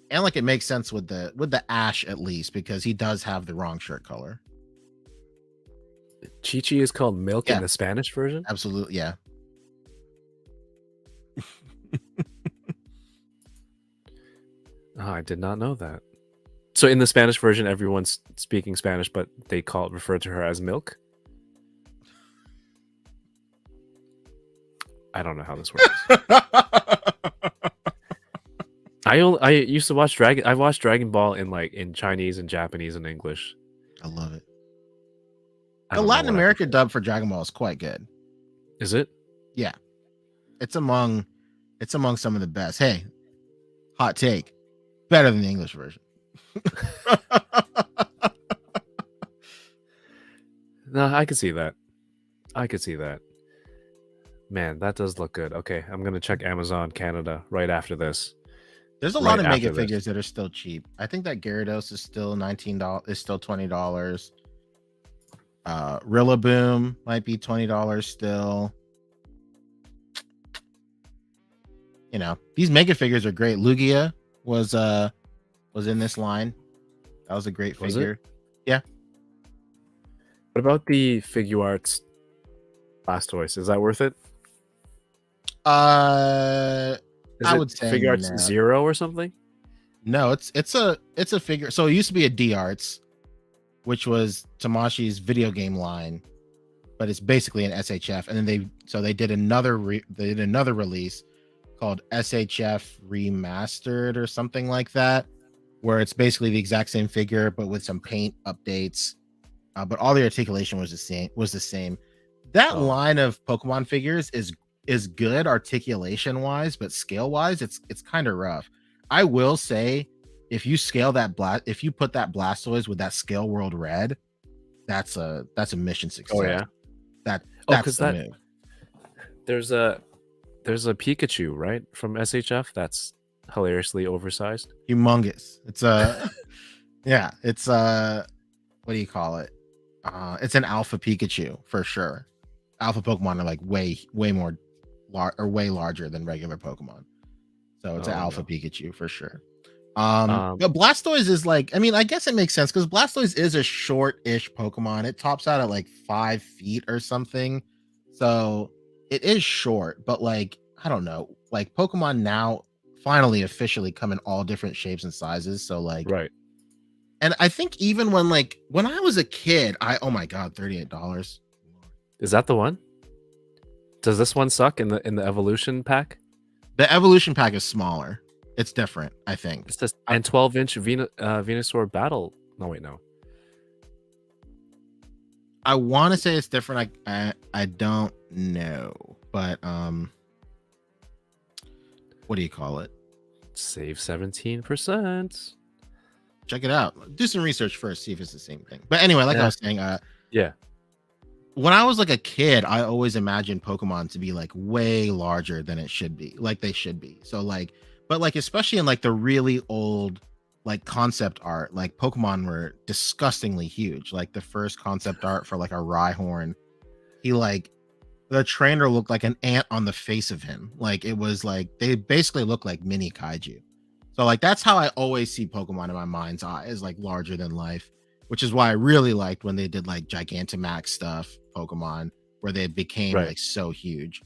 And like it makes sense with the Ash at least because he does have the wrong shirt color. Chi-Chi is called Milk Yeah. in the Spanish version. Absolutely, yeah. Oh, I did not know that. So in the Spanish version, everyone's speaking Spanish, but they refer to her as Milk. I don't know how this works. I used to watch I watched Dragon Ball in Chinese and Japanese and English. I love it. I The don't know Latin what I America prefer. dub for Dragon Ball is quite good. Is it? Yeah. It's among some of the best. Hey, hot take. Better than the English version. No, I could see that. I could see that. Man, that does look good. Okay, I'm gonna check Amazon Canada right after this. There's a lot Right of mega after this. figures that are still cheap. I think that Gyarados is still $19, is still $20. Rillaboom might be $20 still. You know, these mega figures are great. Lugia was in this line. That was a great Was it? figure. What about the Figure Arts Blastoise? Is that worth it? Is Is I it would say Figure Arts no. 0 or something? No, it's a figure. So it used to be a D Arts, which was Tamashi's video game line, but it's basically an SHF. And then they did another release called SHF Remastered or something like that, where it's basically the exact same figure but with some paint updates. But all the articulation was the same. That line of Pokemon figures is good articulation wise, but scale wise, it's kind of rough. I will say, if you scale if you put that Blastoise with that Scale World Red, that's a mission success. Oh yeah. That's 'cause the move. There's a Pikachu, right, from SHF that's hilariously oversized. Humongous. It's yeah, it's what do you call it? It's an alpha Pikachu for sure. Alpha Pokemon are like way more way larger than regular Pokemon. So it's an alpha Pikachu for sure. But Blastoise is like, I mean, I guess it makes sense because Blastoise is a short-ish Pokemon. It tops out at like 5 feet or something. So it is short, but like, I don't know, like Pokemon now finally officially come in all different shapes and sizes. So like, Right. and I think even when I was a kid, oh my God, $38. Is that the one? Does this one suck in the evolution pack? The evolution pack is smaller. It's different, I think. It's just and 12-inch Venusaur battle. No, wait, no. I want to say it's different. I don't know, but what do you call it? Save 17%. Check it out. Do some research first, see if it's the same thing. But anyway, like I was saying, Yeah. when I was like a kid, I always imagined Pokemon to be like way larger than it should be, like they should be. So like, but like especially in like the really old like concept art, like Pokemon were disgustingly huge. Like the first concept art for like a Rhyhorn, the trainer looked like an ant on the face of him. Like it was like they basically look like mini kaiju. So like that's how I always see Pokemon in my mind's eye, is like larger than life, which is why I really liked when they did like Gigantamax stuff, Pokemon, where they became like so huge.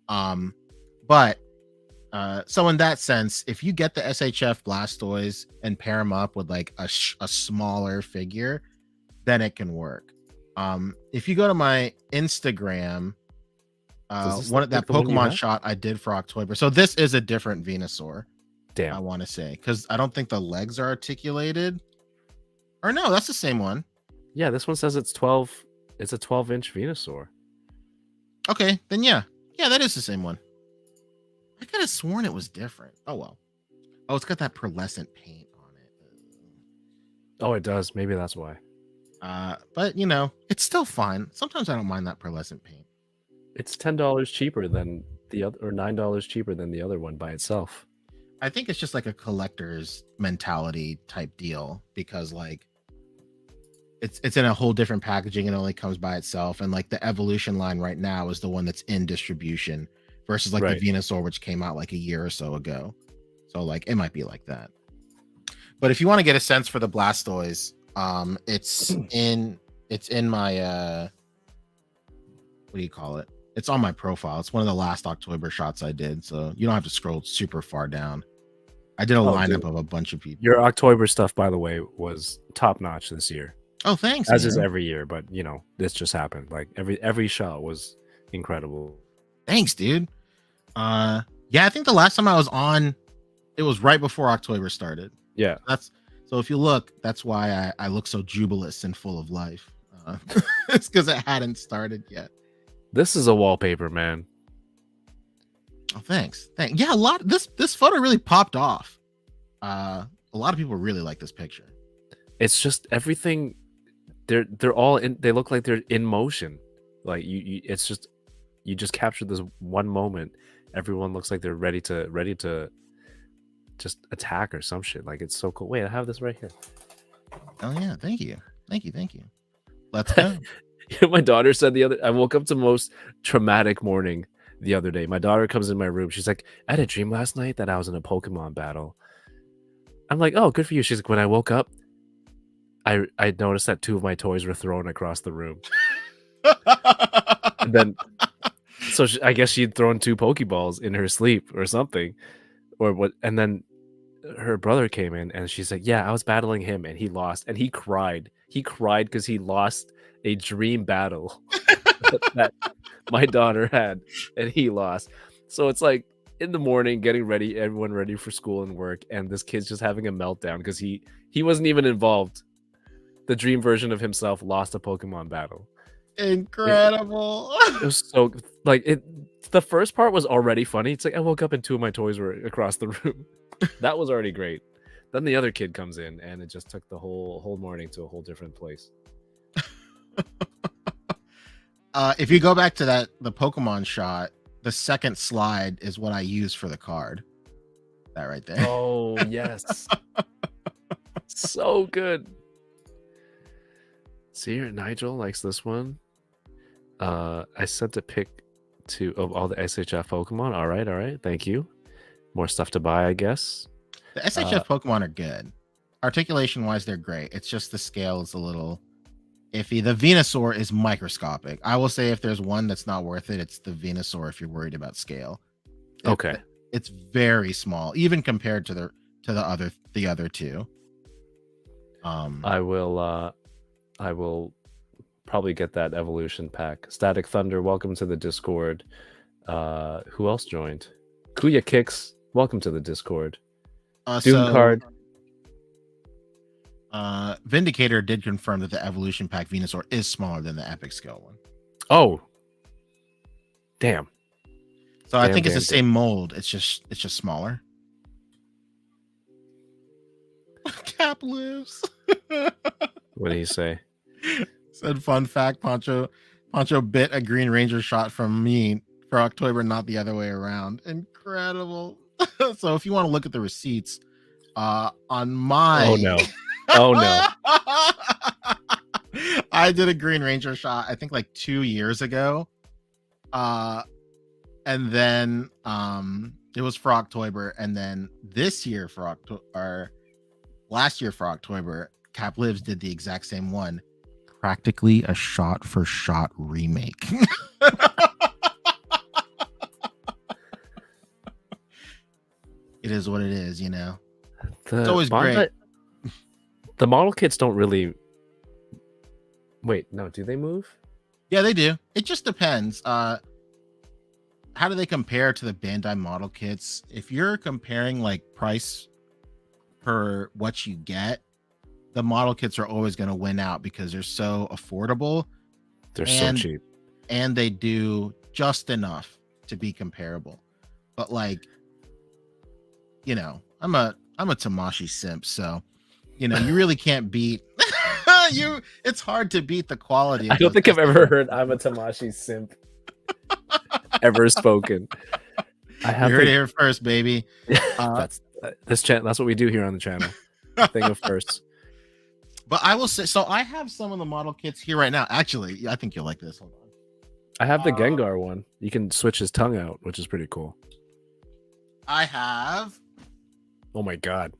But so in that sense, if you get the SHF Blastoise and pair them up with like a smaller figure, then it can work. If you go to my Instagram, that Pokemon shot I did for October. So this is a different Venusaur. Damn. I want to say, because I don't think the legs are articulated. Or no, that's the same one. Yeah, this one says it's 12. It's a 12-inch Venusaur. Okay, then yeah, that is the same one. I could have sworn it was different. Oh well. Oh, it's got that pearlescent paint on it. Oh, it does. Maybe that's why. But you know, it's still fine. Sometimes I don't mind that pearlescent paint. It's $10 cheaper than the other, or $9 cheaper than the other one by itself. I think it's just like a collector's mentality type deal because like it's in a whole different packaging and only comes by itself. And like the evolution line right now is the one that's in distribution versus like Right. the Venusaur, which came out like a year or so ago. So like it might be like that. But if you want to get a sense for the Blastoise, it's in my what do you call it? It's on my profile. It's one of the last October shots I did, so you don't have to scroll super far down. I did a lineup dude. of a bunch of people. Your October stuff, by the way, was top notch this year. Oh, thanks. As is man. every year, but you know, this just happened. Like every shot was incredible. Thanks, dude. Yeah, I think the last time I was on, it was right before October started. Yeah. So if you look, that's why I look so jubilous and full of life. It's because it hadn't started yet. This is a wallpaper, man. Oh, thanks. Yeah, a lot. This photo really popped off. A lot of people really like this picture. It's just everything. They're all in. They look like they're in motion. Like you it's just you just captured this one moment. Everyone looks like they're ready to just attack or some shit. Like it's so cool. Wait, I have this right here. Oh yeah, thank you. Let's go. You know, my daughter said I woke up to the most traumatic morning the other day. My daughter comes in my room. She's like, I had a dream last night that I was in a Pokemon battle. I'm like, oh, good for you. She's like, when I woke up, I noticed that 2 of my toys were thrown across the room. And then, so I guess she'd thrown 2 Pokeballs in her sleep or something, or what? And then her brother came in and she's like, yeah, I was battling him and he lost, and he cried. He cried because he lost a dream battle that my daughter had, and he lost. So it's like in the morning, getting ready, everyone ready for school and work, and this kid's just having a meltdown because he wasn't even involved. The dream version of himself lost a Pokemon battle. Incredible. It was so like it. The first part was already funny. It's like I woke up and 2 of my toys were across the room. That was already great. Then the other kid comes in, and it just took the whole morning to a whole different place. If you go back to the Pokemon shot, the second slide is what I use for the card. That right there. Oh yes, so good. See here, Nigel likes this one. I sent a pic of all the SHF Pokemon. All right. Thank you. More stuff to buy, I guess. The SHF Pokemon are good. Articulation wise, they're great. It's just the scale is a little iffy. The Venusaur is microscopic. I will say if there's one that's not worth it, it's the Venusaur if you're worried about scale. Okay. It's very small, even compared to the other 2. I will probably get that evolution pack. Static Thunder, welcome to the Discord. Who else joined? Kuya Kicks, welcome to the Discord. Doom Card. Vindicator did confirm that the evolution pack Venusaur is smaller than the epic scale one. Oh, damn. So I think it's the same mold. It's just smaller. Cap lives. What did he say? Said fun fact, Pancho bit a Green Ranger shot from me for October, not the other way around. Incredible. So if you want to look at the receipts, on my Oh no. I did a Green Ranger shot, I think like 2 years ago. And then it was for October, and then this year for October, or last year for October, Cap Lives did the exact same one. Practically a shot for shot remake. It is what it is, you know. It's always great. The model kits don't really. Wait, no, do they move? Yeah, they do. It just depends. How do they compare to the Bandai model kits? If you're comparing like price per what you get the model kits are always going to win out because they're so affordable. They're And- so cheap. And they do just enough to be comparable. But like, you know, I'm a Tamashi simp, so you know, you really can't beat it's hard to beat the quality. I don't think I've ever heard I'm a Tamashi simp ever spoken. I have You heard it here first, baby. that's that's what we do here on the channel. Thing of firsts. But I will say, so I have some of the model kits here right now. Actually, I think you'll like this. Hold on. I have the Gengar one. You can switch his tongue out, which is pretty cool. I have. Oh my god.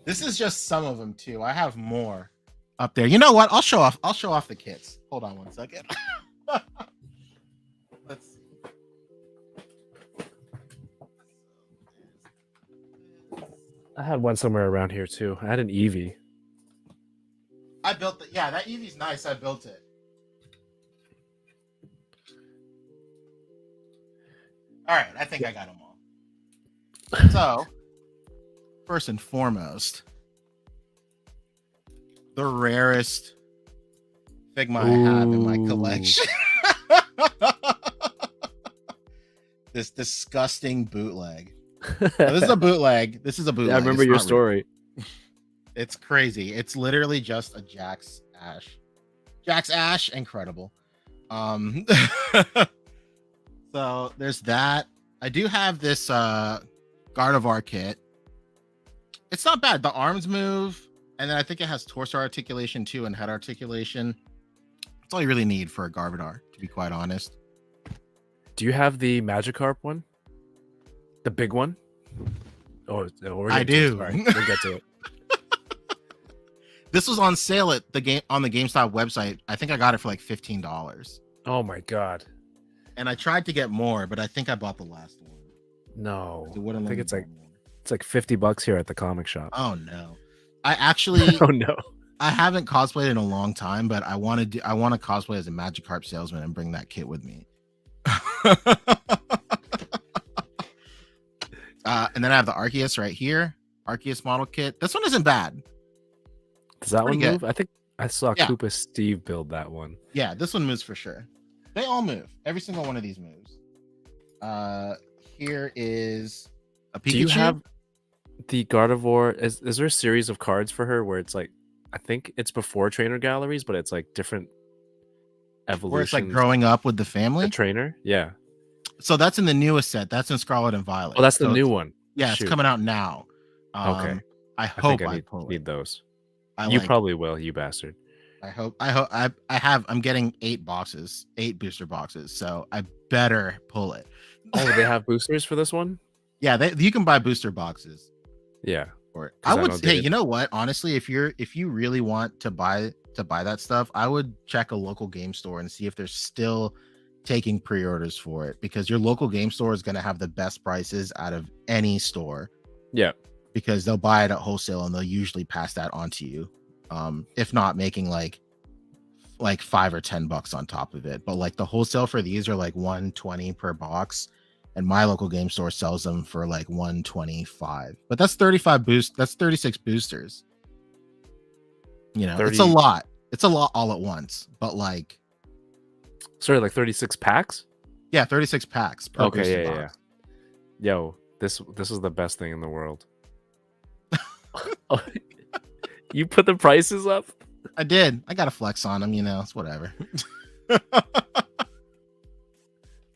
This is just some of them too. I have more up there. You know what? I'll show off the kits. Hold on one second. Let's see. I had one somewhere around here too. I had an Eevee. I built it. Yeah, that Eevee's nice. I built it. All right, I think I got them all. So, first and foremost, the rarest Figma I have in my collection. This disgusting bootleg. Now, this is a bootleg. Yeah, I remember It's your not real. story. It's crazy. It's literally just a Jax Ash. Jax Ash, incredible. So there's that. I do have this Gardevoir kit. It's not bad. The arms move, and then I think it has torso articulation too and head articulation. That's all you really need for a Gardevoir, to be quite honest. Do you have the Magikarp one? The big one? Oh, we're I getting to it. do. Sorry, we'll get to it. This was on sale at the GameStop website. I think I got it for like $15. Oh my god. And I tried to get more, but I think I bought the last one. No. It wouldn't I let think me it's like buy more. it's like $50 here at the comic shop. Oh no. I actually Oh no. I haven't cosplayed in a long time, but I want to cosplay as a Magikarp salesman and bring that kit with me. And then I have the Arceus right here. Arceus model kit. This one isn't bad. Does that one Pretty good. move? I think I saw Yeah. Koopa Steve build that one. Yeah, this one moves for sure. They all move. Every single one of these moves. Here is a Pikachu. Do you have the Gardevoir? Is there a series of cards for her where it's like, I think it's before trainer galleries, but it's like different evolutions? where it's like growing up with the family? the trainer? Yeah. So that's in the newest set. That's in Scarlet and Violet. Oh, that's the So new it's- one. Yeah, Shoot. it's coming out now. Okay. I I hope think I I need, pull it. need those. I You like- probably will, you bastard. I hope I'm getting 8 booster boxes, so I better pull it. Oh, they have boosters for this one? Yeah, you can buy booster boxes Yeah. for it. 'Cause I I would know say, they- you know what? Honestly, if you really want to buy that stuff, I would check a local game store and see if they're still taking pre-orders for it, because your local game store is going to have the best prices out of any store. Yeah. Because they'll buy it at wholesale and they'll usually pass that on to you. If not making like $5 or $10 on top of it. But like the wholesale for these are like $120 per box, and my local game store sells them for like $125. But that's 36 boosters. You know, it's a 30 lot. It's a lot all at once. But like, Sorry, like 36 packs? yeah, 36 packs per Okay, booster yeah. box. Yo, this is the best thing in the world. You put the prices up? I did. I got a flex on them, you know, it's whatever.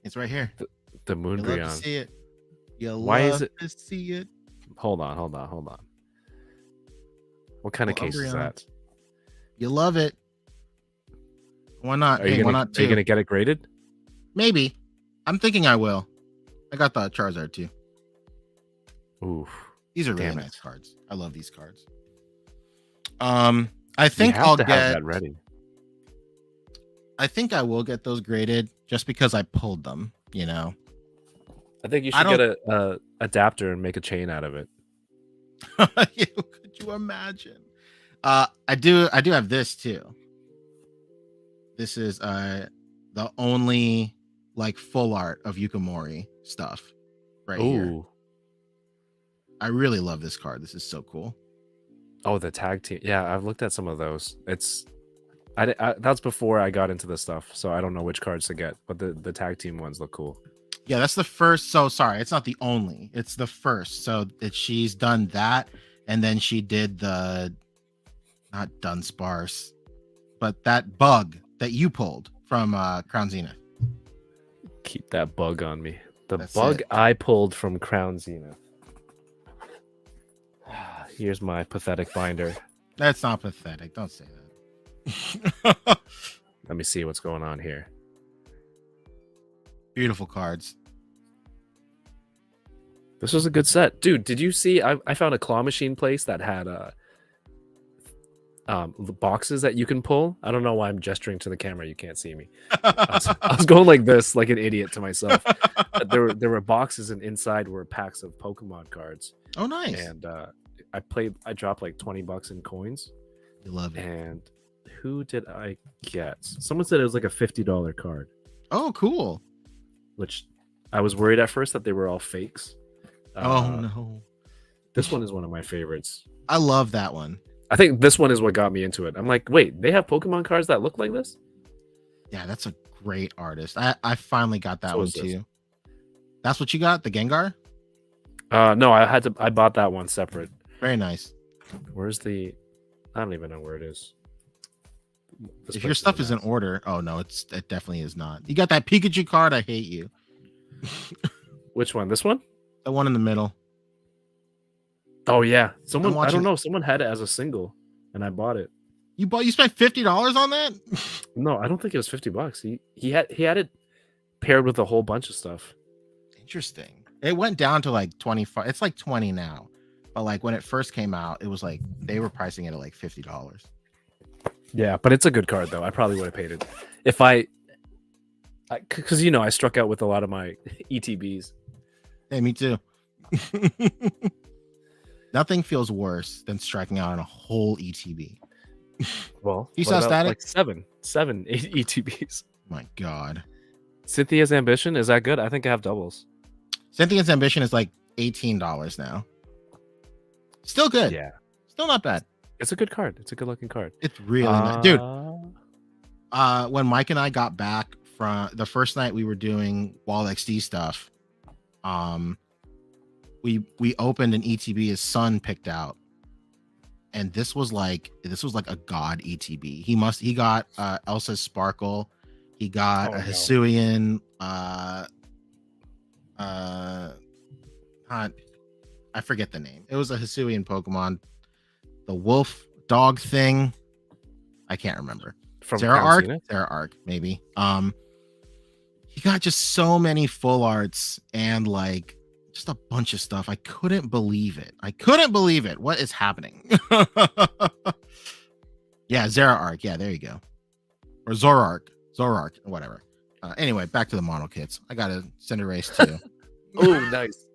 It's right here. The You love to Moonbrion. see it. You Why is love it- to see it. Hold on. What kind of Well, case is Umbreon. that? You love it. Why not? Are Hey, you why gonna not are you two? gonna get it graded? Maybe. I'm thinking I will. I got the Charizard too. Oof. These are really Damn it. nice cards. I love these cards. I think You have I'll to get. have that ready. I think I will get those graded just because I pulled them. You know. I think you I should get a adapter and make a chain out of it. Could you imagine? I do have this too. This is the only like full art of Yukimori stuff right here. Ooh. I really love this card. This is so cool. Oh, the tag team. Yeah, I've looked at some of those. That's before I got into the stuff, so I don't know which cards to get. But the tag team ones look cool. Yeah, that's the first. So sorry, it's not the only. It's the first. So she's done that, and then she did the not Dunsparce, but that bug that you pulled from Crown Zenith. Keep that bug on me. The That's bug it. I pulled from Crown Zenith. Here's my pathetic binder. That's not pathetic. Don't say that. Let me see what's going on here. Beautiful cards. This was a good set. Dude, did you see? I found a claw machine place that had boxes that you can pull. I don't know why I'm gesturing to the camera. You can't see me. I was going like this, like an idiot to myself. But there were boxes, and inside were packs of Pokemon cards. Oh, nice. And I dropped like $20 in coins. You love it. And who did I get? Someone said it was like a $50 card, Oh, cool. which I was worried at first that they were all fakes. Oh no. This one is one of my favorites. I love that one. I think this one is what got me into it. I'm like, wait, they have Pokemon cards that look like this? Yeah, that's a great artist. I finally got that So one is this. too. That's what you got? The Gengar? No, I bought that one separate. Very nice. Where's the? I don't even know where it is. This If your place stuff is in not- order, oh no, it definitely is not. You got that Pikachu card? I hate you. Which one? This one? The one in the middle. Oh yeah, someone. I watching- don't know. Someone had it as a single, and I bought it. You spent $50 on that? No, I don't think it was $50. He had it paired with a whole bunch of stuff. Interesting. It went down to like 25. It's like 20 now. But like when it first came out, it was like they were pricing it at like $50. Yeah, but it's a good card though. I probably would have paid it if because I struck out with a lot of my ETBs. Hey, me too. Nothing feels worse than striking out on a whole ETB. Well, You what saw about, static? like seven ETBs. My God. Cynthia's Ambition, is that good? I think I have doubles. Cynthia's Ambition is like $18 now. Still good. Yeah, Still not bad. it's a good card. It's a good looking card. It's really nice. Dude, Uh, when Mike and I got back from the first night we were doing Wall XD stuff, we opened an ETB his son picked out, and this was like a god ETB. He got Elsa's Sparkle, he got Oh, a no. Hisuian, I forget the name. It was a Hisuian Pokemon, the wolf dog thing. I can't remember. from Zeraark, Crown maybe. He got just so many full arts and like just a bunch of stuff. I couldn't believe it. What is happening? Yeah, Zeraark. Yeah, there you go. Or Zoroark, whatever. Anyway, back to the mono kits. I got a Cinderace too. Oh, nice.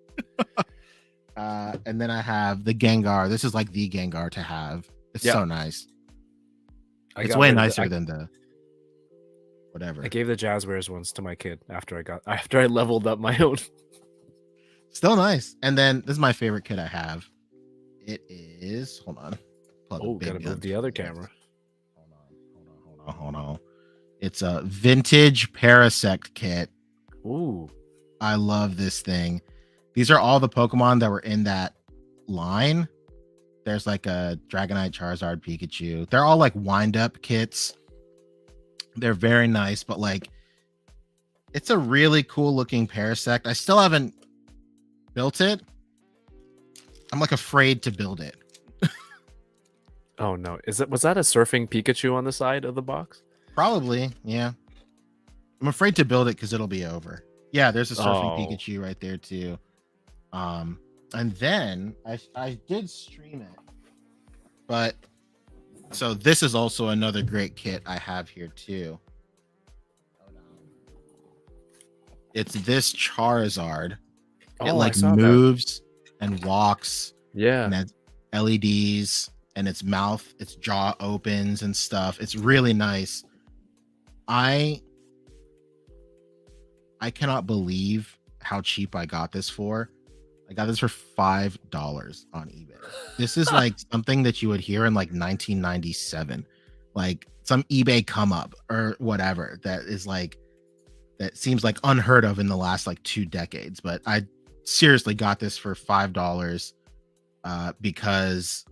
And then I have the Gengar. This is like the Gengar to have. It's Yeah. so nice. I It's got way rid of nicer I, than the whatever. I gave the Jazzwares ones to my kid after I leveled up my own. Still nice. And then this is my favorite kit I have. It is, hold on. Pull up Oh, big gotta move guns. the other camera. Hold on. It's a vintage Parasect kit. Ooh, I love this thing. These are all the Pokemon that were in that line. There's like a Dragonite, Charizard, Pikachu. They're all like wind up kits. They're very nice, but like it's a really cool looking Parasect. I still haven't built it. I'm like afraid to build it. oh no! Was that a surfing Pikachu on the side of the box? Probably, yeah. I'm afraid to build it because it'll be over. Yeah, there's a surfing Oh. Pikachu right there too. And then I did stream it, but so this is also another great kit I have here too. It's this Charizard. It Oh, I like saw that. moves and walks Yeah, and has LEDs and its mouth, its jaw opens and stuff. It's really nice. I cannot believe how cheap I got this for. I got this for $5 on eBay. This is like something that you would hear in like 1997, like some eBay come up or whatever that is like that seems like unheard of in the last like 2 decades. But I seriously got this for $5 because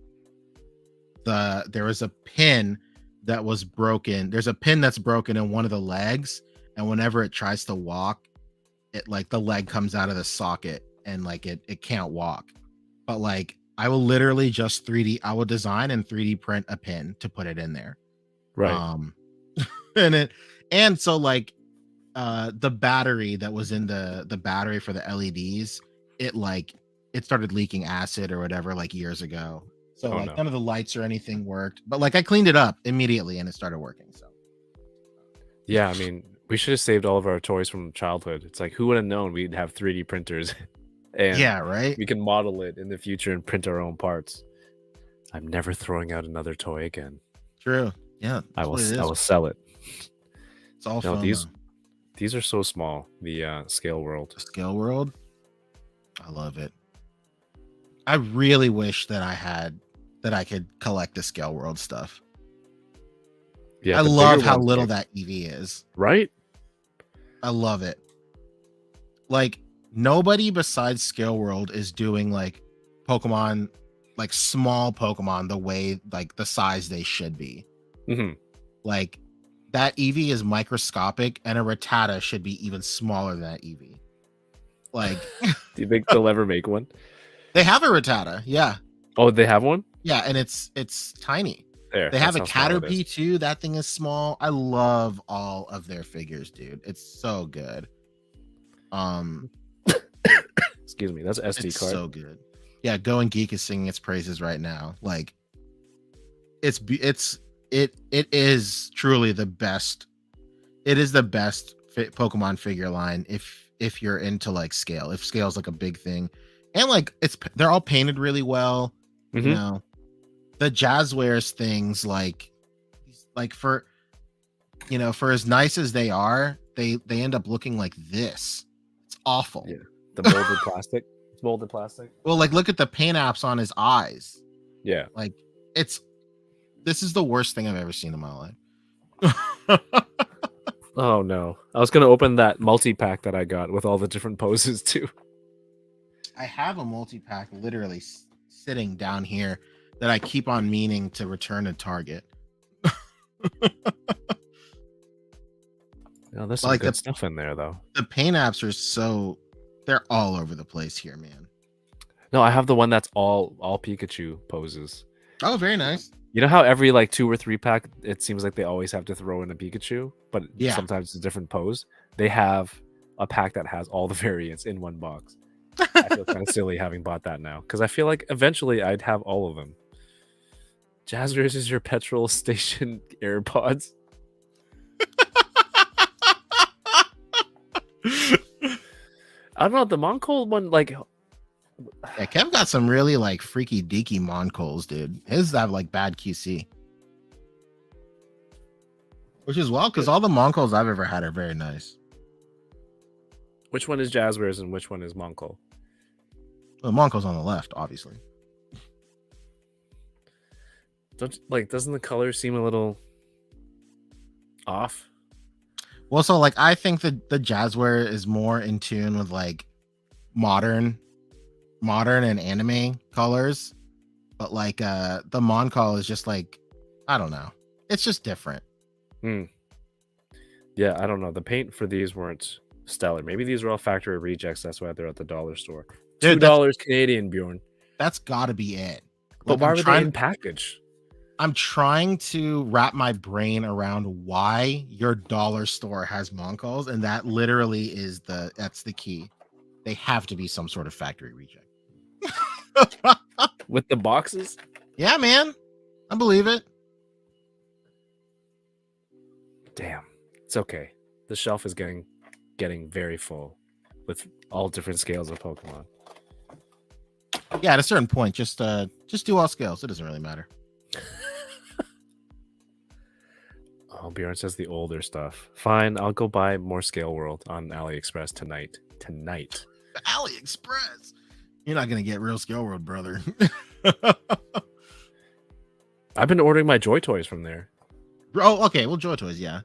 there was a pin that was broken. There's a pin that's broken in one of the legs, and whenever it tries to walk, it like the leg comes out of the socket and like it can't walk. But like I will literally just 3D, I will design and 3D print a pin to put it in there. Right. And so like the battery that was in the battery for the LEDs, it started leaking acid or whatever like years ago. So like none of the lights or anything worked, but like I cleaned it up immediately and it started working. So yeah, I mean, we should have saved all of our toys from childhood. It's like, who would have known we'd have 3D printers and yeah, right. we can model it in the future and print our own parts. I'm never throwing out another toy again. True. Yeah. I will sell it. It's all fun. These are so small. The Scale World. The Scale World. I love it. I really wish that I could collect the Scale World stuff. Yeah, I love how little that EV is. Right? I love it. Like nobody besides Scale World is doing like Pokemon, like small Pokemon, the way like the size they should be. Mm-hmm. Like that EV is microscopic, and a Rattata should be even smaller than that EV. Like, do you think they'll ever make one? They have a Rattata, yeah. Oh, they have one? Yeah, and it's tiny. There, they have a Caterpie too. That thing is small. I love all of their figures, dude. It's so good. Excuse me, that's SD it's card. So good. Yeah, Go and Geek is singing its praises right now. Like, it is truly the best. It is the best Pokemon figure line if you're into like scale. If scale's like a big thing, and like they're all painted really well. Mm-hmm. You know, the Jazzwares things like for as nice as they are, they end up looking like this. It's awful. Yeah, the molded plastic. It's molded plastic. Well, like look at the paint apps on his eyes. Yeah, like this is the worst thing I've ever seen in my life. Oh no, I was gonna open that multi-pack that I got with all the different poses too. I have a multi-pack literally sitting down here that I keep on meaning to return to Target. No, there's some good stuff in there though. The paint apps are they're all over the place here, man. No, I have the one that's all Pikachu poses. Oh, very nice. You know how every like 2 or 3 pack, it seems like they always have to throw in a Pikachu, but sometimes it's a different pose. They have a pack that has all the variants in one box. I feel kind of silly having bought that now because I feel like eventually I'd have all of them. Jazzwares is your petrol station AirPods. I don't know, the Moncold one, like... Yeah, Kev got some really like freaky deaky Moncols, dude. His have like bad QC. Which is wild because all the Moncols I've ever had are very nice. Which one is Jazzwares and which one is Moncol? Well, Moncol's on the left, obviously. Doesn't the color seem a little off? Well, so like I think that the Jazzware is more in tune with like modern and anime colors, but like the Moncol is just like, I don't know, it's just different. Yeah, I don't know, the paint for these weren't stellar. Maybe these are all factory rejects, that's why they're at the dollar store. $2 Canadian, Bjorn. That's gotta be it. But why were they in package? I'm trying to wrap my brain around why your dollar store has Moncols, and that literally is that's the key. They have to be some sort of factory reject. With the boxes? Yeah, man. I believe it. Damn. It's okay. The shelf is getting very full with all different scales of Pokemon. Yeah, at a certain point, just do all scales. It doesn't really matter. Oh, Bjorn says the older stuff. Fine, I'll go buy more Scale World on AliExpress tonight. AliExpress. You're not gonna get Real Scale World, brother. I've been ordering my Joy Toys from there. Oh, okay. Well, Joy Toys, yeah.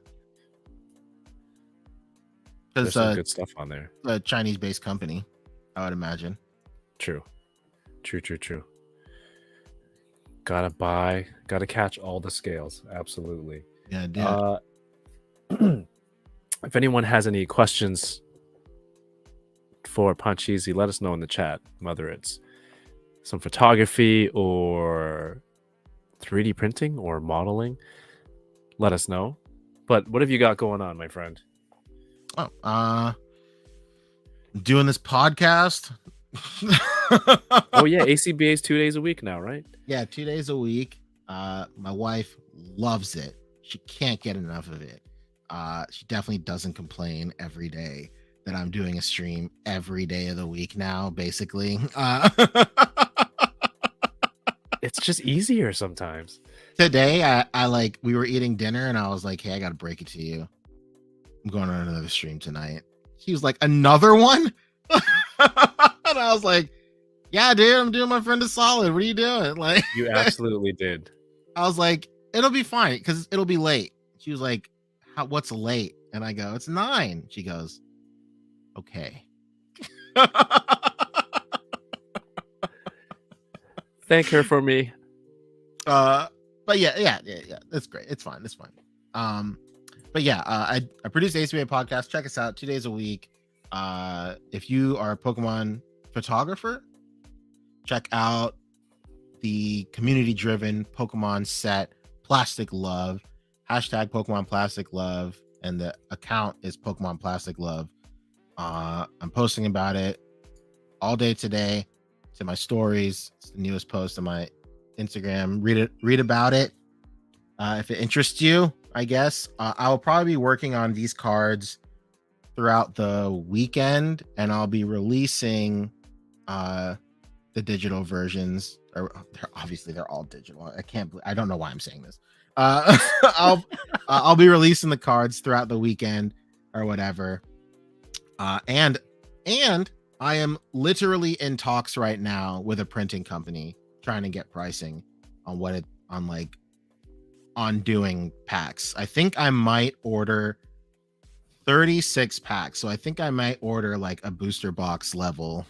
There's Because some good stuff on there. a Chinese-based company, I would imagine. True. Gotta catch all the scales. Absolutely. Yeah, dude. If anyone has any questions for Pancheezey, let us know in the chat, whether it's some photography or 3D printing or modeling. Let us know. But what have you got going on, my friend? Doing this podcast. Oh yeah, ACBA is 2 days a week now, right? Yeah, 2 days a week. My wife loves it. She can't get enough of it. She definitely doesn't complain every day that I'm doing a stream every day of the week now, basically. It's just easier sometimes. Today, I like, we were eating dinner and I was like, hey, I got to break it to you. I'm going on another stream tonight. She was like, another one? And I was like, yeah, dude, I'm doing my friend a solid. What are you doing? Like, You absolutely did. I was like, it'll be fine because it'll be late. She was like, what's late? And I go, it's 9. She goes, okay. Thank her for me. But yeah. That's great. It's fine. But yeah, I produce ACBA podcast. Check us out 2 days a week. If you are a Pokemon photographer, check out the community-driven Pokemon set Plastic Love, hashtag Pokemon Plastic Love, and the account is Pokemon Plastic Love. I'm posting about it all day today to my stories. It's the newest post on my Instagram. Read about it if it interests you, I guess. I will probably be working on these cards throughout the weekend, and I'll be releasing the digital versions. They're all digital. I don't know why I'm saying this. I'll be releasing the cards throughout the weekend or whatever. And I am literally in talks right now with a printing company trying to get pricing on on doing packs. I think I might order 36 packs. So I think I might order like a booster box level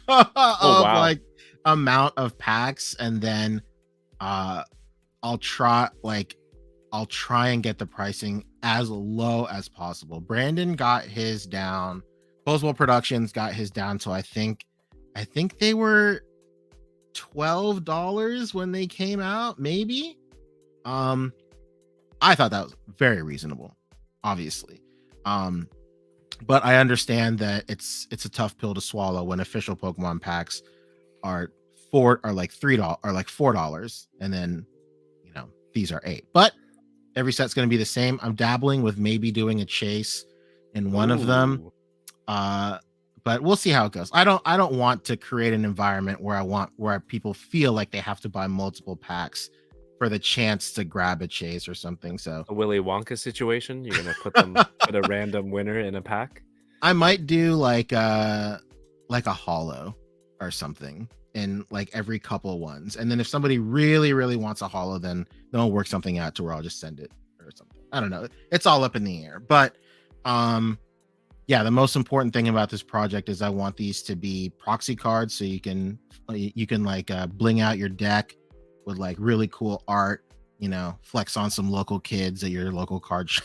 like amount of packs, and then I'll try and get the pricing as low as possible. Brandon got his down. Posable Productions got his down. So I think they were $12 when they came out, maybe. I thought that was very reasonable, obviously. But I understand that it's a tough pill to swallow when official Pokemon packs are like $3 or like $4, and then these are $8. But every set's going to be the same. I'm dabbling with maybe doing a chase in one of them. But we'll see how it goes. I don't want to create an environment where people feel like they have to buy multiple packs for the chance to grab a chase or something. So A Willy Wonka situation. You're gonna put a random winner in a pack. I might do like a holo or something in like every couple ones, and then if somebody really wants a holo, then they'll work something out to where I'll just send it or something. I don't know. It's all up in the air, but yeah, the most important thing about this project is I want these to be proxy cards, so you can like bling out your deck with like really cool art, flex on some local kids at your local card shop.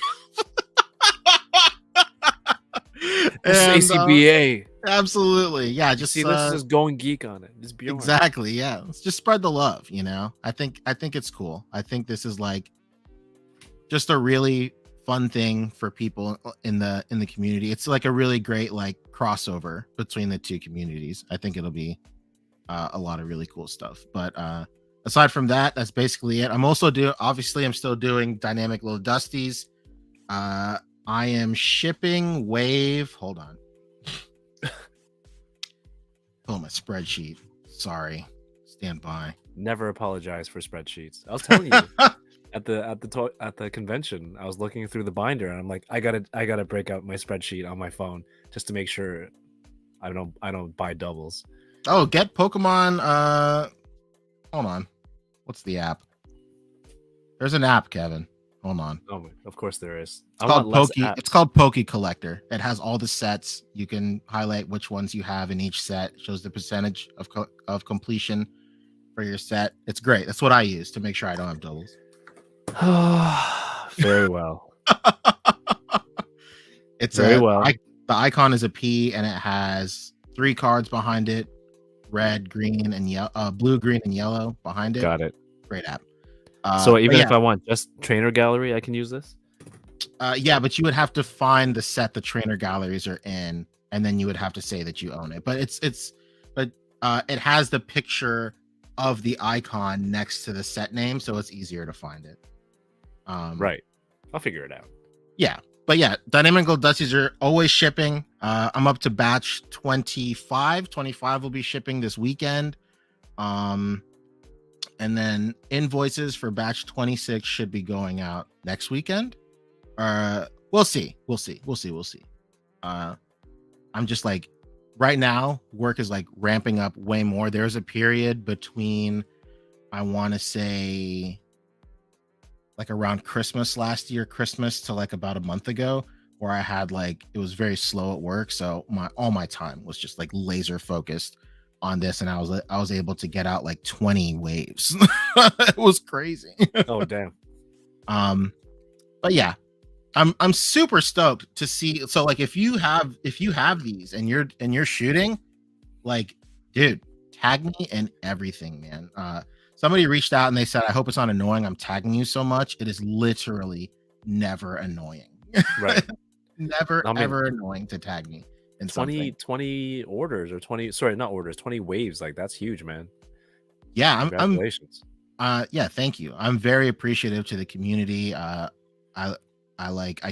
It's ACBA. Absolutely, yeah. Just let's just go and geek on it. Just be exactly, yeah. Let's just spread the love. I think it's cool. I think this is like just a really fun thing for people in the community. It's like a really great like crossover between the two communities. I think it'll be a lot of really cool stuff. But aside from that, that's basically it. I'm still doing dynamic little dusties. I am shipping wave. Hold on. Oh, my spreadsheet. Sorry. Stand by. Never apologize for spreadsheets. I was telling you at the convention, I was looking through the binder and I'm like, I gotta break out my spreadsheet on my phone just to make sure I don't buy doubles. Oh, get Pokemon. Hold on. What's the app? There's an app, Kevin. Hold on. Oh, of course there is. It's I called want less Poke. apps. It's called Poke Collector. It has all the sets. You can highlight which ones you have in each set. It shows the percentage of completion for your set. It's great. That's what I use to make sure I don't have doubles. Very well. It's Very well. The icon is a P, and it has 3 cards behind it: red, green, and yellow. Blue, green, and yellow behind it. Got it. Great app. So even if I want just trainer gallery, I can use this. Yeah, but you would have to find the set the trainer galleries are in, and then you would have to say that you own it. But it has the picture of the icon next to the set name, so it's easier to find it. Right. I'll figure it out. Yeah. But yeah, Dynamic Gold Dusties are always shipping. I'm up to batch 25. 25 will be shipping this weekend. And then invoices for batch 26 should be going out next weekend. We'll see. I'm just like, right now, work is like ramping up way more. There's a period between, I want to say, like around Christmas last year, Christmas to like about a month ago, where I had like, it was very slow at work. So all my time was just like laser focused on this, and I was able to get out like 20 waves. It was crazy. Oh damn. But yeah, I'm super stoked to see. So like if you have these and you're shooting, like, dude, tag me and everything, man. Somebody reached out and they said, I hope it's not annoying, I'm tagging you so much. It is literally never annoying. Right. Never ever annoying to tag me. 20 orders, or 20 not orders, 20 waves, like that's huge, man. Yeah, Congratulations. Yeah, thank you. I'm very appreciative to the community. I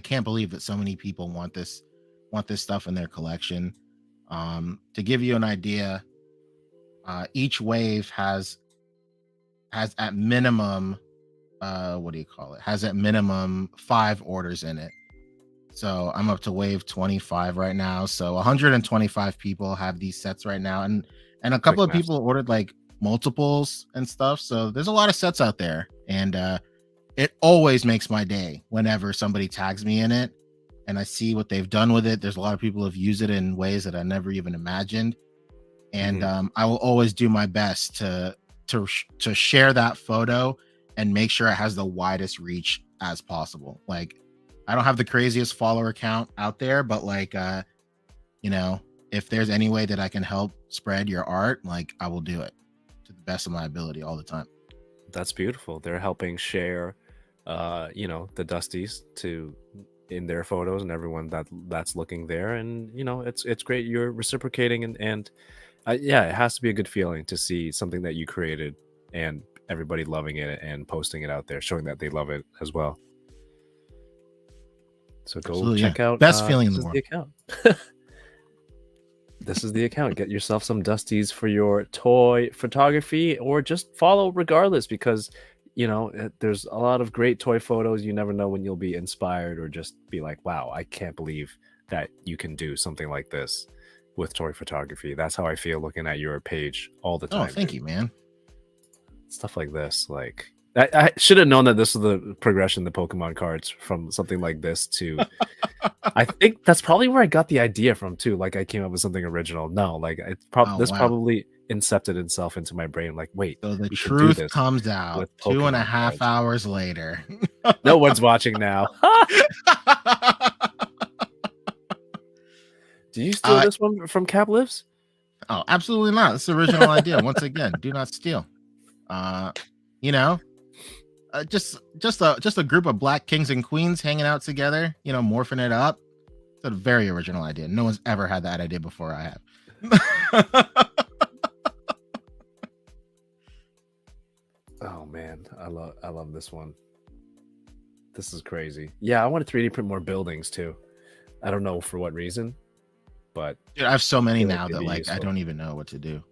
can't believe that so many people want this stuff in their collection. To give you an idea, each wave has at minimum has at minimum 5 orders in it. So I'm up to wave 25 right now. So 125 people have these sets right now, and a couple of people ordered like multiples and stuff. So there's a lot of sets out there, and it always makes my day whenever somebody tags me in it and I see what they've done with it. There's a lot of people who have used it in ways that I never even imagined, and I will always do my best to share that photo and make sure it has the widest reach as possible. Like, I don't have the craziest follower count out there, but like, if there's any way that I can help spread your art, like, I will do it to the best of my ability all the time. That's beautiful. They're helping share, the Dusties in their photos, and everyone that's looking there, and it's great. You're reciprocating, and yeah, it has to be a good feeling to see something that you created and everybody loving it and posting it out there, showing that they love it as well. So go check out best feeling in the world. The account. This is the account. Get yourself some Dusties for your toy photography, or just follow regardless, because there's a lot of great toy photos. You never know when you'll be inspired, or just be like, wow, I can't believe that you can do something like this with toy photography. That's how I feel looking at your page all the time. Oh, thank you, man. Stuff like this, like, I should have known that this was the progression, the Pokemon cards, from something like this to I think that's probably where I got the idea from too. Like, I came up with something original. No, like, probably incepted itself into my brain. Like, wait, so the truth comes out 2.5 hours later. No one's watching now. Do you steal this one from Cap Lives? Oh, absolutely not. It's the original idea. Once again, do not steal. Just a group of black kings and queens hanging out together, morphing it up. It's a very original idea. No one's ever had that idea before I have. Oh man, I love this one. This is crazy. Yeah, I want to 3D print more buildings too. I don't know for what reason, but dude, I have so many now that like I don't even know what to do.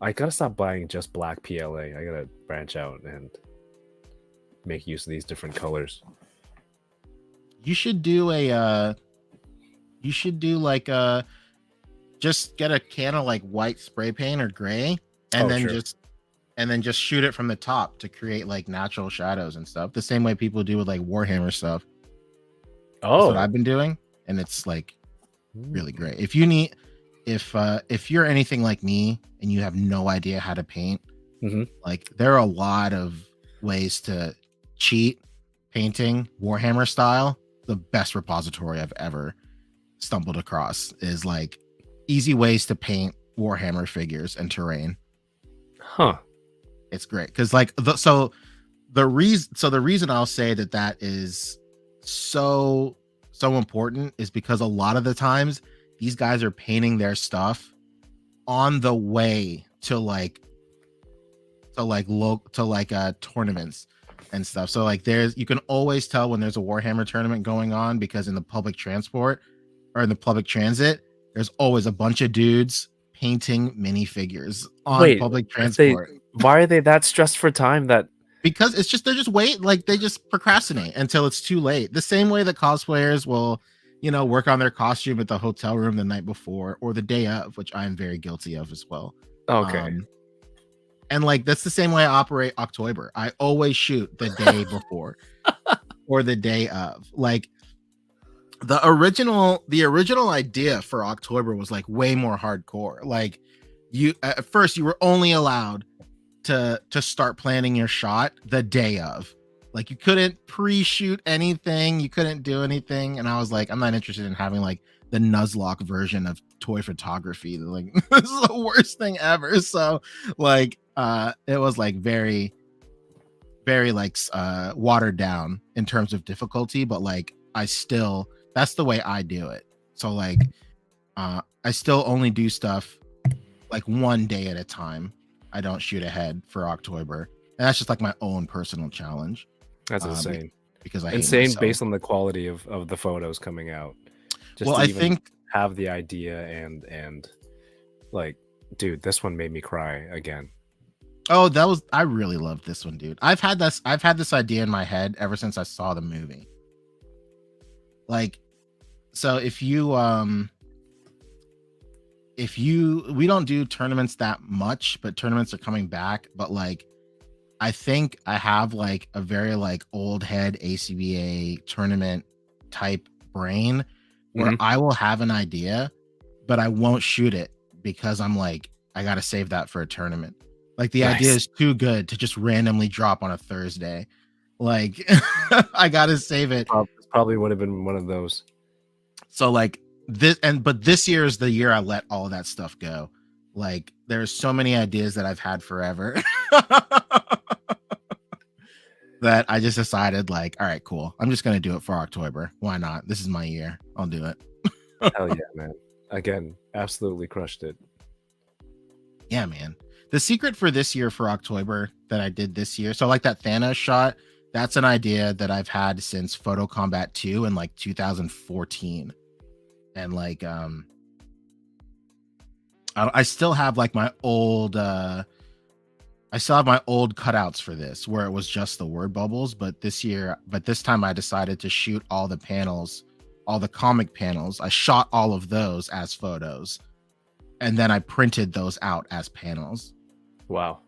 I gotta stop buying just black PLA. I gotta branch out and make use of these different colors. You should do like just get a can of like white spray paint or gray, and then just shoot it from the top to create like natural shadows and stuff. The same way people do with like Warhammer stuff. That's what I've been doing, and it's like really great. If you're anything like me and you have no idea how to paint, like there are a lot of ways to cheat painting Warhammer style. The best repository I've ever stumbled across is like easy ways to paint Warhammer figures and terrain. It's great because like the reason I'll say that is so important is because a lot of the times these guys are painting their stuff on the way to tournaments and stuff. So like you can always tell when there's a Warhammer tournament going on because in the public transport or in the public transit, there's always a bunch of dudes painting minifigures on public transport. Why are they that stressed for time that? Because they're just wait, like they just procrastinate until it's too late. The same way that cosplayers will, work on their costume at the hotel room the night before or the day of, which I am very guilty of as well. Okay. And like that's the same way I operate October. I always shoot the day before or the day of. Like the original idea for October was like way more hardcore. Like you at first you were only allowed to start planning your shot the day of. Like you couldn't pre-shoot anything, you couldn't do anything, and I was like, I'm not interested in having like the Nuzlocke version of toy photography. Like this is the worst thing ever. So like it was like very like watered down in terms of difficulty, but like that's the way I do it. So like I still only do stuff like one day at a time. I don't shoot ahead for October, and that's just like my own personal challenge. That's insane. Because I insane based on the quality of the photos coming out. I think have the idea and like, dude, this one made me cry again. Oh, I really loved this one, dude. I've had this idea in my head ever since I saw the movie. Like, so if you we don't do tournaments that much, but tournaments are coming back. But like, I think I have like a very like old head ACBA tournament type brain where I will have an idea, but I won't shoot it because I'm like, I got to save that for a tournament. Like the idea is too good to just randomly drop on a Thursday. Like I got to save it. Probably would have been one of those. So like but this year is the year I let all of that stuff go. Like there's so many ideas that I've had forever that I just decided like, all right, cool. I'm just going to do it for October. Why not? This is my year. I'll do it. Hell yeah, man. Again, absolutely crushed it. Yeah, man. The secret for this year for October that I did this year. So like that Thanos shot, that's an idea that I've had since Photo Combat 2 in like 2014. And like, I still have like my old, cutouts for this where it was just the word bubbles. But this time I decided to shoot all the panels, all the comic panels. I shot all of those as photos. And then I printed those out as panels. Wow.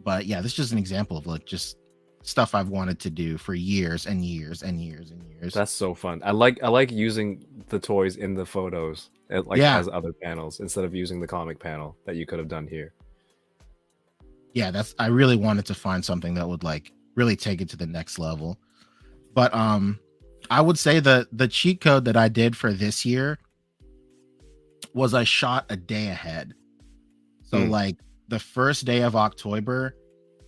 But yeah, this is just an example of like just stuff I've wanted to do for years and years and years and years. That's so fun. I like using the toys in the photos as other panels instead of using the comic panel that you could have done here. Yeah, I really wanted to find something that would like really take it to the next level. But I would say the cheat code that I did for this year was I shot a day ahead. So like the first day of October,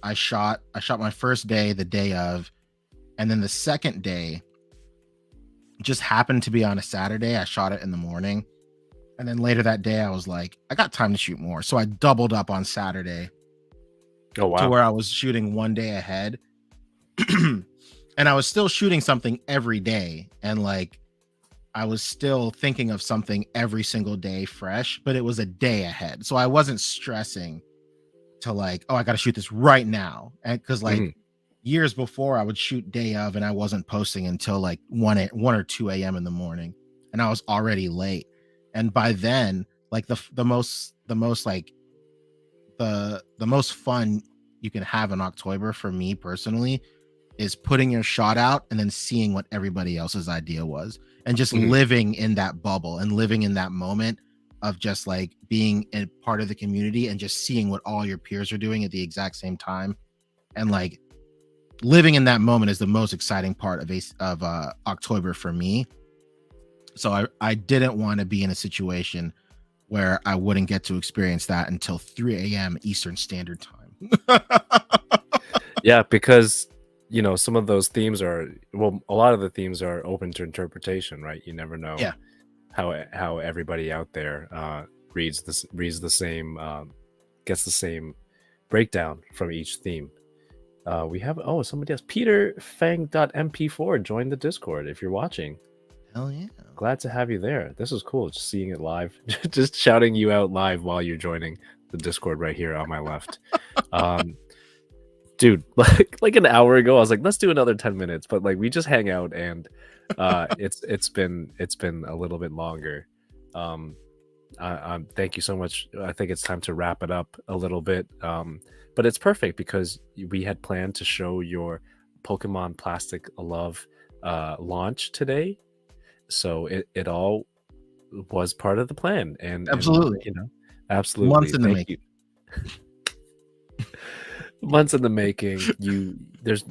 I shot my first day the day of, and then the second day just happened to be on a Saturday. I shot it in the morning. And then later that day I was like, I got time to shoot more. So I doubled up on Saturday. Oh wow. To where I was shooting one day ahead. And I was still shooting something every day. And like I was still thinking of something every single day fresh, but it was a day ahead. So I wasn't stressing to like, oh, I got to shoot this right now. And because like years before I would shoot day of and I wasn't posting until like 1 or 2 a.m. in the morning and I was already late. And by then, like the most like the most fun you can have in October for me personally is putting your shot out and then seeing what everybody else's idea was, and just living in that bubble and living in that moment of just like being a part of the community and just seeing what all your peers are doing at the exact same time. And like living in that moment is the most exciting part of October for me. So I didn't want to be in a situation where I wouldn't get to experience that until 3 a.m. Eastern Standard Time. Yeah, because you know, some of those themes are, well, a lot of the themes are open to interpretation, right? You never know how everybody out there reads the same, gets the same breakdown from each theme. We have somebody else, Peter Fang.mp4 joined the Discord. If you're watching, hell yeah, glad to have you there. This is cool, just seeing it live, just shouting you out live while you're joining the Discord right here on my left. Dude, like an hour ago, I was like, let's do another 10 minutes, but like we just hang out, and it's been a little bit longer. Thank you so much. I think it's time to wrap it up a little bit. But it's perfect because we had planned to show your Pokemon Plastic Love launch today, so it all was part of the plan. And absolutely, absolutely, months in the making. Months in the making.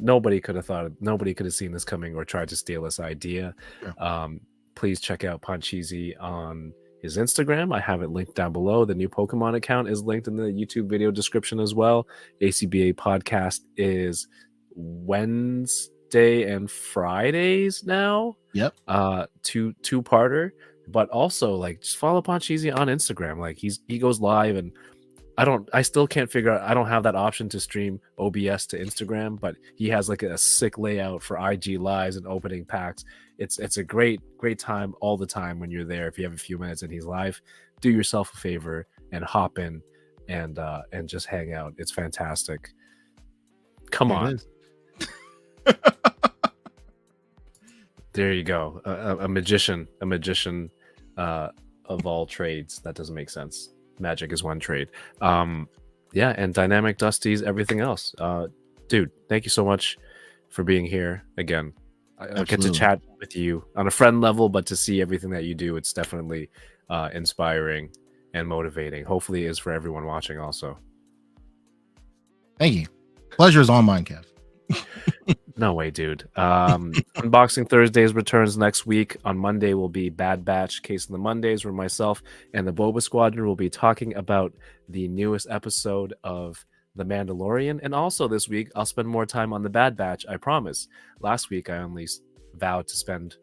Nobody could have seen this coming or tried to steal this idea. Yeah. Please check out Pancheezey on his Instagram. I have it linked down below. The new Pokemon account is linked in the YouTube video description as well. ACBA podcast is Wednesday and Fridays now. Yep. Two-parter. But also, like, just follow Pancheezey on Instagram. Like, he goes live, and I still can't figure out, I don't have that option to stream OBS to Instagram, but he has like a sick layout for IG lives and opening packs. It's a great time all the time when you're there. If you have a few minutes and he's live, do yourself a favor and hop in and just hang out. It's fantastic. Come on. There you go. A magician of all trades. That doesn't make sense. Magic is one trade. Yeah, and Dynamic Dusty's everything else. Dude, thank you so much for being here again. I get to chat with you on a friend level, but to see everything that you do, it's definitely inspiring and motivating. Hopefully it is for everyone watching also. Thank you. Pleasure is all mine, Kev. No way, dude. Unboxing Thursdays returns next week. On Monday will be Bad Batch Case of the Mondays, where myself and the Boba Squadron will be talking about the newest episode of The Mandalorian. And also this week, I'll spend more time on the Bad Batch, I promise. Last week, I only vowed to spend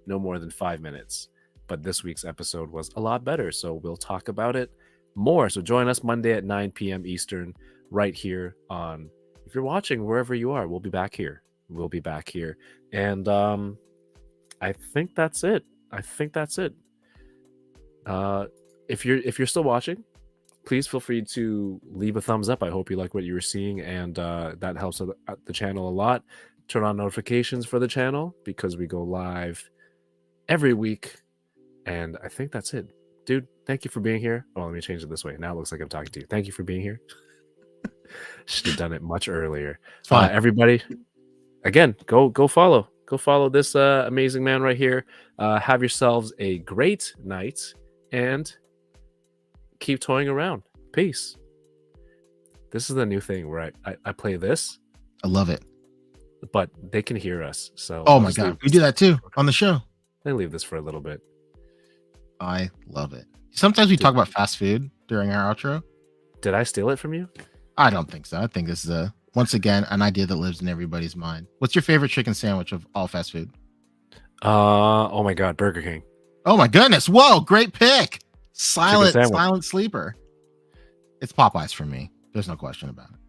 no more than 5 minutes. But this week's episode was a lot better, so we'll talk about it more. So join us Monday at 9 p.m. Eastern, right here on... If you're watching wherever you are, we'll be back here. And I think that's it. If you're still watching, please feel free to leave a thumbs up. I hope you like what you were seeing, and that helps the channel a lot. Turn on notifications for the channel because we go live every week. And I think that's it. Dude, thank you for being here. Oh, let me change it this way. Now it looks like I'm talking to you. Thank you for being here. Should have done it much earlier. Everybody, again, go follow this amazing man right here. Have yourselves a great night and keep toying around. Peace. This is the new thing where I play this. I love it, but they can hear us. So oh my god, we do that too on the show. They leave this for a little bit. I love it. Sometimes we talk about fast food during our outro. Did I steal it from you? I don't think so. I think this is once again an idea that lives in everybody's mind. What's your favorite chicken sandwich of all fast food? Oh my god, Burger King. Oh my goodness. Whoa, great pick. Silent sleeper. It's Popeyes for me. There's no question about it.